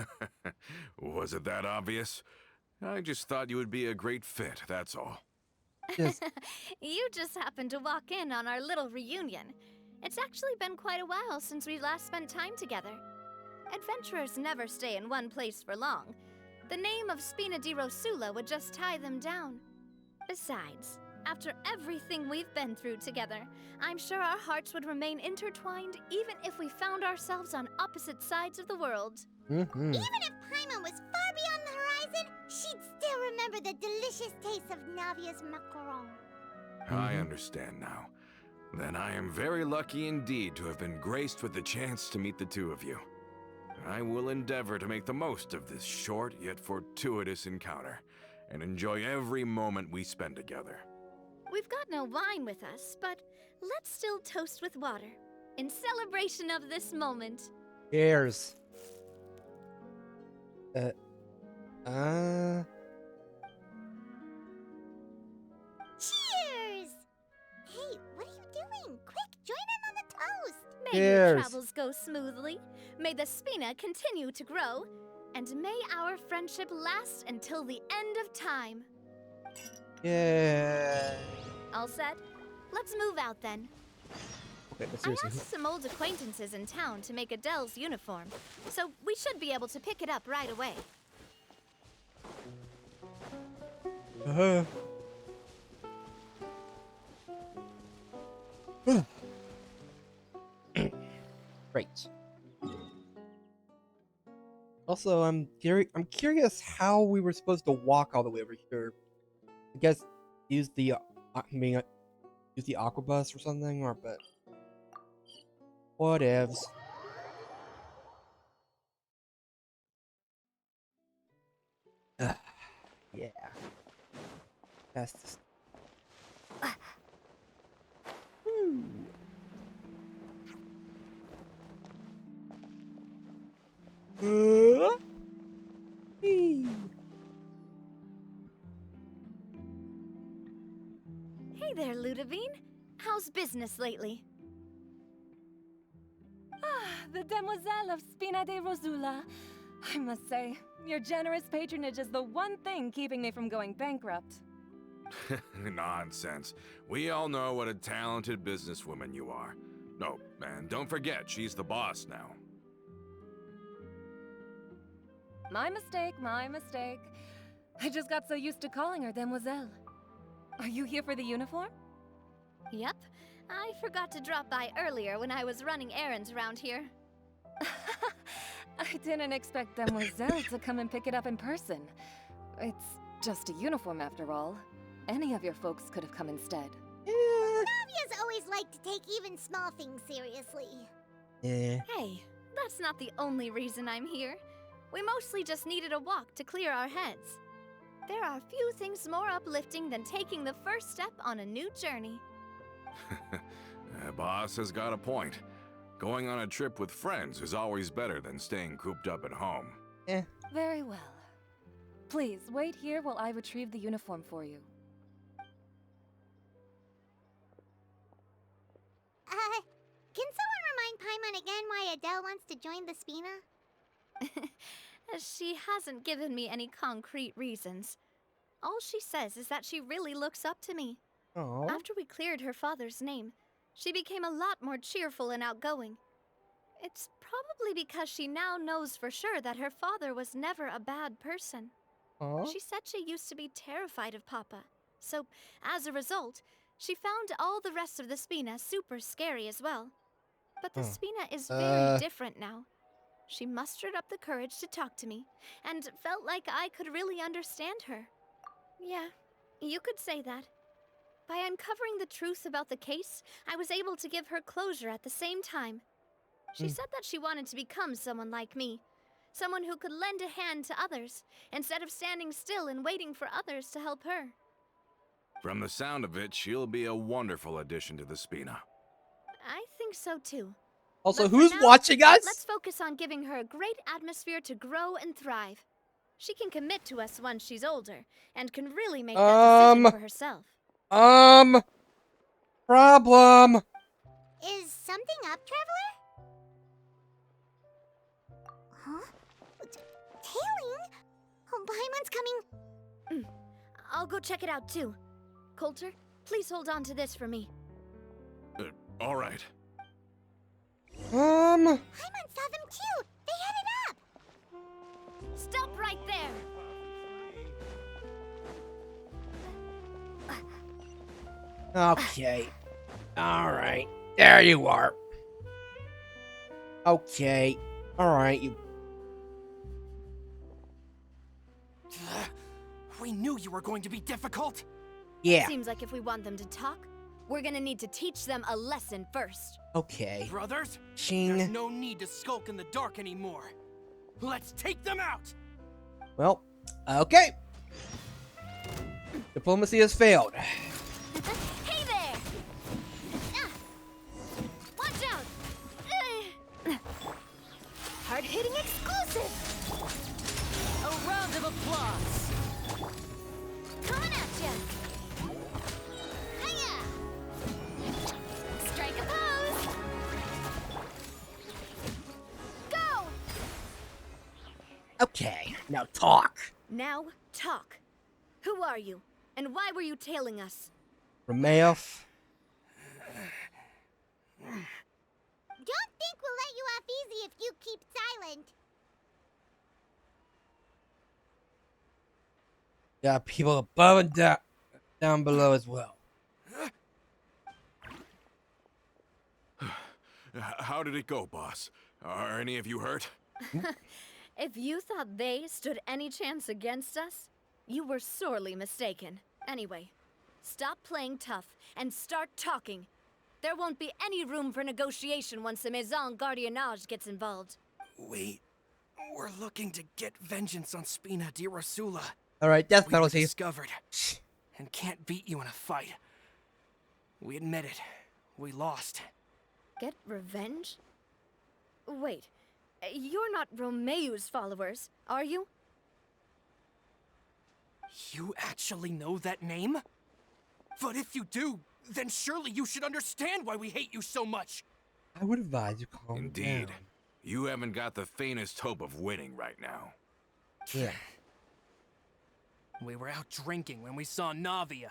Was it that obvious? I just thought you would be a great fit, that's all. Just You just happened to walk in on our little reunion. It's actually been quite a while since we last spent time together. Adventurers never stay in one place for long. The name of Spina di Rosula would just tie them down. Besides, after everything we've been through together, I'm sure our hearts would remain intertwined even if we found ourselves on opposite sides of the world. mm-hmm. Even if Paimon was far beyond the horizon, she'd still remember the delicious taste of Navia's macaron. I understand now. Then I am very lucky indeed to have been graced with the chance to meet the two of you. I will endeavor to make the most of this short yet fortuitous encounter, and enjoy every moment we spend together. We've got no wine with us, but let's still toast with water, in celebration of this moment. Cheers. Cheers! Hey, what are you doing? Quick, join in on the toast! May your Cheers. travels go smoothly, may the Spina continue to grow, and may our friendship last until the end of time. Yeah. All set? Let's move out then. Okay, but I seriously. asked some old acquaintances in town to make Adele's uniform, so we should be able to pick it up right away. Uh-huh. Great. Also, I'm curious how we were supposed to walk all the way over here. I guess use the use the aquabus or something, or but whatevs. Yeah. That's just... Whee. Hey there, Ludovine. How's business lately? The Demoiselle of Spina de Rosula. I must say, your generous patronage is the one thing keeping me from going bankrupt. Nonsense. We all know what a talented businesswoman you are. No, and don't forget, she's the boss now. My mistake, my mistake. I just got so used to calling her Demoiselle. Are you here for the uniform? Yep. I forgot to drop by earlier when I was running errands around here. I didn't expect Demoiselle to come and pick it up in person. It's just a uniform after all. Any of your folks could have come instead. Navia's always liked to take even small things seriously. Yeah. Hey, that's not the only reason I'm here. We mostly just needed a walk to clear our heads. There are few things more uplifting than taking the first step on a new journey. Boss has got a point. Going on a trip with friends is always better than staying cooped up at home. Very well. Please, wait here while I retrieve the uniform for you. Can someone remind Paimon again why Adele wants to join the Spina? She hasn't given me any concrete reasons. All she says is that she really looks up to me. Oh. After we cleared her father's name, she became a lot more cheerful and outgoing. It's probably because she now knows for sure that her father was never a bad person. Huh? She said she used to be terrified of Papa. So, as a result, she found all the rest of the Spina super scary as well. But the Huh. Spina is very different now. She mustered up the courage to talk to me, and felt like I could really understand her. Yeah, you could say that. By uncovering the truth about the case, I was able to give her closure at the same time. She said that she wanted to become someone like me. Someone who could lend a hand to others, instead of standing still and waiting for others to help her. From the sound of it, she'll be a wonderful addition to the Spina. I think so too. Also, But for who's now, watching us? Let's focus on giving her a great atmosphere to grow and thrive. She can commit to us once she's older, and can really make that decision for herself. Problem. Is something up, Traveler? Huh? Tailing? Oh, Paimon's coming. I'll go check it out too. Coulter, please hold on to this for me. All right. Paimon saw them too. They headed up. Stop right there! Okay. Alright. There you are. Okay. Alright, you. We knew you were going to be difficult. Yeah. Seems like if we want them to talk, we're gonna need to teach them a lesson first. Okay. Brothers, there's Ching. no need to skulk in the dark anymore. Let's take them out! Well, okay. Diplomacy has failed. Hey there! Watch out! Hard-hitting exclusive! A round of applause. Coming at ya! Hiya! Strike a pose! Go! Okay, now talk. Now, talk. Who are you? And why were you tailing us? Ramaev. Don't think we'll let you off easy if you keep silent. Got people above and down below as well. How did it go, boss? Are any of you hurt? If you thought they stood any chance against us, you were sorely mistaken. Anyway, stop playing tough and start talking. There won't be any room for negotiation once the Maison Gardiennage gets involved. We're looking to get vengeance on Spina di Rosula. Alright, death We were penalty. discovered and can't beat you in a fight. We admit it. We lost. Get revenge? Wait, you're not Romeu's followers, are you? You actually know that name? But if you do, then surely you should understand why we hate you so much. I would advise you calm Indeed. down. You haven't got the faintest hope of winning right now. Yeah. We were out drinking when we saw Navia.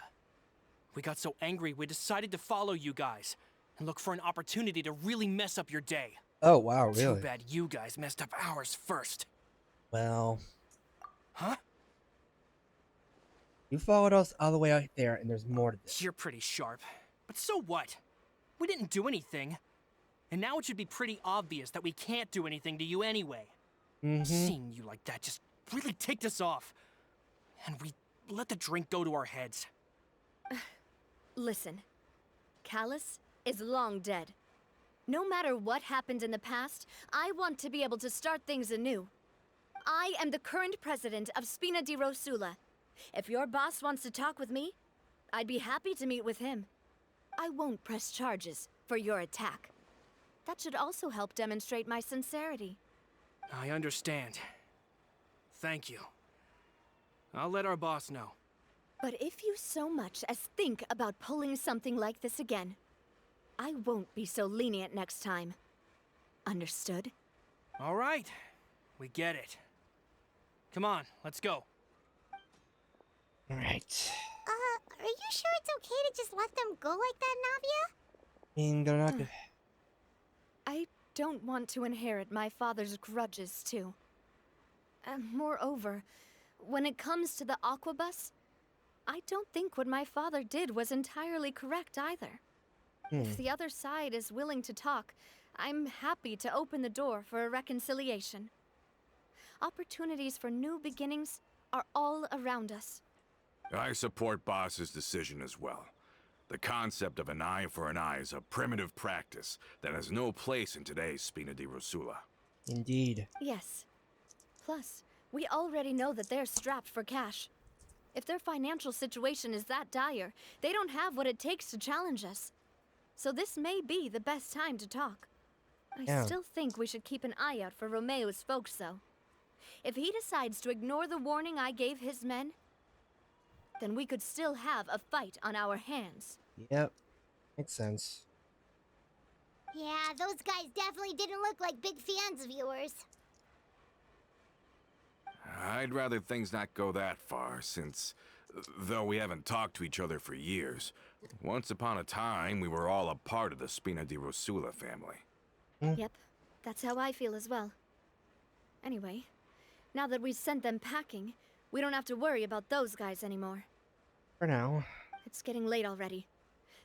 We got so angry we decided to follow you guys and look for an opportunity to really mess up your day. Oh, wow, Too really? bad you guys messed up ours first. Well, Huh? you followed us all the way out there, and there's more to this. You're pretty sharp. But so what? We didn't do anything. And now it should be pretty obvious that we can't do anything to you anyway. Seeing you like that just really ticked us off. And we let the drink go to our heads. Listen, Callus is long dead. No matter what happened in the past, I want to be able to start things anew. I am the current president of Spina di Rosula. If your boss wants to talk with me, I'd be happy to meet with him. I won't press charges for your attack. That should also help demonstrate my sincerity. I understand. Thank you. I'll let our boss know. But if you so much as think about pulling something like this again, I won't be so lenient next time. Understood? All right. We get it. Come on, let's go. Alright. Are you sure it's okay to just let them go like that, Navia? I mean, they're not good. don't want to inherit my father's grudges, too. Moreover, when it comes to the Aquabus, I don't think what my father did was entirely correct either. If the other side is willing to talk, I'm happy to open the door for a reconciliation. Opportunities for new beginnings are all around us. I support Boss's decision as well. The concept of an eye for an eye is a primitive practice that has no place in today's Spina di Rosula. Indeed. Yes. Plus, we already know that they're strapped for cash. If their financial situation is that dire, they don't have what it takes to challenge us. So this may be the best time to talk. I still think we should keep an eye out for Romeo's folks, though. If he decides to ignore the warning I gave his men, then we could still have a fight on our hands. Yep. Makes sense. Yeah, those guys definitely didn't look like big fans of yours. I'd rather things not go that far, since, though we haven't talked to each other for years, once upon a time we were all a part of the Spina di Rosula family. Yep, that's how I feel as well. Anyway, now that we've sent them packing, we don't have to worry about those guys anymore. For now. It's getting late already.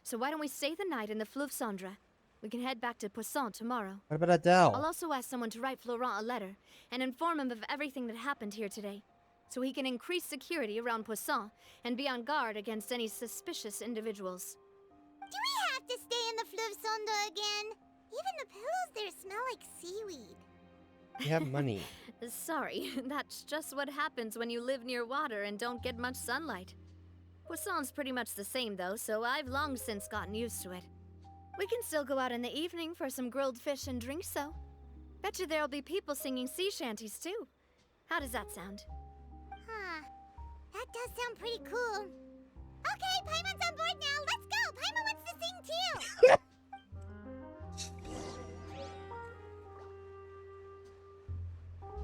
So why don't we stay the night in the Fleuve Cendre? We can head back to Poisson tomorrow. What about Adele? I'll also ask someone to write Florent a letter and inform him of everything that happened here today, so he can increase security around Poisson and be on guard against any suspicious individuals. Do we have to stay in the Fleuve Cendre again? Even the pillows there smell like seaweed. We have money. Sorry, that's just what happens when you live near water and don't get much sunlight. Poisson's pretty much the same though, so I've long since gotten used to it. We can still go out in the evening for some grilled fish and drinks, though. Bet you there'll be people singing sea shanties, too. How does that sound? Huh. That does sound pretty cool. Okay, Paimon's on board now. Let's go. Paimon wants to sing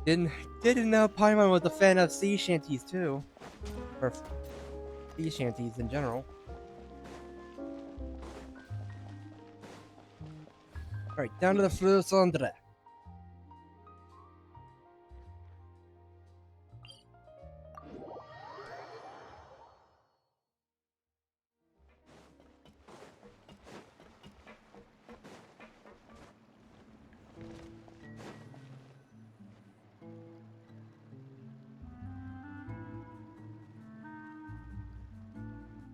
too. Didn't know Paimon was a fan of sea shanties too. Or sea shanties in general. Alright, down to the Fleuve Cendre.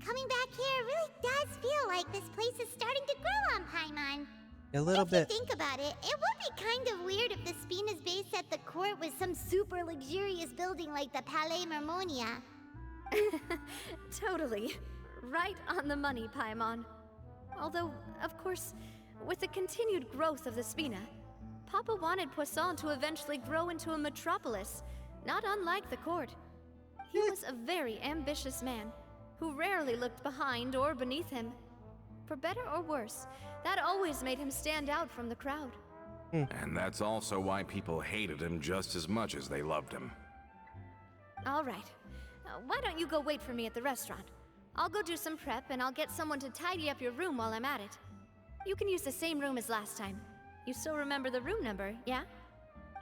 Coming back here really does feel like this place is starting to grow on Paimon. A little bit. If you think about it, it would be kind of weird if the Spina's base at the court was some super luxurious building like the Palais Mermonia. Totally. Right on the money, Paimon. Although, of course, with the continued growth of the Spina, Papa wanted Poisson to eventually grow into a metropolis, not unlike the court. He was a very ambitious man, who rarely looked behind or beneath him. For better or worse, that always made him stand out from the crowd. And that's also why people hated him just as much as they loved him. All right. Why don't you go wait for me at the restaurant? I'll go do some prep and I'll get someone to tidy up your room while I'm at it. You can use the same room as last time. You still remember the room number, yeah?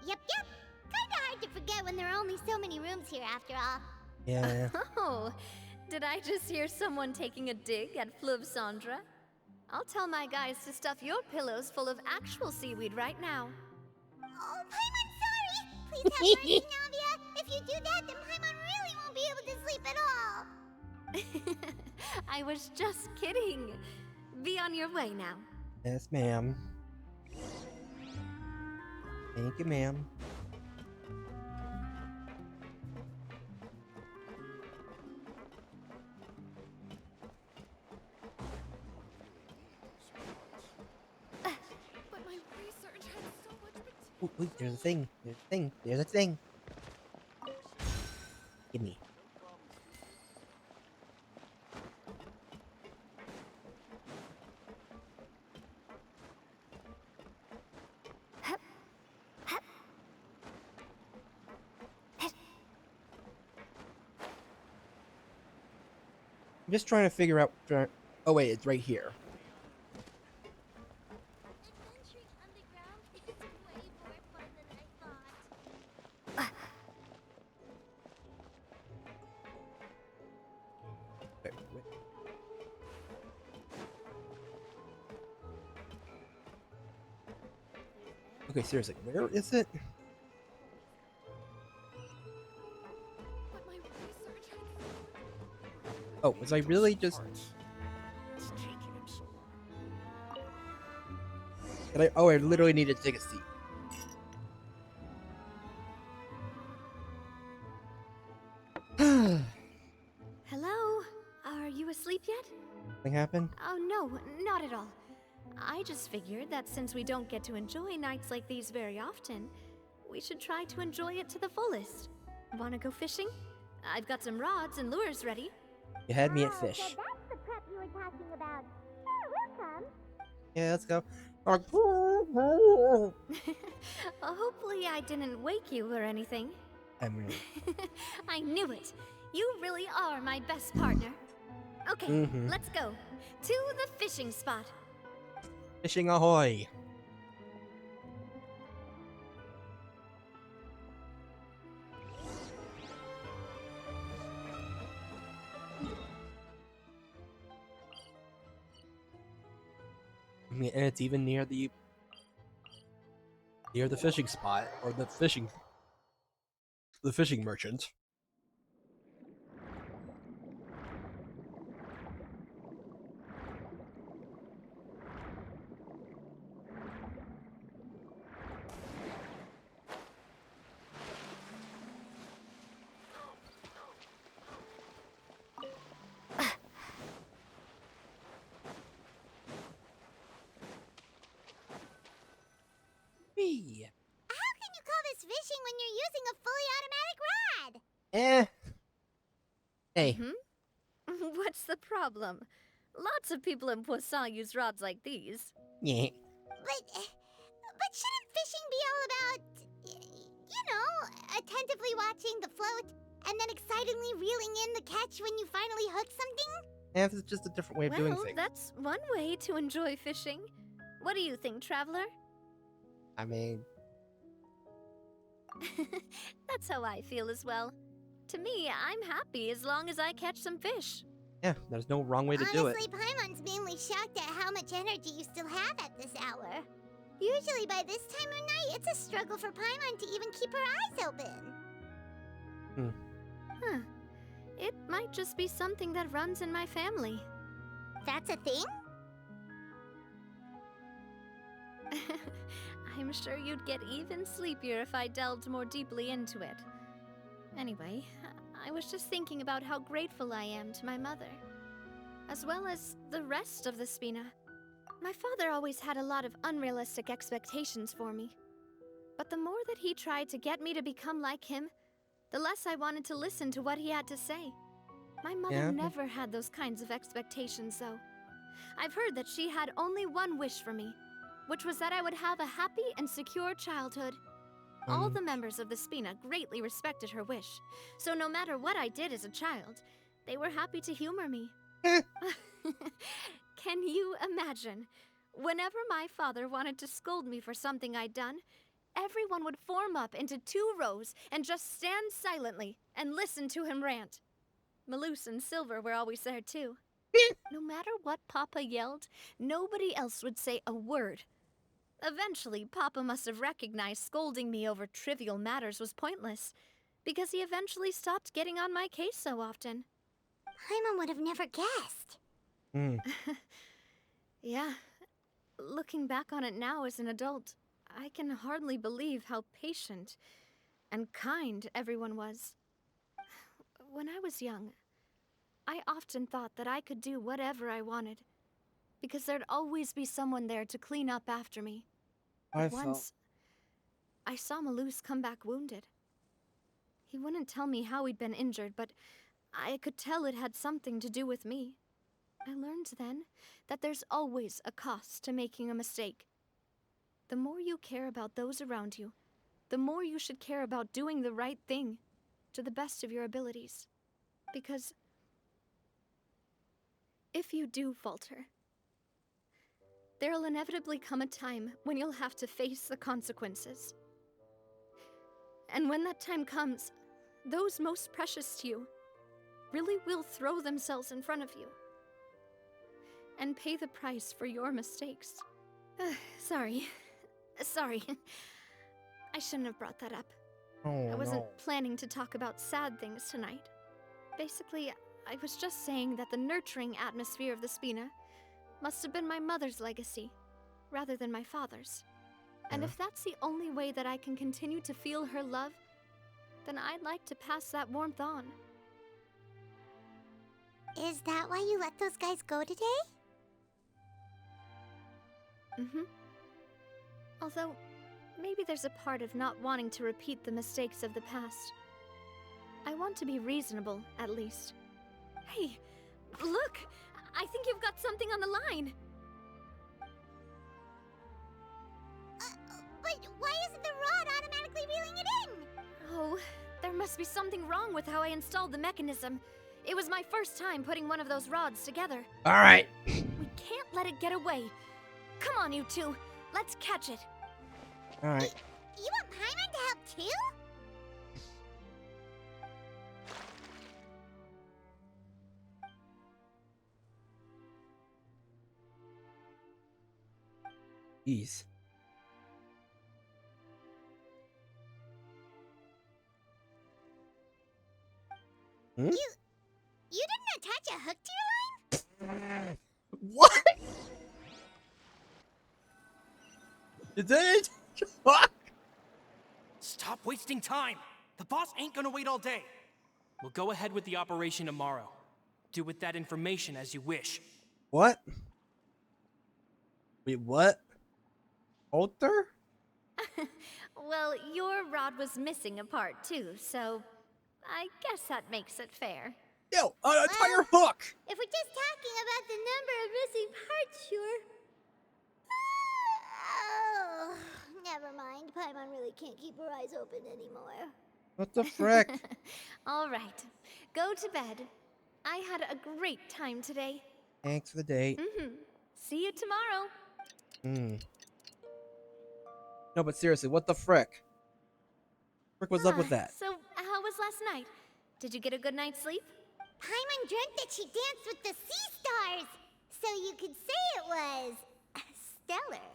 Yep. Kinda hard to forget when there are only so many rooms here after all. Yeah. Oh, did I just hear someone taking a dig at Fleuve Cendre? I'll tell my guys to stuff your pillows full of actual seaweed right now. Oh, Paimon, sorry! Please have mercy, Navia! If you do that, then Paimon really won't be able to sleep at all! I was just kidding. Be on your way now. Yes, ma'am. Thank you, ma'am. But my research had so much potential. Ooh, there's a thing. There's a thing. There's a thing. Gimme. I'm just trying to figure out. Oh wait, it's right here. Adventuring underground? Okay, seriously, where is it? But my research Oh, was I really just... Did I... Oh, I literally needed to take a seat. Hello? Are you asleep yet? Something happened? Oh, no, not at all. I just figured that since we don't get to enjoy nights like these very often, we should try to enjoy it to the fullest. Wanna go fishing? I've got some rods and lures ready. You had me at So fish. that's the prep you were talking about. Sure, we'll come. Yeah, let's go. Hopefully I didn't wake you or anything. I'm really... I knew it. You really are my best partner. Okay, let's go. To the fishing spot. Fishing ahoy! I mean, and it's even near the fishing spot or the fishing merchant. Whee! How can you call this fishing when you're using a fully automatic rod? Eh. Hey, What's the problem? Lots of people in Poisson use rods like these. yeah. But shouldn't fishing be all about, you know, attentively watching the float and then excitedly reeling in the catch when you finally hook something? Yeah, it's just a different way of doing Well, things. that's one way to enjoy fishing. What do you think, Traveler? I mean, That's how I feel as well. To me, I'm happy as long as I catch some fish. yeah, there's no wrong way to do it. Honestly, Paimon's mainly shocked at how much energy you still have at this hour. Usually by this time of night, it's a struggle for Paimon to even keep her eyes open. Huh. It might just be something that runs in my family. That's a thing? I'm sure you'd get even sleepier if I delved more deeply into it. Anyway, I was just thinking about how grateful I am to my mother, as well as the rest of the Spina. My father always had a lot of unrealistic expectations for me. But the more that he tried to get me to become like him, the less I wanted to listen to what he had to say. My mother Yeah? never had those kinds of expectations, though. I've heard that she had only one wish for me, which was that I would have a happy and secure childhood. All the members of the Spina greatly respected her wish, so no matter what I did as a child, they were happy to humor me. Can you imagine? Whenever my father wanted to scold me for something I'd done, everyone would form up into 2 rows and just stand silently and listen to him rant. Maloose and Silver were always there too. No matter what Papa yelled, nobody else would say a word. Eventually, Papa must have recognized scolding me over trivial matters was pointless, because he eventually stopped getting on my case so often. Paimon would have never guessed. Yeah, looking back on it now as an adult, I can hardly believe how patient and kind everyone was. When I was young, I often thought that I could do whatever I wanted, because there'd always be someone there to clean up after me. I But once, I saw Maloose come back wounded. He wouldn't tell me how he'd been injured, but I could tell it had something to do with me. I learned then that there's always a cost to making a mistake. The more you care about those around you, the more you should care about doing the right thing to the best of your abilities. Because if you do falter, there'll inevitably come a time when you'll have to face the consequences. And when that time comes, those most precious to you really will throw themselves in front of you and pay the price for your mistakes. Sorry. Sorry. I shouldn't have brought that up. Oh, I wasn't no. planning to talk about sad things tonight. Basically, I was just saying that the nurturing atmosphere of the Spina must have been my mother's legacy, rather than my father's. And Yeah. if that's the only way that I can continue to feel her love, then I'd like to pass that warmth on. Is that why you let those guys go today? Mm-hmm. Although, maybe there's a part of not wanting to repeat the mistakes of the past. I want to be reasonable, at least. Hey, look! I think you've got something on the line! But why isn't the rod automatically reeling it in? Oh, there must be something wrong with how I installed the mechanism. It was my first time putting one of those rods together. All right. We can't let it get away. Come on, you two. Let's catch it. All right. You want Paimon to help too? Jeez. Hmm? You didn't attach a hook to your line? What? You did? Fuck. Stop wasting time! The boss ain't gonna wait all day. We'll go ahead with the operation tomorrow. Do with that information as you wish. What? Wait, what? Alter? Well, your rod was missing a part too, so I guess that makes it fair. Yo, an entire hook! If we're just talking about the number of missing parts, sure. Oh, never mind. Paimon really can't keep her eyes open anymore. What the frick? All right, go to bed. I had a great time today. Thanks for the date. See you tomorrow. Hmm. No, but seriously, what the frick? Frick was up with that? So, how was last night? Did you get a good night's sleep? Paimon dreamt that she danced with the sea stars, so you could say it was stellar.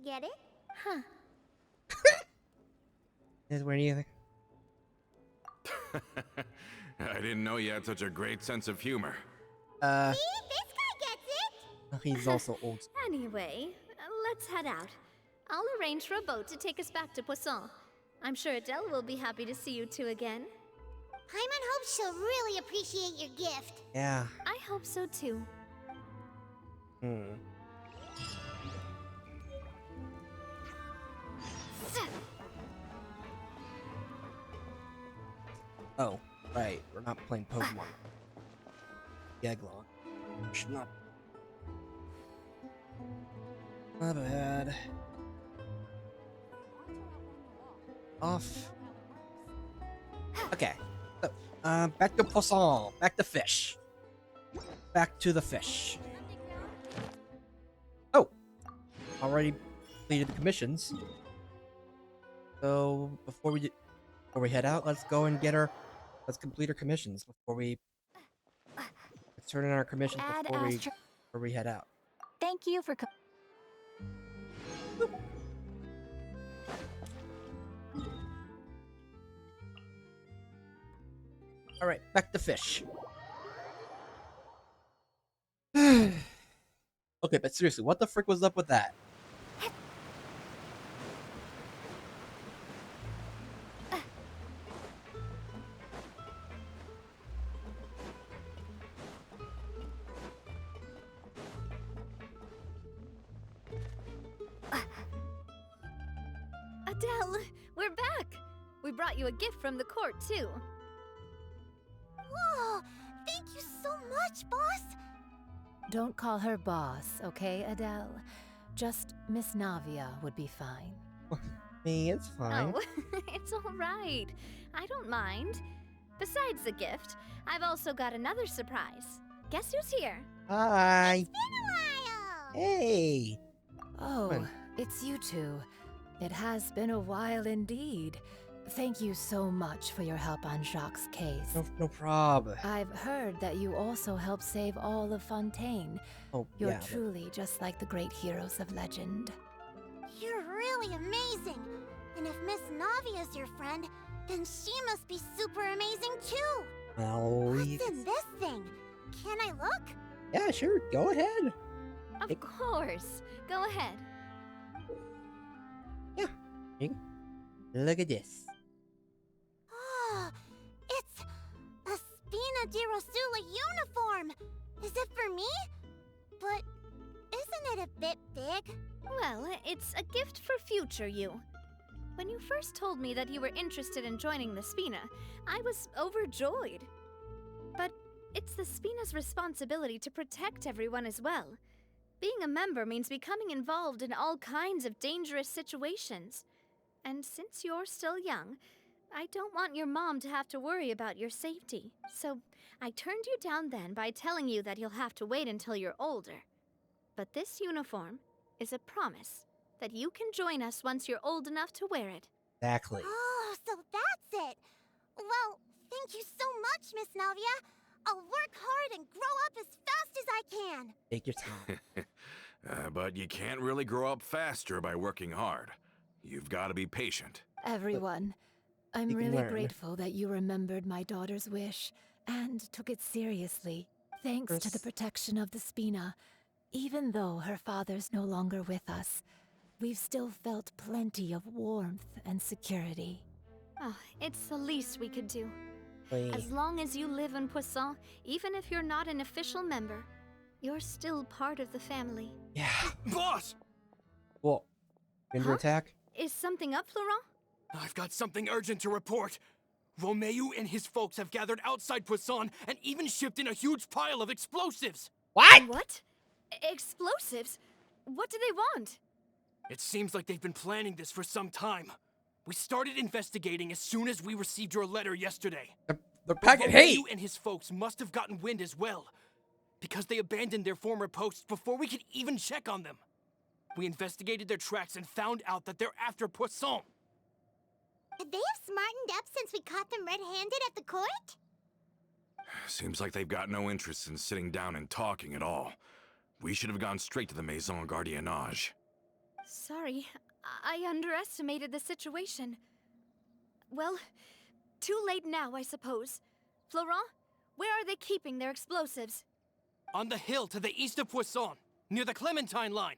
Get it? Huh. Is there anything? I didn't know you had such a great sense of humor. See, this guy gets it. He's also old. Anyway, let's head out. I'll arrange for a boat to take us back to Poisson. I'm sure Adele will be happy to see you two again. Paimon hopes she'll really appreciate your gift. Yeah. I hope so too. Hmm. Oh, right. We're not playing Pokemon. Gaglon. Should not. My bad. Off. Okay. So, back to Poisson. Back to fish. Back to the fish. Oh! Already completed the commissions. So, before we head out, let's go and get her. Let's complete our commissions before we. Let's turn in our commissions before we head out. Thank you for All right, back to fish. Okay, but seriously, what the frick was up with that? Adele, we're back! We brought you a gift from the court, too. Whoa! Thank you so much, boss! Don't call her boss, okay, Adele? Just Miss Navia would be fine. Me, it's fine. Oh, it's all right. I don't mind. Besides the gift, I've also got another surprise. Guess who's here? Hi. Been a while! Hey. Oh, Fun. it's you two. It has been a while indeed. Thank you so much for your help on Jacques' case. No problem. I've heard that you also helped save all of Fontaine. Oh, You're yeah. truly just like the great heroes of legend. You're really amazing. And if Miss Navia's your friend, then she must be super amazing too. Well, What's in this thing? Can I look? yeah, sure. Go ahead. Of course. Go ahead. Look at this. Oh, it's a Spina di Rosula uniform. Is it for me? But isn't it a bit big? Well, it's a gift for future you. When you first told me that you were interested in joining the Spina, I was overjoyed. But it's the Spina's responsibility to protect everyone as well. Being a member means becoming involved in all kinds of dangerous situations. And since you're still young, I don't want your mom to have to worry about your safety. So I turned you down then by telling you that you'll have to wait until you're older. But this uniform is a promise that you can join us once you're old enough to wear it. Exactly. Oh, so that's it. Well, thank you so much, Miss Navia. I'll work hard and grow up as fast as I can. Take your time. But you can't really grow up faster by working hard. You've got to be patient. Everyone, I'm You can really learn. grateful that you remembered my daughter's wish and took it seriously. Thanks to the protection of the Spina, even though her father's no longer with us, we've still felt plenty of warmth and security. Oh, it's the least we could do. Wait. As long as you live in Poisson, even if you're not an official member, you're still part of the family. Yeah. Boss! Well, under Huh? attack. Is something up, Florent? I've got something urgent to report. Romeo and his folks have gathered outside Poisson and even shipped in a huge pile of explosives. What? What? Explosives? What do they want? It seems like they've been planning this for some time. We started investigating as soon as we received your letter yesterday. They're packing Romeo hate. and his folks must have gotten wind as well, because they abandoned their former posts before we could even check on them. We investigated their tracks and found out that they're after Poisson. They have smartened up since we caught them red-handed at the court? Seems like they've got no interest in sitting down and talking at all. We should have gone straight to the Maison Gardiennage. Sorry, I underestimated the situation. Well, too late now, I suppose. Florent, where are they keeping their explosives? On the hill to the east of Poisson, near the Clementine line.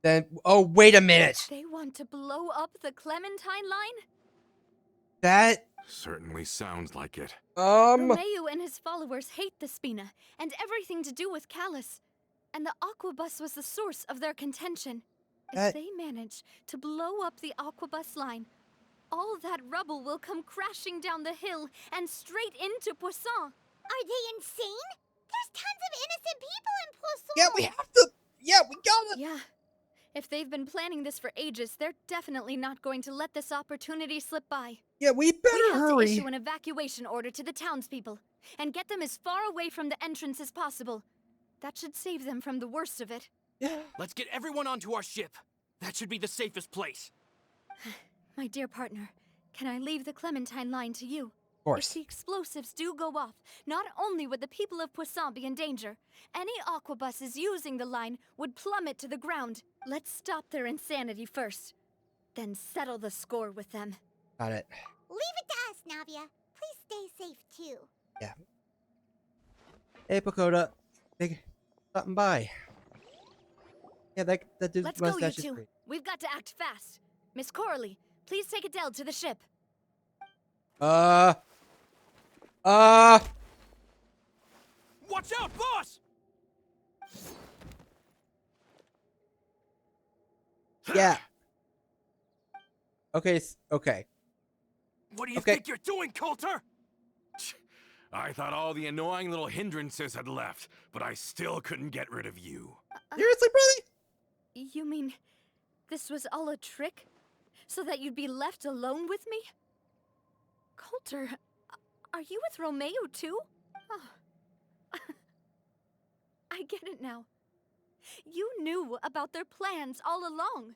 Then, oh, wait a minute. They want to blow up the Clementine line? That, Certainly sounds like it. Romeo and his followers hate the Spina, and everything to do with Callus. And the Aquabus was the source of their contention. If they manage to blow up the Aquabus line, all that rubble will come crashing down the hill and straight into Poisson. Are they insane? There's tons of innocent people in Poisson! yeah, we have to, yeah, we gotta. Yeah. If they've been planning this for ages, they're definitely not going to let this opportunity slip by. Yeah, we better We have hurry. to issue an evacuation order to the townspeople and get them as far away from the entrance as possible. That should save them from the worst of it. Yeah. Let's get everyone onto our ship. That should be the safest place. My dear partner, can I leave the Clementine line to you? Of course. If the explosives do go off, not only would the people of Poisson be in danger, any aquabuses using the line would plummet to the ground. Let's stop their insanity first, then settle the score with them. Got it. Leave it to us, Navia. Please stay safe, too. Yeah. Hey, Pakoda. Big stopping by. Yeah, that dude's Let's go, you mustache is two. great. We've got to act fast. Miss Coralie, please take Adele to the ship. Watch out, boss! Yeah. Okay, okay. What do you Okay. think you're doing, Coulter? I thought all the annoying little hindrances had left, but I still couldn't get rid of you. Seriously, brother? You mean this was all a trick? So that you'd be left alone with me? Coulter, are you with Romeo too? Oh. I get it now. You knew about their plans all along.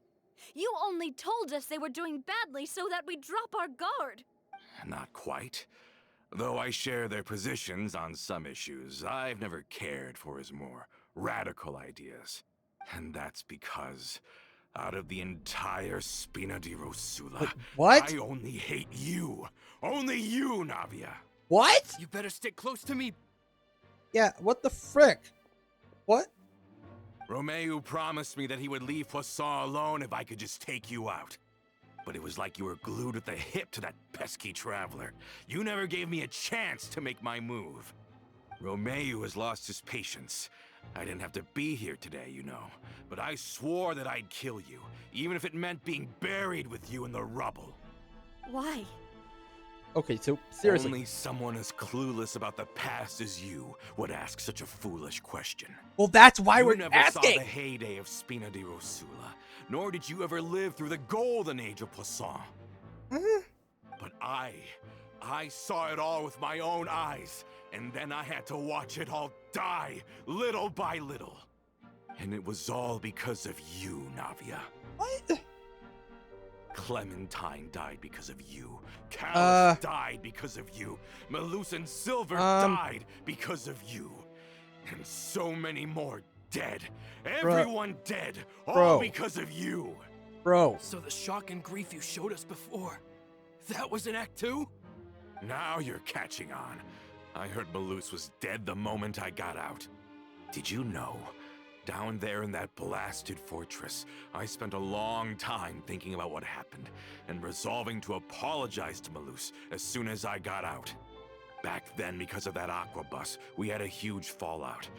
You only told us they were doing badly so that we'd drop our guard. Not quite. Though I share their positions on some issues, I've never cared for his more radical ideas. And that's because Out of the entire Spina di Rosula, Wait, what? I only hate you. Only you, Navia. What? You better stick close to me. Yeah, what the frick? What? Romeo promised me that he would leave Poisson alone if I could just take you out. But it was like you were glued at the hip to that pesky traveler. You never gave me a chance to make my move. Romeo has lost his patience. I didn't have to be here today, you know. But I swore that I'd kill you, even if it meant being buried with you in the rubble. Why? Okay, so seriously. Only someone as clueless about the past as you would ask such a foolish question. Well, that's why You we're never saw asking. the heyday of Spina di Rosula, nor did you ever live through the golden age of Poisson. But I saw it all with my own eyes, and then I had to watch it all die, little by little. And it was all because of you, Navia. What? Clementine died because of you. Callus died because of you. Malus and Silver died because of you. And so many more dead. Everyone dead. All because of you. Bro. So the shock and grief you showed us before, that was in Act 2? Now you're catching on. I heard Malus was dead the moment I got out. Did you know? Down there in that blasted fortress, I spent a long time thinking about what happened and resolving to apologize to Malus as soon as I got out. Back then, because of that aqua bus, we had a huge fallout.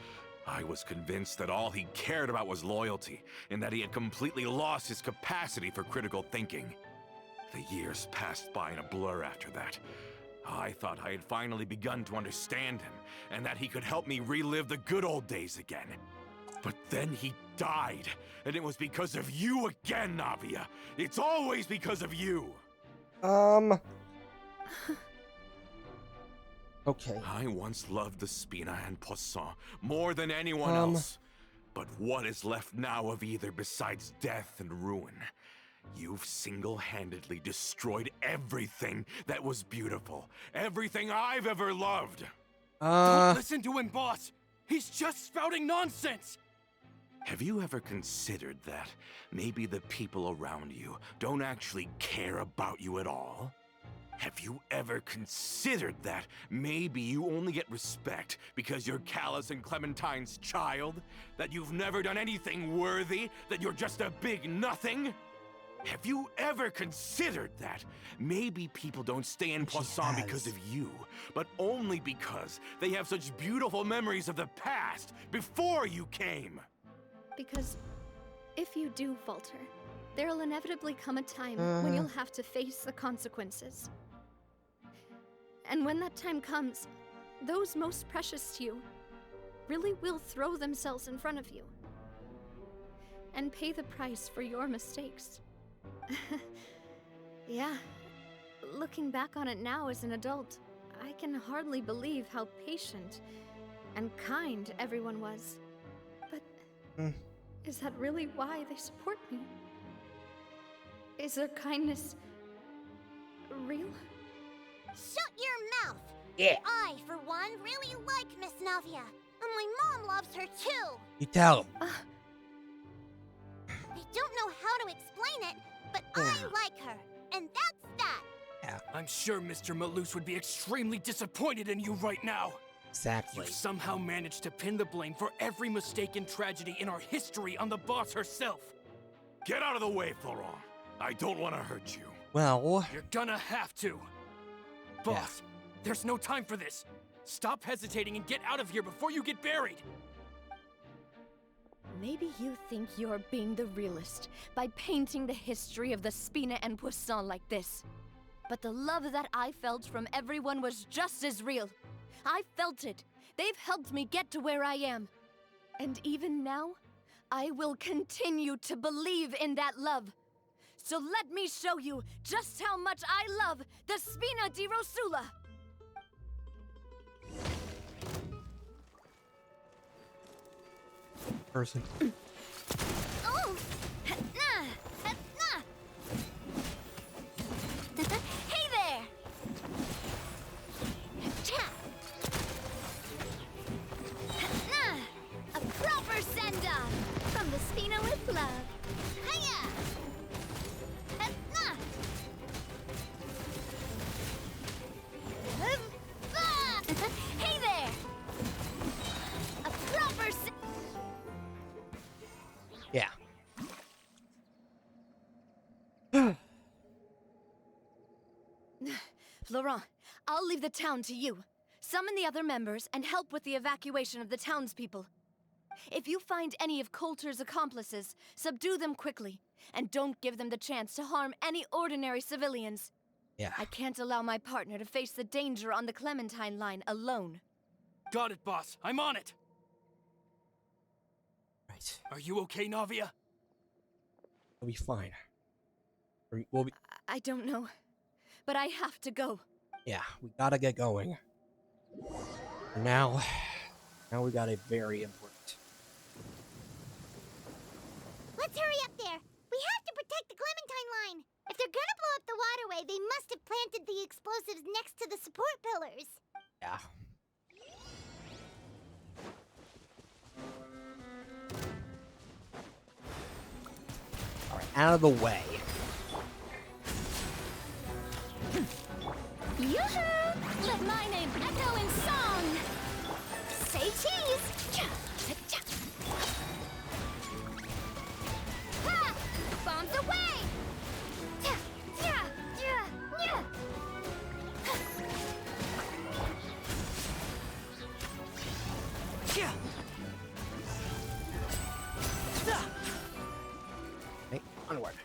I was convinced that all he cared about was loyalty, and that he had completely lost his capacity for critical thinking. The years passed by in a blur after that. I thought I had finally begun to understand him, and that he could help me relive the good old days again. But then he died, and it was because of you again, Navia. It's always because of you. Okay. I once loved the Spina and Poisson more than anyone else. But what is left now of either besides death and ruin? You've single-handedly destroyed everything that was beautiful. Everything I've ever loved. Don't listen to him, boss. He's just spouting nonsense. Have you ever considered that maybe the people around you don't actually care about you at all? Have you ever considered that maybe you only get respect because you're Callus and Clementine's child? That you've never done anything worthy? That you're just a big nothing? Have you ever considered that maybe people don't stay in Poisson because of you, but only because they have such beautiful memories of the past before you came? Because if you do falter, there'll inevitably come a time when you'll have to face the consequences. And when that time comes, those most precious to you really will throw themselves in front of you and pay the price for your mistakes. Yeah, looking back on it now as an adult, I can hardly believe how patient and kind everyone was. But is that really why they support me? Is their kindness real? Shut your mouth! Yeah. I, for one, really like Miss Navia. And my mom loves her too. You tell him. I don't know how to explain it, but I like her. And that's that. Yeah, I'm sure Mr. Malus would be extremely disappointed in you right now. exactly. You've somehow managed to pin the blame for every mistake and tragedy in our history on the boss herself. Get out of the way, Florent. I don't want to hurt you. Well, You're gonna have to. Boss, there's no time for this. Stop hesitating and get out of here before you get buried. Maybe you think you're being the realist by painting the history of the Spina and Poisson like this. But the love that I felt from everyone was just as real. I felt it. They've helped me get to where I am. And even now, I will continue to believe in that love. So let me show you just how much I love the Spina di Rosula. person. Oh! Hey there! A proper send-off from the Spina with love. Hiya! Laurent, I'll leave the town to you. Summon the other members and help with the evacuation of the townspeople. If you find any of Coulter's accomplices, subdue them quickly, and don't give them the chance to harm any ordinary civilians. Yeah. I can't allow my partner to face the danger on the Clementine line alone. Got it, boss. I'm on it. Right. Are you okay, Navia? We'll be fine. We'll be. I don't know, but I have to go. Yeah, we gotta get going. Now we got a very important. Let's hurry up there. We have to protect the Clementine line. If they're gonna blow up the waterway, they must have planted the explosives next to the support pillars. Yeah. All right, out of the way. Yoo-hoo! Let my name echo in song! Say cheese! Cha, cha, cha. Ha! Bombs away! Ta, ya, ya, ya. Yeah. Okay, onward.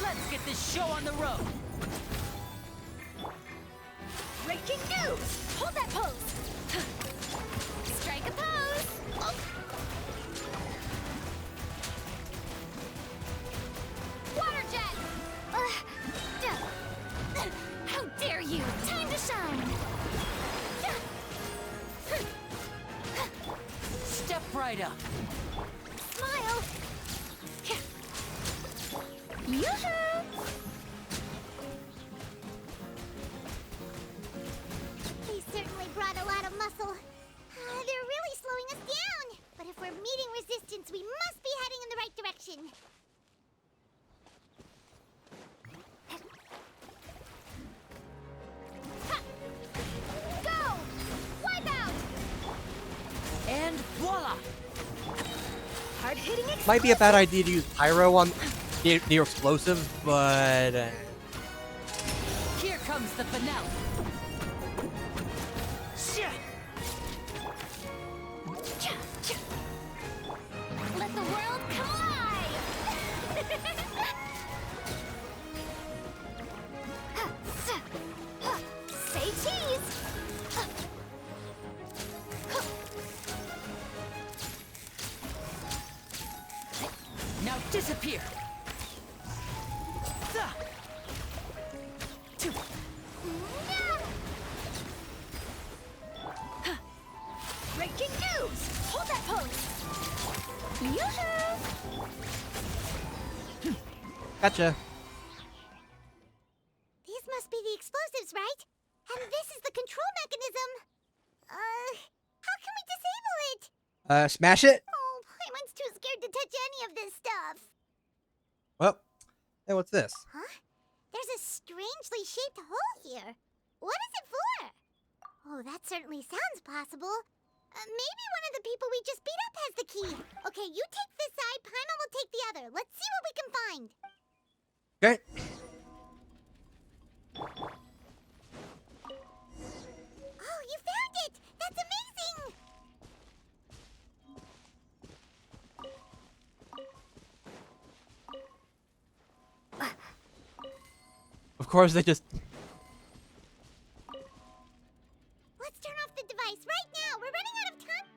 Let's get this show on the road. Breaking news! Hold that pose! Strike a pose! Oh. Water jet! How dare you! Time to shine! Step right up. Smile! Yoo-hoo! They certainly brought a lot of muscle. They're really slowing us down. But if we're meeting resistance, we must be heading in the right direction. Ha! Go! Wipe out! And voila! Hard-hitting Might be a bad idea to use pyro on the explosive, but Here comes the finale. Shit! Let the world come alive! Say cheese! Now disappear. Breaking news! Hold that pose! Yoo-hoo! gotcha. These must be the explosives, right? And this is the control mechanism. How can we disable it? Smash it. Oh, Paimon's too scared to touch any of this stuff. Well, hey, what's this? Huh? There's a strangely shaped hole here. What is it for? Oh, that certainly sounds possible. Maybe one of the people we just beat up has the key. Okay, you take this side, Paimon will take the other. Let's see what we can find. Okay. Oh, you found it! That's amazing! Of course, they just. Let's turn off the device right now. We're running out of time.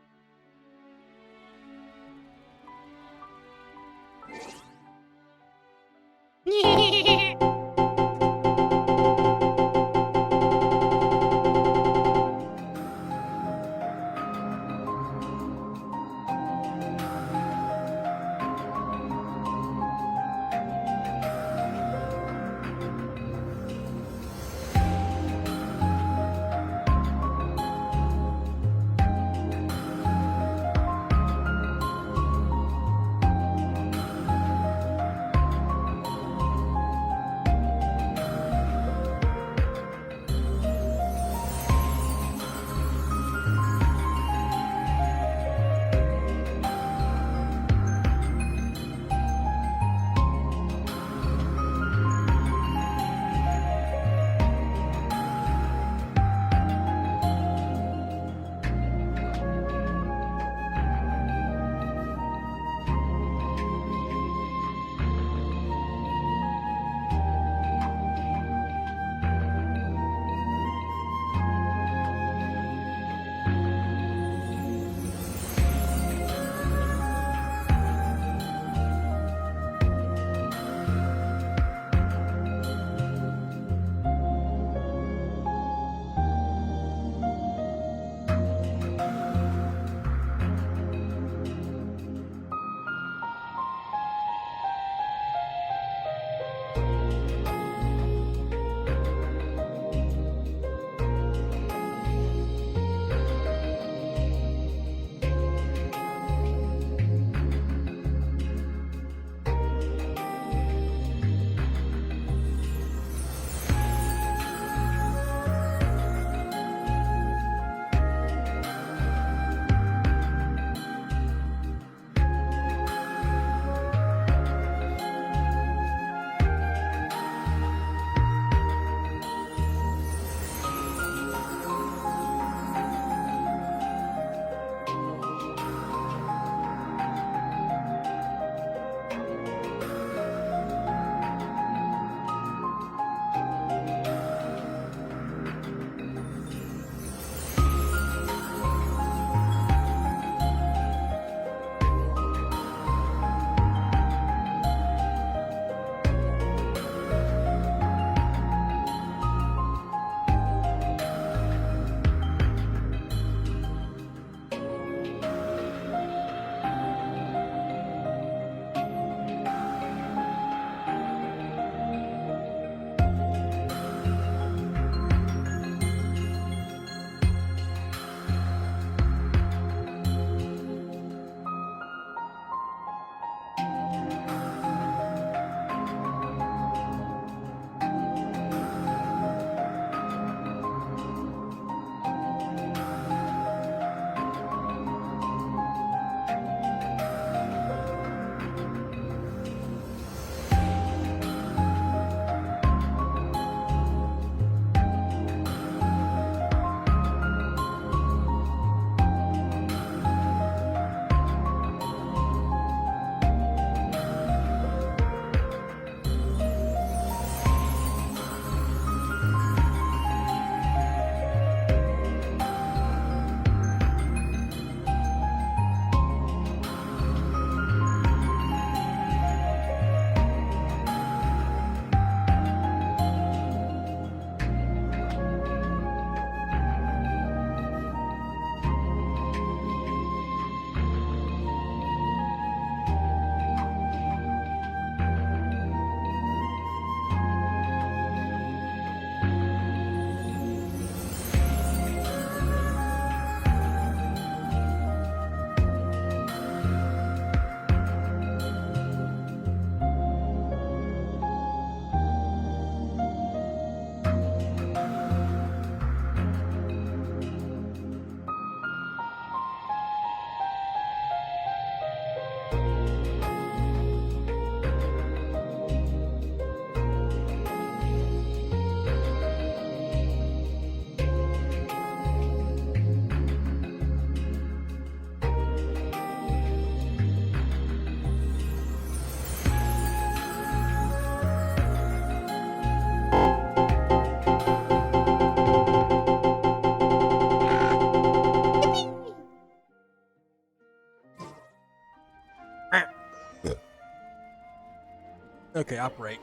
Okay, operate.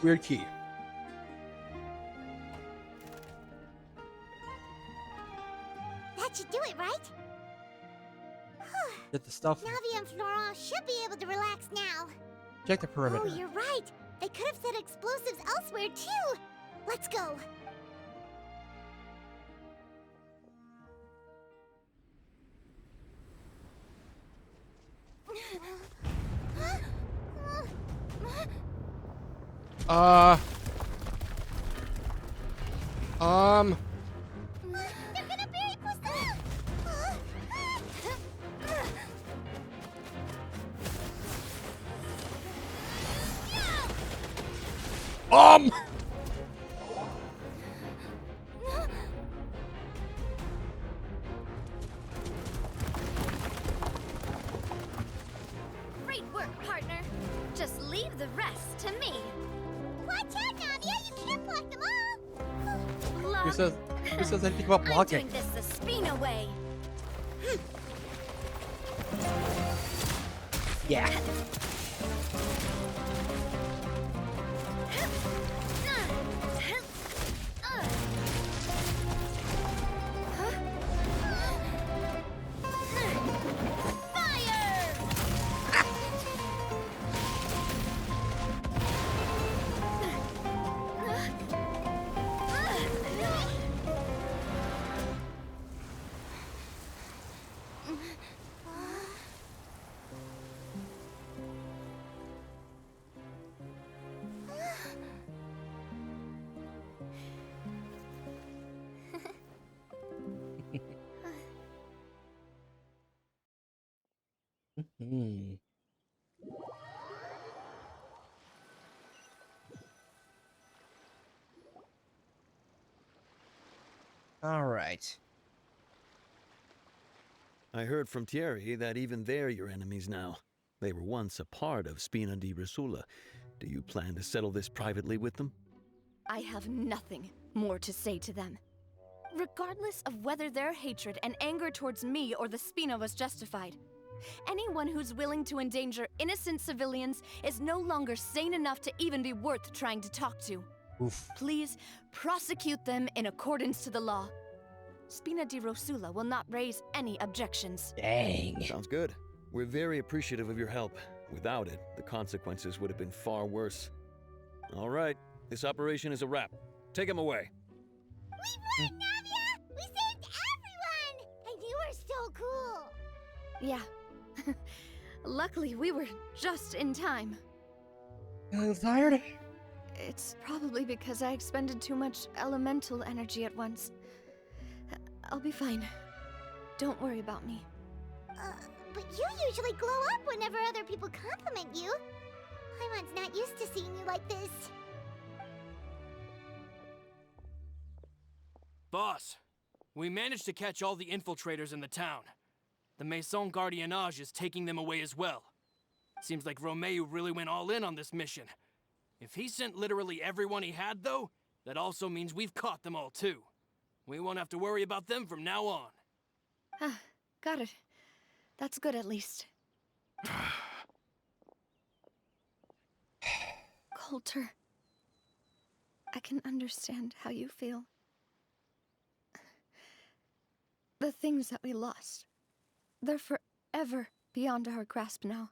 Weird key. That should do it, right? Get the stuff. Navia and Florent should be able to relax now. Check the perimeter. Oh, you're right. They could have set explosives elsewhere, too. Let's go. They're gonna bury Poisson! Great work, partner. Just leave the rest to me. Watch out, Navia! You can't block them all! Block. Who says anything about I'm blocking? doing this the Spina way. Yeah. Fire! Hmm. All right. I heard from Thierry that even they're your enemies now. They were once a part of Spina di Rosula. Do you plan to settle this privately with them? I have nothing more to say to them. Regardless of whether their hatred and anger towards me or the Spina was justified, anyone who's willing to endanger innocent civilians is no longer sane enough to even be worth trying to talk to. Oof. Please prosecute them in accordance to the law. Spina di Rosula will not raise any objections. Dang. Sounds good. We're very appreciative of your help. Without it, the consequences would have been far worse. All right, this operation is a wrap. Take him away. We won, Navia! We saved everyone! And you were so cool! Yeah. Luckily, we were just in time. Feeling tired? It's probably because I expended too much elemental energy at once. I'll be fine. Don't worry about me. But you usually glow up whenever other people compliment you. Paimon's not used to seeing you like this. Boss, we managed to catch all the infiltrators in the town. The Maison Gardiennage is taking them away as well. Seems like Romeu really went all in on this mission. If he sent literally everyone he had, though, that also means we've caught them all too. We won't have to worry about them from now on. Ah, got it. That's good at least. Coulter, I can understand how you feel. The things that we lost, they're forever beyond our grasp now.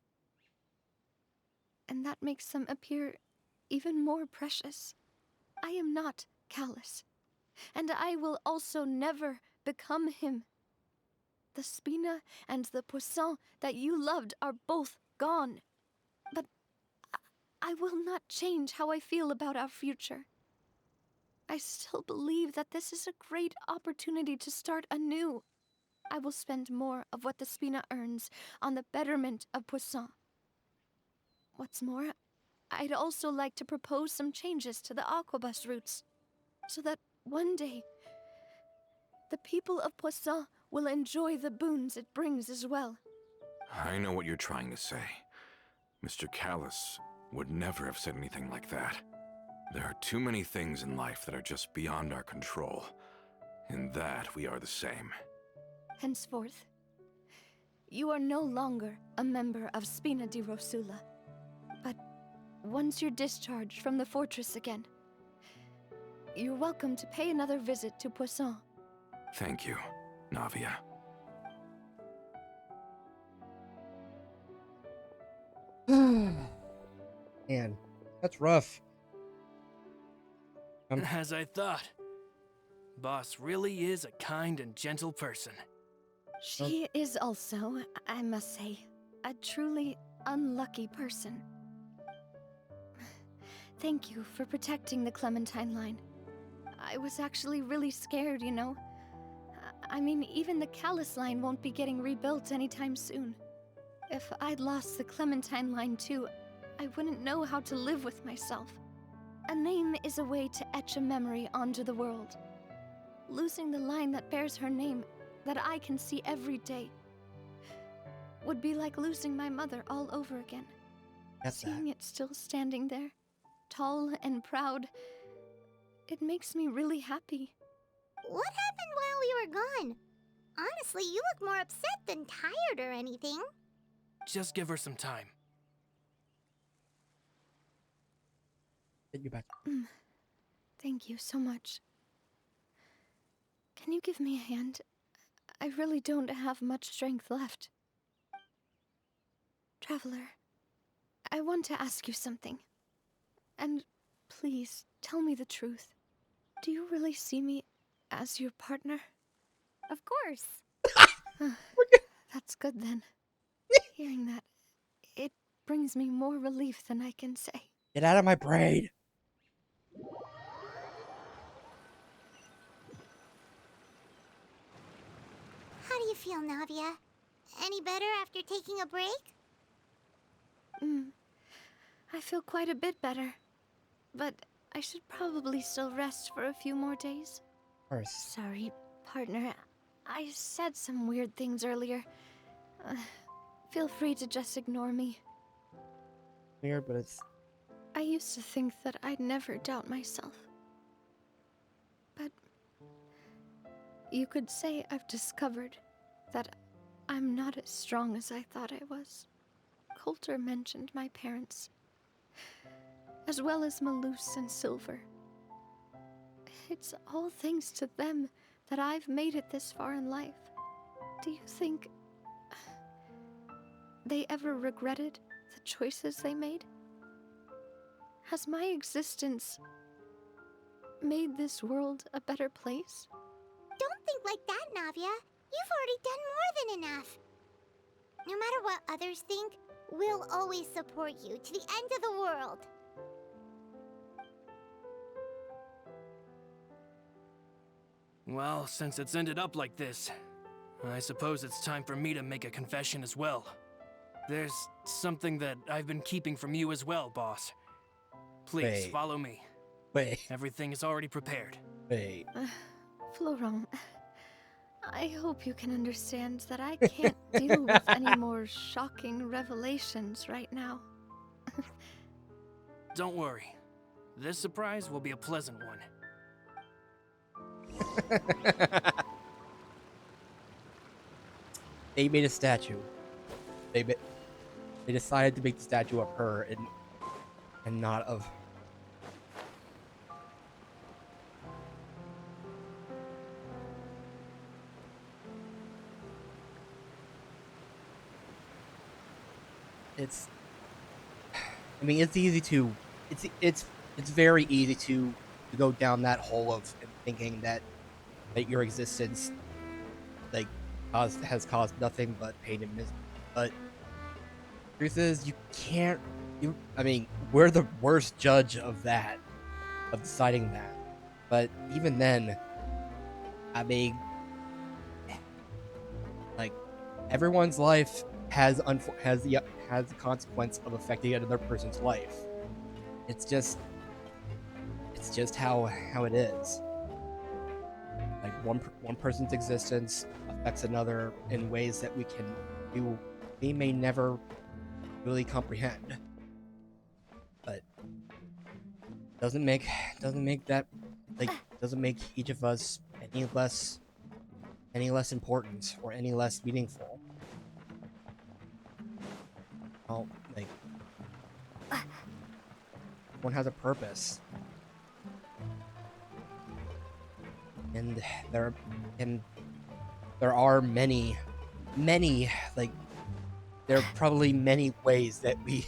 And that makes them appear even more precious. I am not callous, and I will also never become him. The Spina and the Poisson that you loved are both gone. But I will not change how I feel about our future. I still believe that this is a great opportunity to start anew. I will spend more of what the Spina earns on the betterment of Poisson. What's more, I'd also like to propose some changes to the Aquabus routes, so that one day, the people of Poisson will enjoy the boons it brings as well. I know what you're trying to say. Mr. Callus would never have said anything like that. There are too many things in life that are just beyond our control. In that, we are the same. Henceforth, you are no longer a member of Spina di Rosula. But once you're discharged from the fortress again, you're welcome to pay another visit to Poisson. Thank you, Navia. Man, that's rough. As I thought. Boss really is a kind and gentle person. She is also, I must say, a truly unlucky person. Thank you for protecting the Clementine line. I was actually really scared, you know. I mean, even the Callus line won't be getting rebuilt anytime soon. If I'd lost the Clementine line too, I wouldn't know how to live with myself. A name is a way to etch a memory onto the world. Losing the line that bears her name, that I can see every day, would be like losing my mother all over again. Seeing it still standing there, tall and proud, it makes me really happy. What happened while we were gone? Honestly, you look more upset than tired or anything. Just give her some time. Get you back. Thank you so much. Can you give me a hand? I really don't have much strength left. Traveler, I want to ask you something. And please, tell me the truth. Do you really see me as your partner? Of course. That's good then. Hearing that, it brings me more relief than I can say. Get out of my brain. How do you feel, Navia? Any better after taking a break? I feel quite a bit better. But I should probably still rest for a few more days. Of course. Sorry, partner. I said some weird things earlier. Feel free to just ignore me. Weird, but it's I used to think that I'd never doubt myself. But you could say I've discovered that I'm not as strong as I thought I was. Coulter mentioned my parents, as well as Malus and Silver. It's all thanks to them that I've made it this far in life. Do you think they ever regretted the choices they made? Has my existence made this world a better place? Don't think like that, Navia. You've already done more than enough. No matter what others think, we'll always support you to the end of the world. Well, since it's ended up like this, I suppose it's time for me to make a confession as well. There's something that I've been keeping from you as well, boss. Please, Wait. follow me. wait, Everything is already prepared. wait. Florent, I hope you can understand that I can't deal with any more shocking revelations right now. Don't worry. This surprise will be a pleasant one. They made a statue. They decided to make the statue of her and not of. It's. I mean, it's easy to. It's very easy to go down that hole of thinking that your existence, like, has caused nothing but pain and misery. But truth is, you can't. I mean, we're the worst judge of that, of deciding that. But even then, I mean, like, everyone's life has the consequence of affecting another person's life. It's just how it is. Like, one person's existence affects another in ways that we may never really comprehend. But doesn't make that, like, doesn't make each of us any less important or any less meaningful. Well, like, one has a purpose. And there are many, like, there are probably many ways that we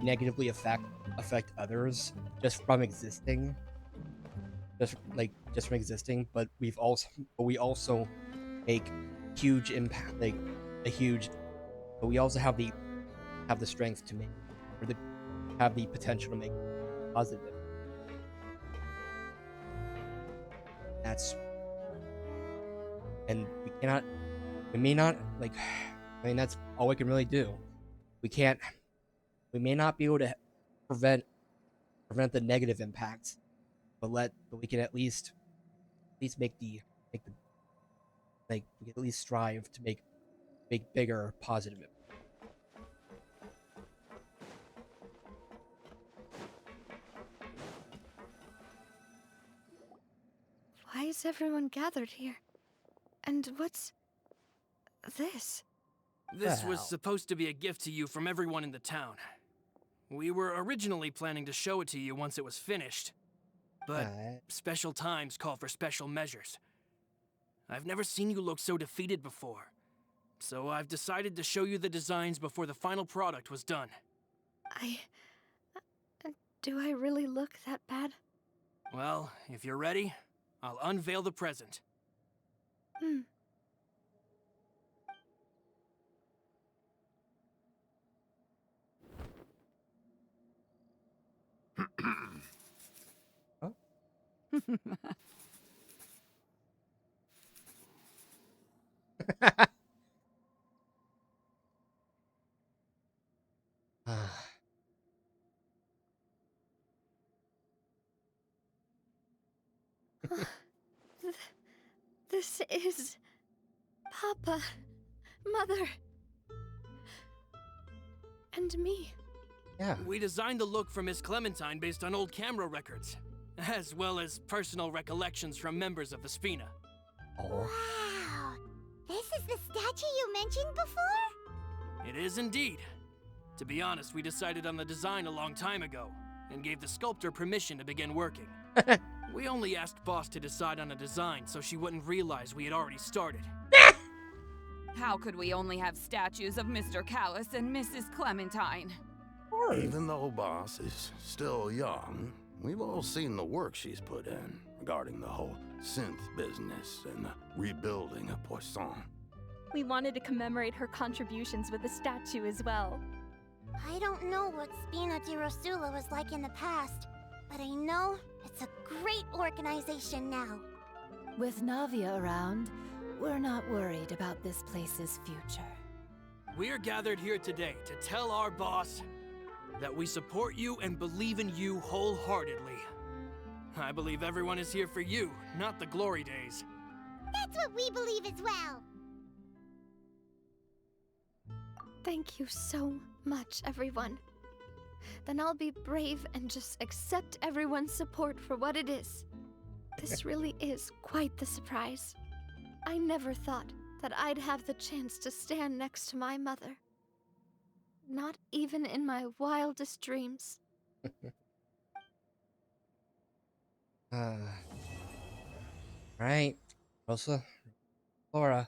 negatively affect others just from existing. But we also make huge impact, but we also have the strength to make, or have the potential to make positive. And we may not, like, I mean, that's all we can really do. We may not be able to prevent the negative impacts, but we can at least make the we can at least strive to make bigger positive impacts. Why is everyone gathered here? And what's this? This was Wow. supposed to be a gift to you from everyone in the town. We were originally planning to show it to you once it was finished, but special times call for special measures. I've never seen you look so defeated before, so I've decided to show you the designs before the final product was done. Do I really look that bad? Well, if you're ready, I'll unveil the present. This is... Papa, Mother, and me. Yeah. We designed the look for Miss Clementine based on old camera records, as well as personal recollections from members of the Spina. Oh. Wow. This is the statue you mentioned before? It is indeed. To be honest, we decided on the design a long time ago, and gave the sculptor permission to begin working. We only asked Boss to decide on a design so she wouldn't realize we had already started. How could we only have statues of Mr. Callis and Mrs. Clementine? Even though Boss is still young, we've all seen the work she's put in regarding the whole synth business and the rebuilding of Poisson. We wanted to commemorate her contributions with a statue as well. I don't know what Spina di Rosula was like in the past, but I know it's a great organization now. With Navia around, we're not worried about this place's future. We are gathered here today to tell our boss that we support you and believe in you wholeheartedly. I believe everyone is here for you, not the glory days. That's what we believe as well. Thank you so much, everyone. Then I'll be brave and just accept everyone's support for what it is. This really is quite the surprise. I never thought that I'd have the chance to stand next to my mother. Not even in my wildest dreams. Right. Rosa, Laura,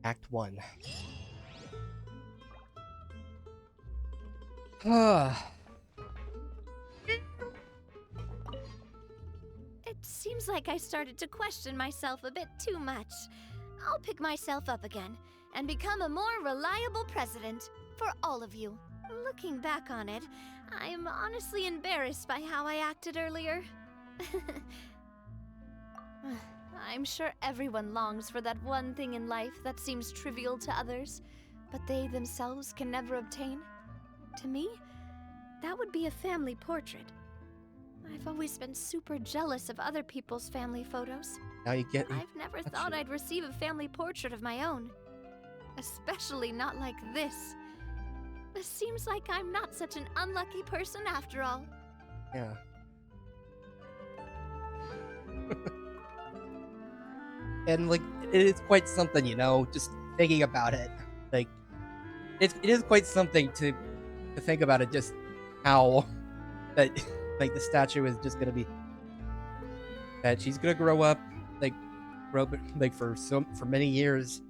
Act 1. It seems like I started to question myself a bit too much. I'll pick myself up again and become a more reliable president for all of you. Looking back on it, I'm honestly embarrassed by how I acted earlier. I'm sure everyone longs for that one thing in life that seems trivial to others, but they themselves can never obtain. To me, that would be a family portrait. I've always been super jealous of other people's family photos. Now you get. I've never thought I'd receive a family portrait of my own. Especially not like this. It seems like I'm not such an unlucky person after all. Yeah. And like, it is quite something, you know, just thinking about it. Like, it is quite something to think about it, just how that like the statue is just gonna be that she's gonna grow up for many years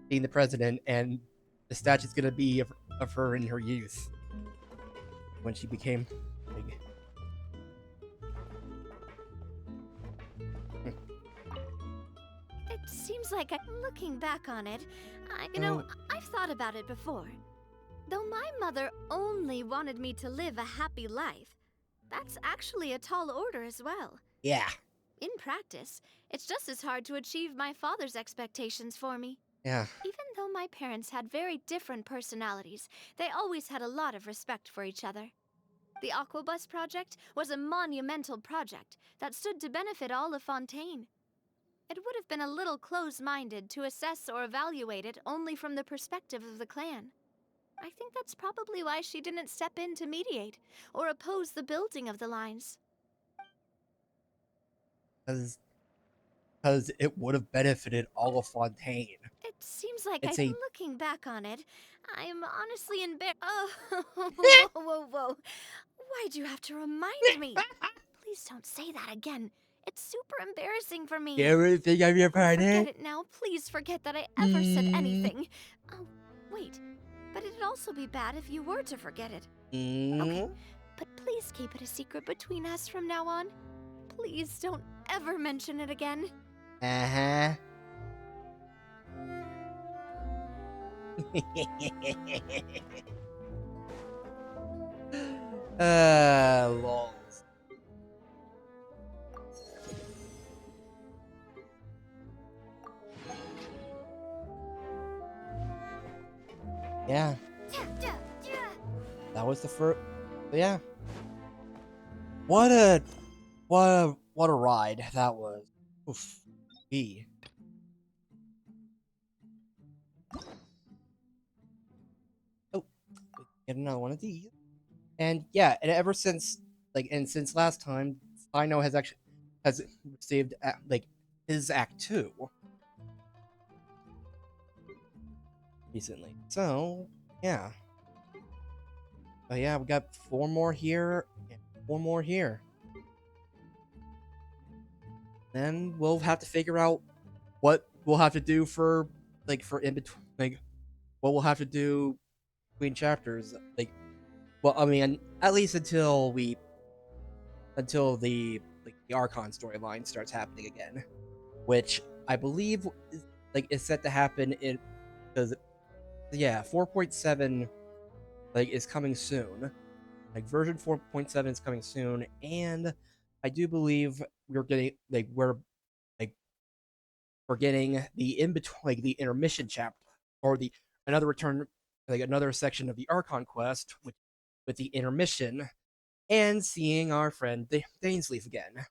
being the president, and the statue's gonna be of her in her youth when she became like, it seems like I'm looking back on it. I've thought about it before. Though my mother only wanted me to live a happy life, that's actually a tall order as well. yeah. In practice, it's just as hard to achieve my father's expectations for me. Yeah. Even though my parents had very different personalities, they always had a lot of respect for each other. The Aquabus project was a monumental project that stood to benefit all of Fontaine. It would have been a little close-minded to assess or evaluate it only from the perspective of the clan. I think that's probably why she didn't step in to mediate or oppose the building of the lines. Because it would have benefited all of Fontaine. It seems like It's I'm a- looking back on it. I'm honestly embarrassed. Oh, whoa. Why'd you have to remind me? Please don't say that again. It's super embarrassing for me. Everything of your Forget party. it now. Please forget that I ever said anything. Oh, wait. But it'd also be bad if you were to forget it. Okay, but please keep it a secret between us from now on. Please don't ever mention it again. Uh-huh. Lols. Yeah. That was the first. Yeah. What a ride that was. Oof. B. Oh, get another one of these. And yeah, and ever since since last time, Spino has received his Act 2 recently. So yeah. But yeah, we got 4 more here and 4 more here. Then we'll have to figure out what we'll have to do for in between, what we'll have to do between chapters. Well, I mean, at least until the Archon storyline starts happening again, which I believe is set to happen in because yeah, 4.7 is coming soon. Version 4.7 is coming soon, and I do believe we're getting like we're getting the in between the intermission chapter or the another return another section of the Archon quest with the intermission and seeing our friend Dainsleif again.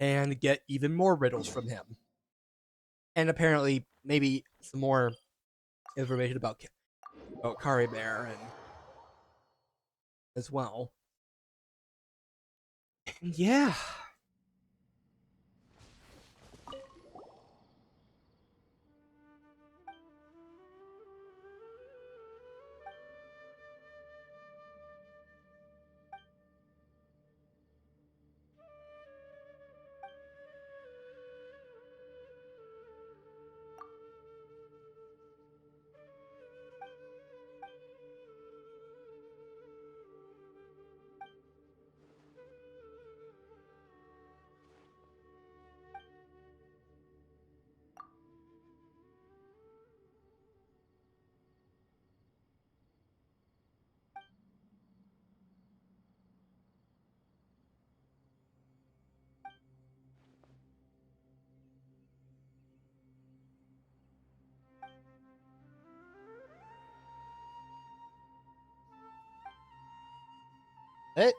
And get even more riddles from him. And apparently maybe some more information about Caribert and as well. And yeah. It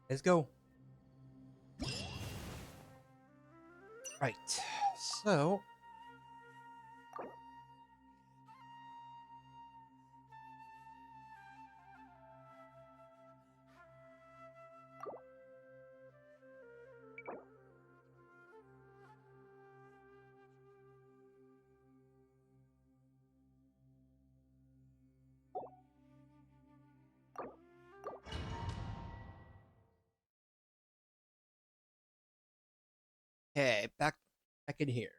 Let's go. Right. So okay, back in here.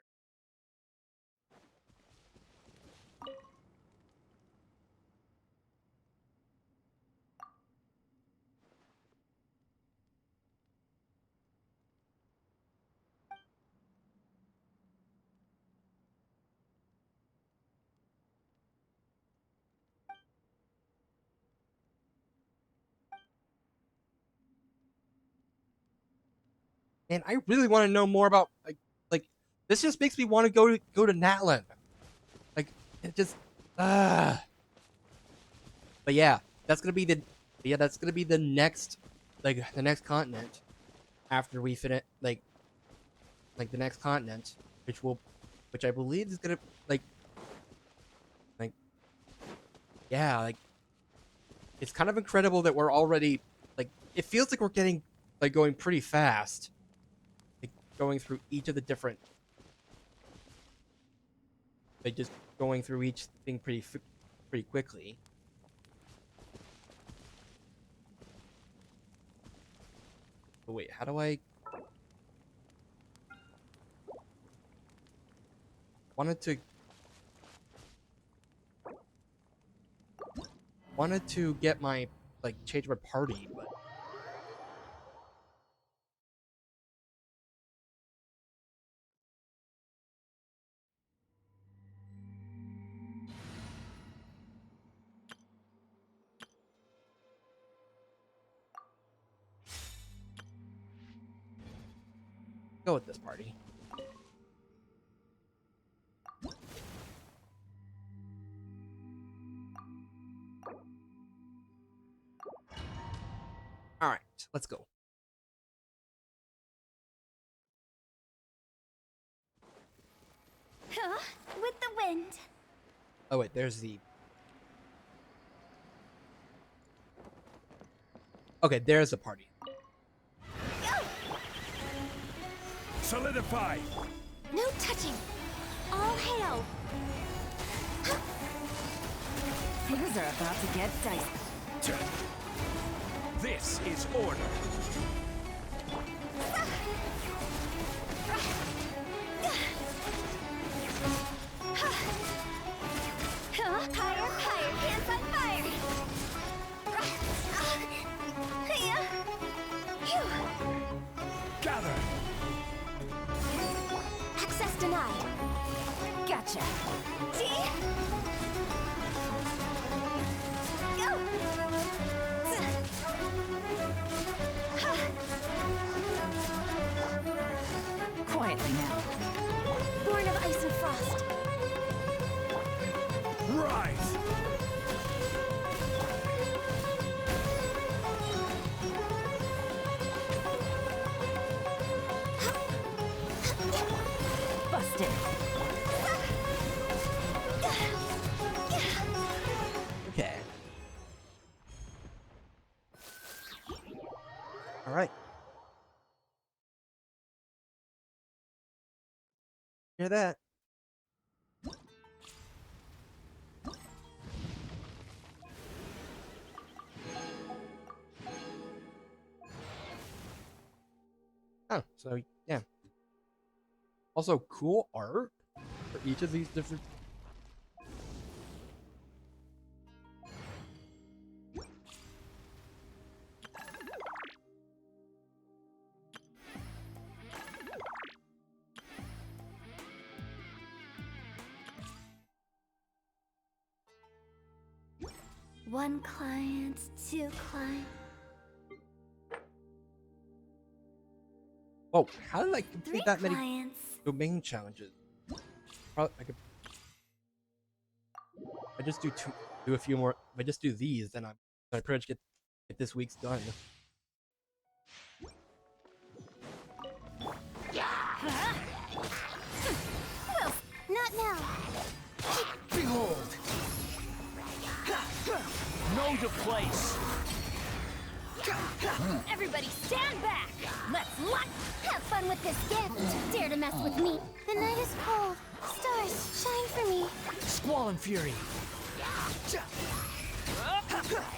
And I really want to know more about this just makes me want to go to Natlan. It just But yeah, that's gonna be the next the next continent after we finish the next continent, which I believe is gonna like yeah it's kind of incredible that we're already it feels like we're getting going pretty fast, going through each of the different just going through each thing pretty quickly. But wait, how do I wanted to get my change my party, but go with this party. All right, let's go. Huh? With the wind. Oh wait, there's the. Okay, there's the party. Solidify! No touching. All hail. Things are about to get dicey. This is order. Higher, higher, hands on fire. Gather! Access denied. Gotcha. See? Go! Quietly now. Born of ice and frost. Rise! Busted. Okay. All right. Hear that? Oh, so yeah. Also, cool art for each of these different. One client, two clients. Oh, how did I complete Three that many clients. domain challenges? Probably I could. I just do a few more. If I just do these, then I pretty much get this week's done. Not now. Behold! Know your place! Everybody stand back! Let's have fun with this gift. Dare to mess with me. The night is cold. Stars, shine for me. Squall and Fury!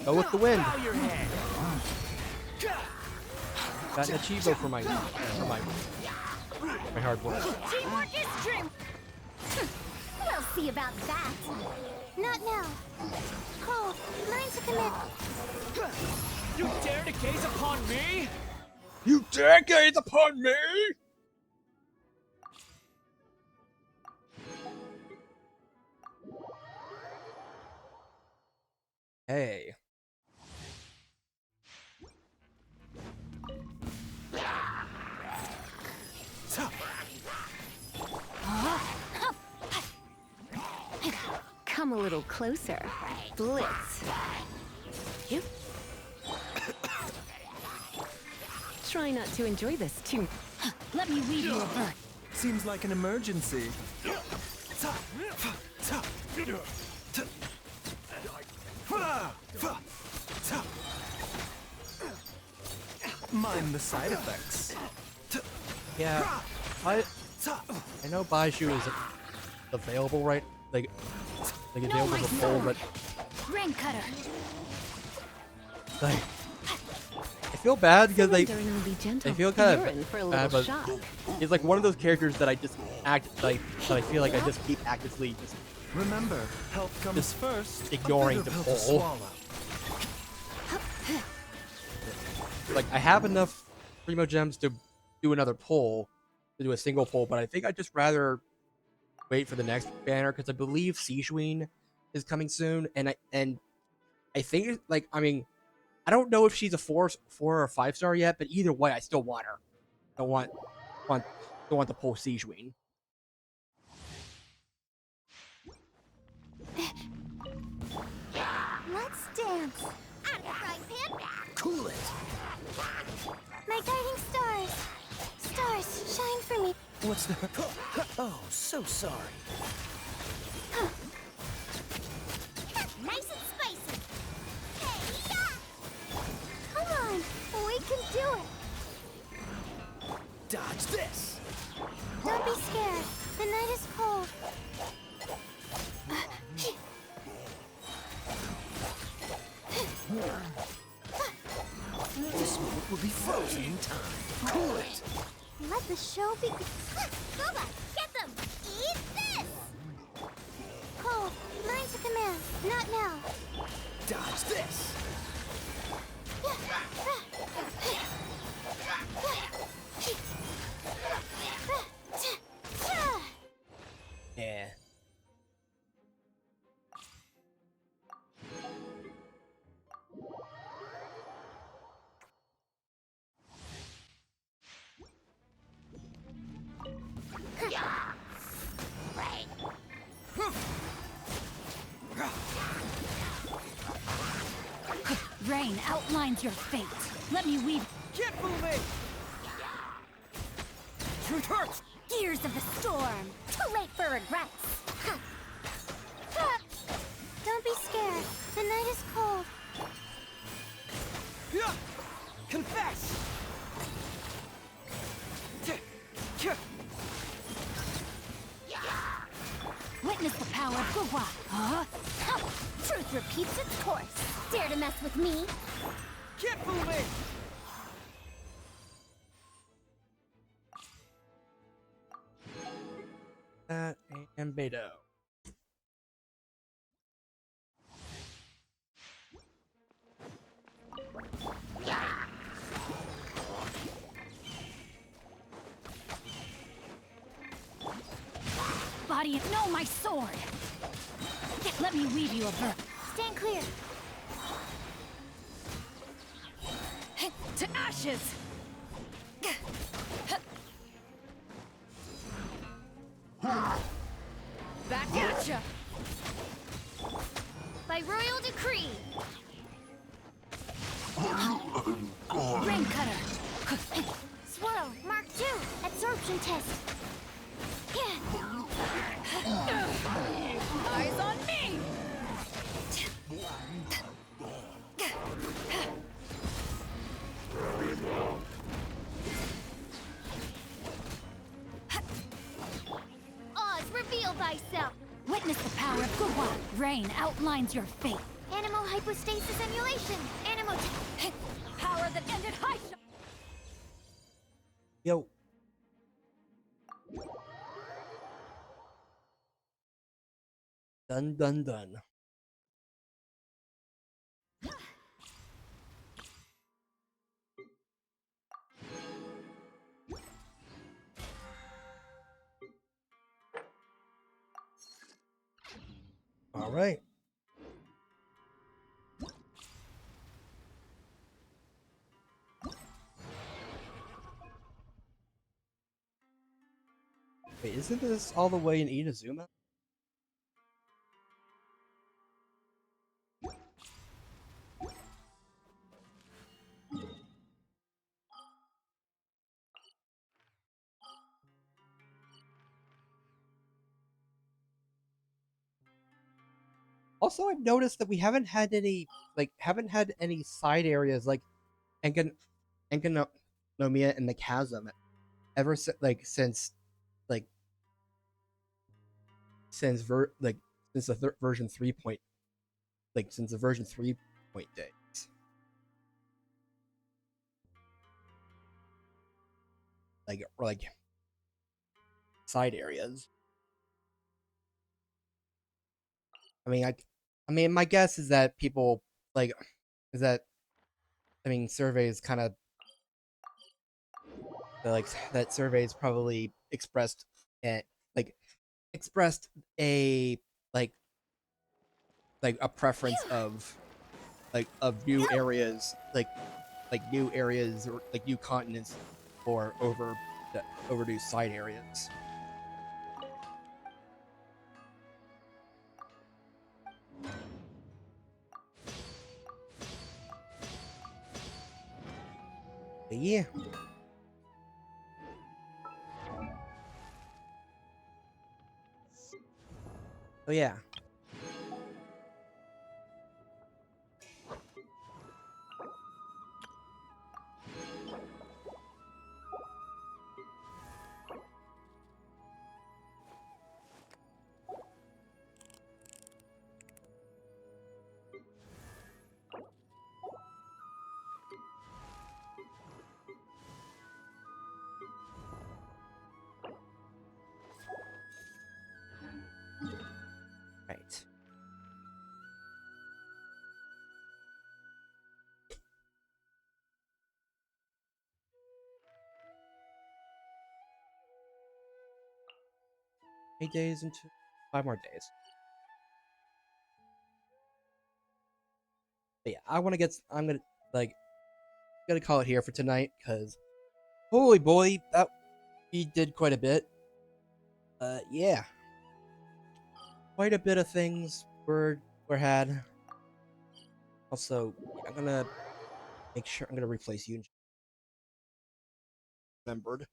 Go with the wind. Bow your head! Got an achievo for my hard work. Teamwork is strength. We'll see about that. Not now. Cold. Mine to commit. You dare to gaze upon me? You dare gaze upon me? Hey. Come a little closer. Blitz. You. Try not to enjoy this too. Let me weave you a bird. Seems like an emergency. Mind the side effects. Yeah. I know Baiju is available like available to pull, but Rain cutter. like I feel bad because I feel kind You're in for a of little bad, but shock. he's like one of those characters that I just that I feel like I just keep actively just Remember, health comes first. ignoring A the bitter pill to pull. swallow. Like I have enough primo gems to do another pull, to do a single pull, but I think I'd just rather wait for the next banner because I believe Sijuin is coming soon, and I think like I mean I don't know if she's a 4 or 5 star yet, but either way I still want her. I want don't want to pull Siege Wing. Let's dance. I'm the frying pan. Cool it. My guiding stars. Stars, shine for me. What's the... Oh, so sorry. Nice and spicy. Hey, yeah! Come on, we can do it. Dodge this. Don't be scared. The night is cold. This moment will be frozen in time. Cool it. Let the show begin. Boba, get them! Eat this! Cold, learn to command. Not now. Dodge this. Yeah. Rain outlines your fate. Let me weave Keep moving. Truth hurts. Gears of the storm. Too late for regrets. Don't be scared. The night is cold. Yeah. Confess. Witness the power of Gua. Huh? Truth repeats its course. Dare to mess with me? Keep moving. That and Beto. body. No, my sword. Let me weave you a verb. Stand clear. To ashes. Back at ya. By royal decree. Rain cutter. Swallow, Mark II, absorption test. Eyes on me. Oz, reveal thyself. Witness the power of Gua. Rain outlines your fate. Animal hypostasis emulation. Animal Power that ended high. Yo. Dun dun dun. All right. Wait, isn't this all the way in Inazuma? Also, I've noticed that we haven't had any side areas like Enkanomiya and the Chasm ever since the version 3 point since the version 3 point days. Like side areas. I mean, my guess is that people surveys kind of that surveys probably expressed a like a preference of new areas new areas or new continents or over to overdo side areas. But yeah. Oh yeah. Right. Eight days into 5 more days. But yeah, I'm gonna like gonna call it here for tonight because holy boy, that we did quite a bit. Yeah, quite a bit of things were had. Also, I'm gonna make sure I'm gonna replace you. Remembered.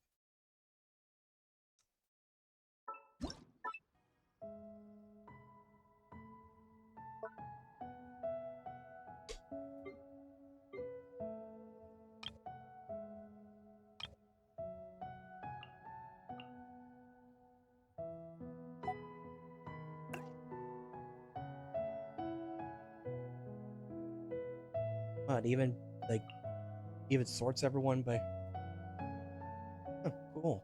But even sorts everyone by. Oh, cool.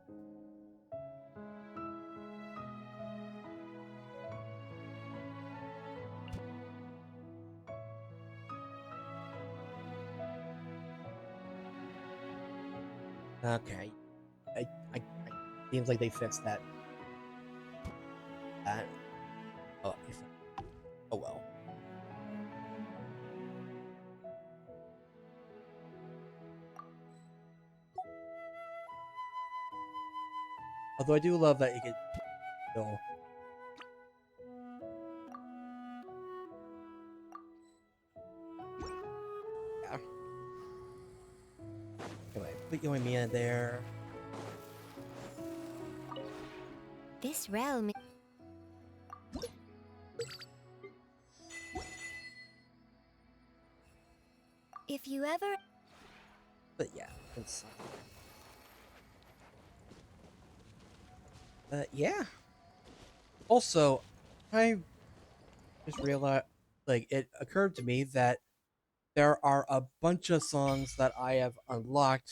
Okay. I seems like they fixed that. That. Oh, oh well. Although I do love that you could still. Yeah. Anyway, put you and Mia there. This realm. If you ever. But yeah, it's. Yeah. Also, I just realized, like, it occurred to me that there are a bunch of songs that I have unlocked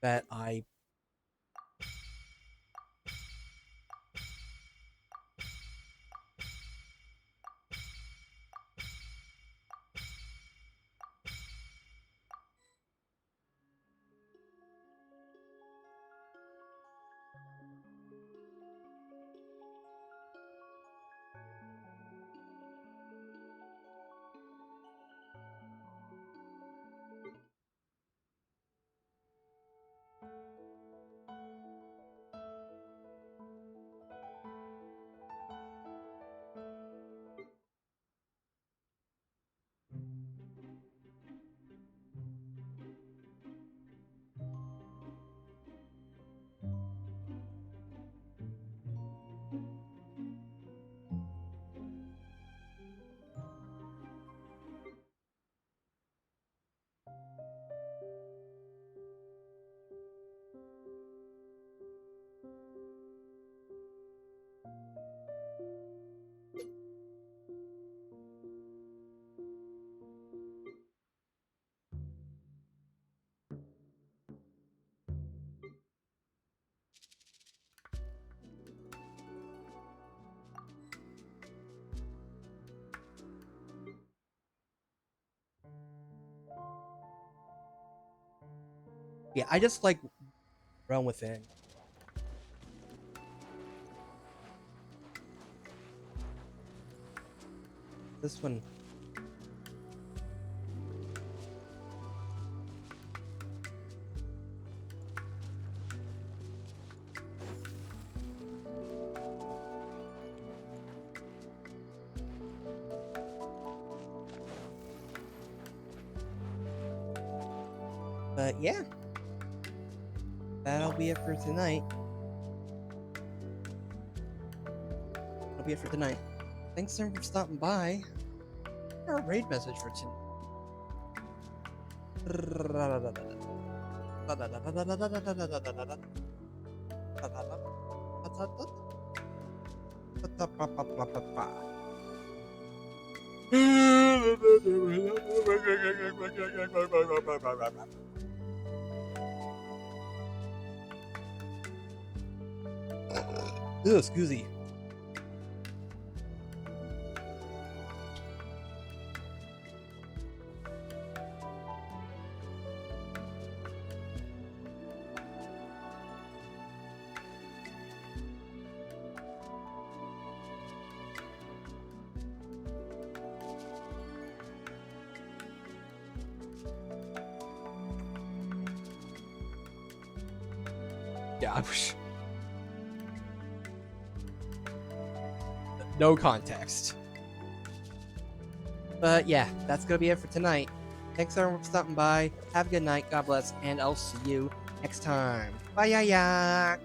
that I. Yeah, I just like Realm Within. This one. But yeah, that'll be it for tonight. That'll be it for tonight. Thanks everyone for stopping by. Our raid message for tonight. Ugh, scoozy. Yeah, I wish. No context. But yeah, that's gonna be it for tonight. Thanks everyone for stopping by. Have a good night. God bless, and I'll see you next time. Bye, ya.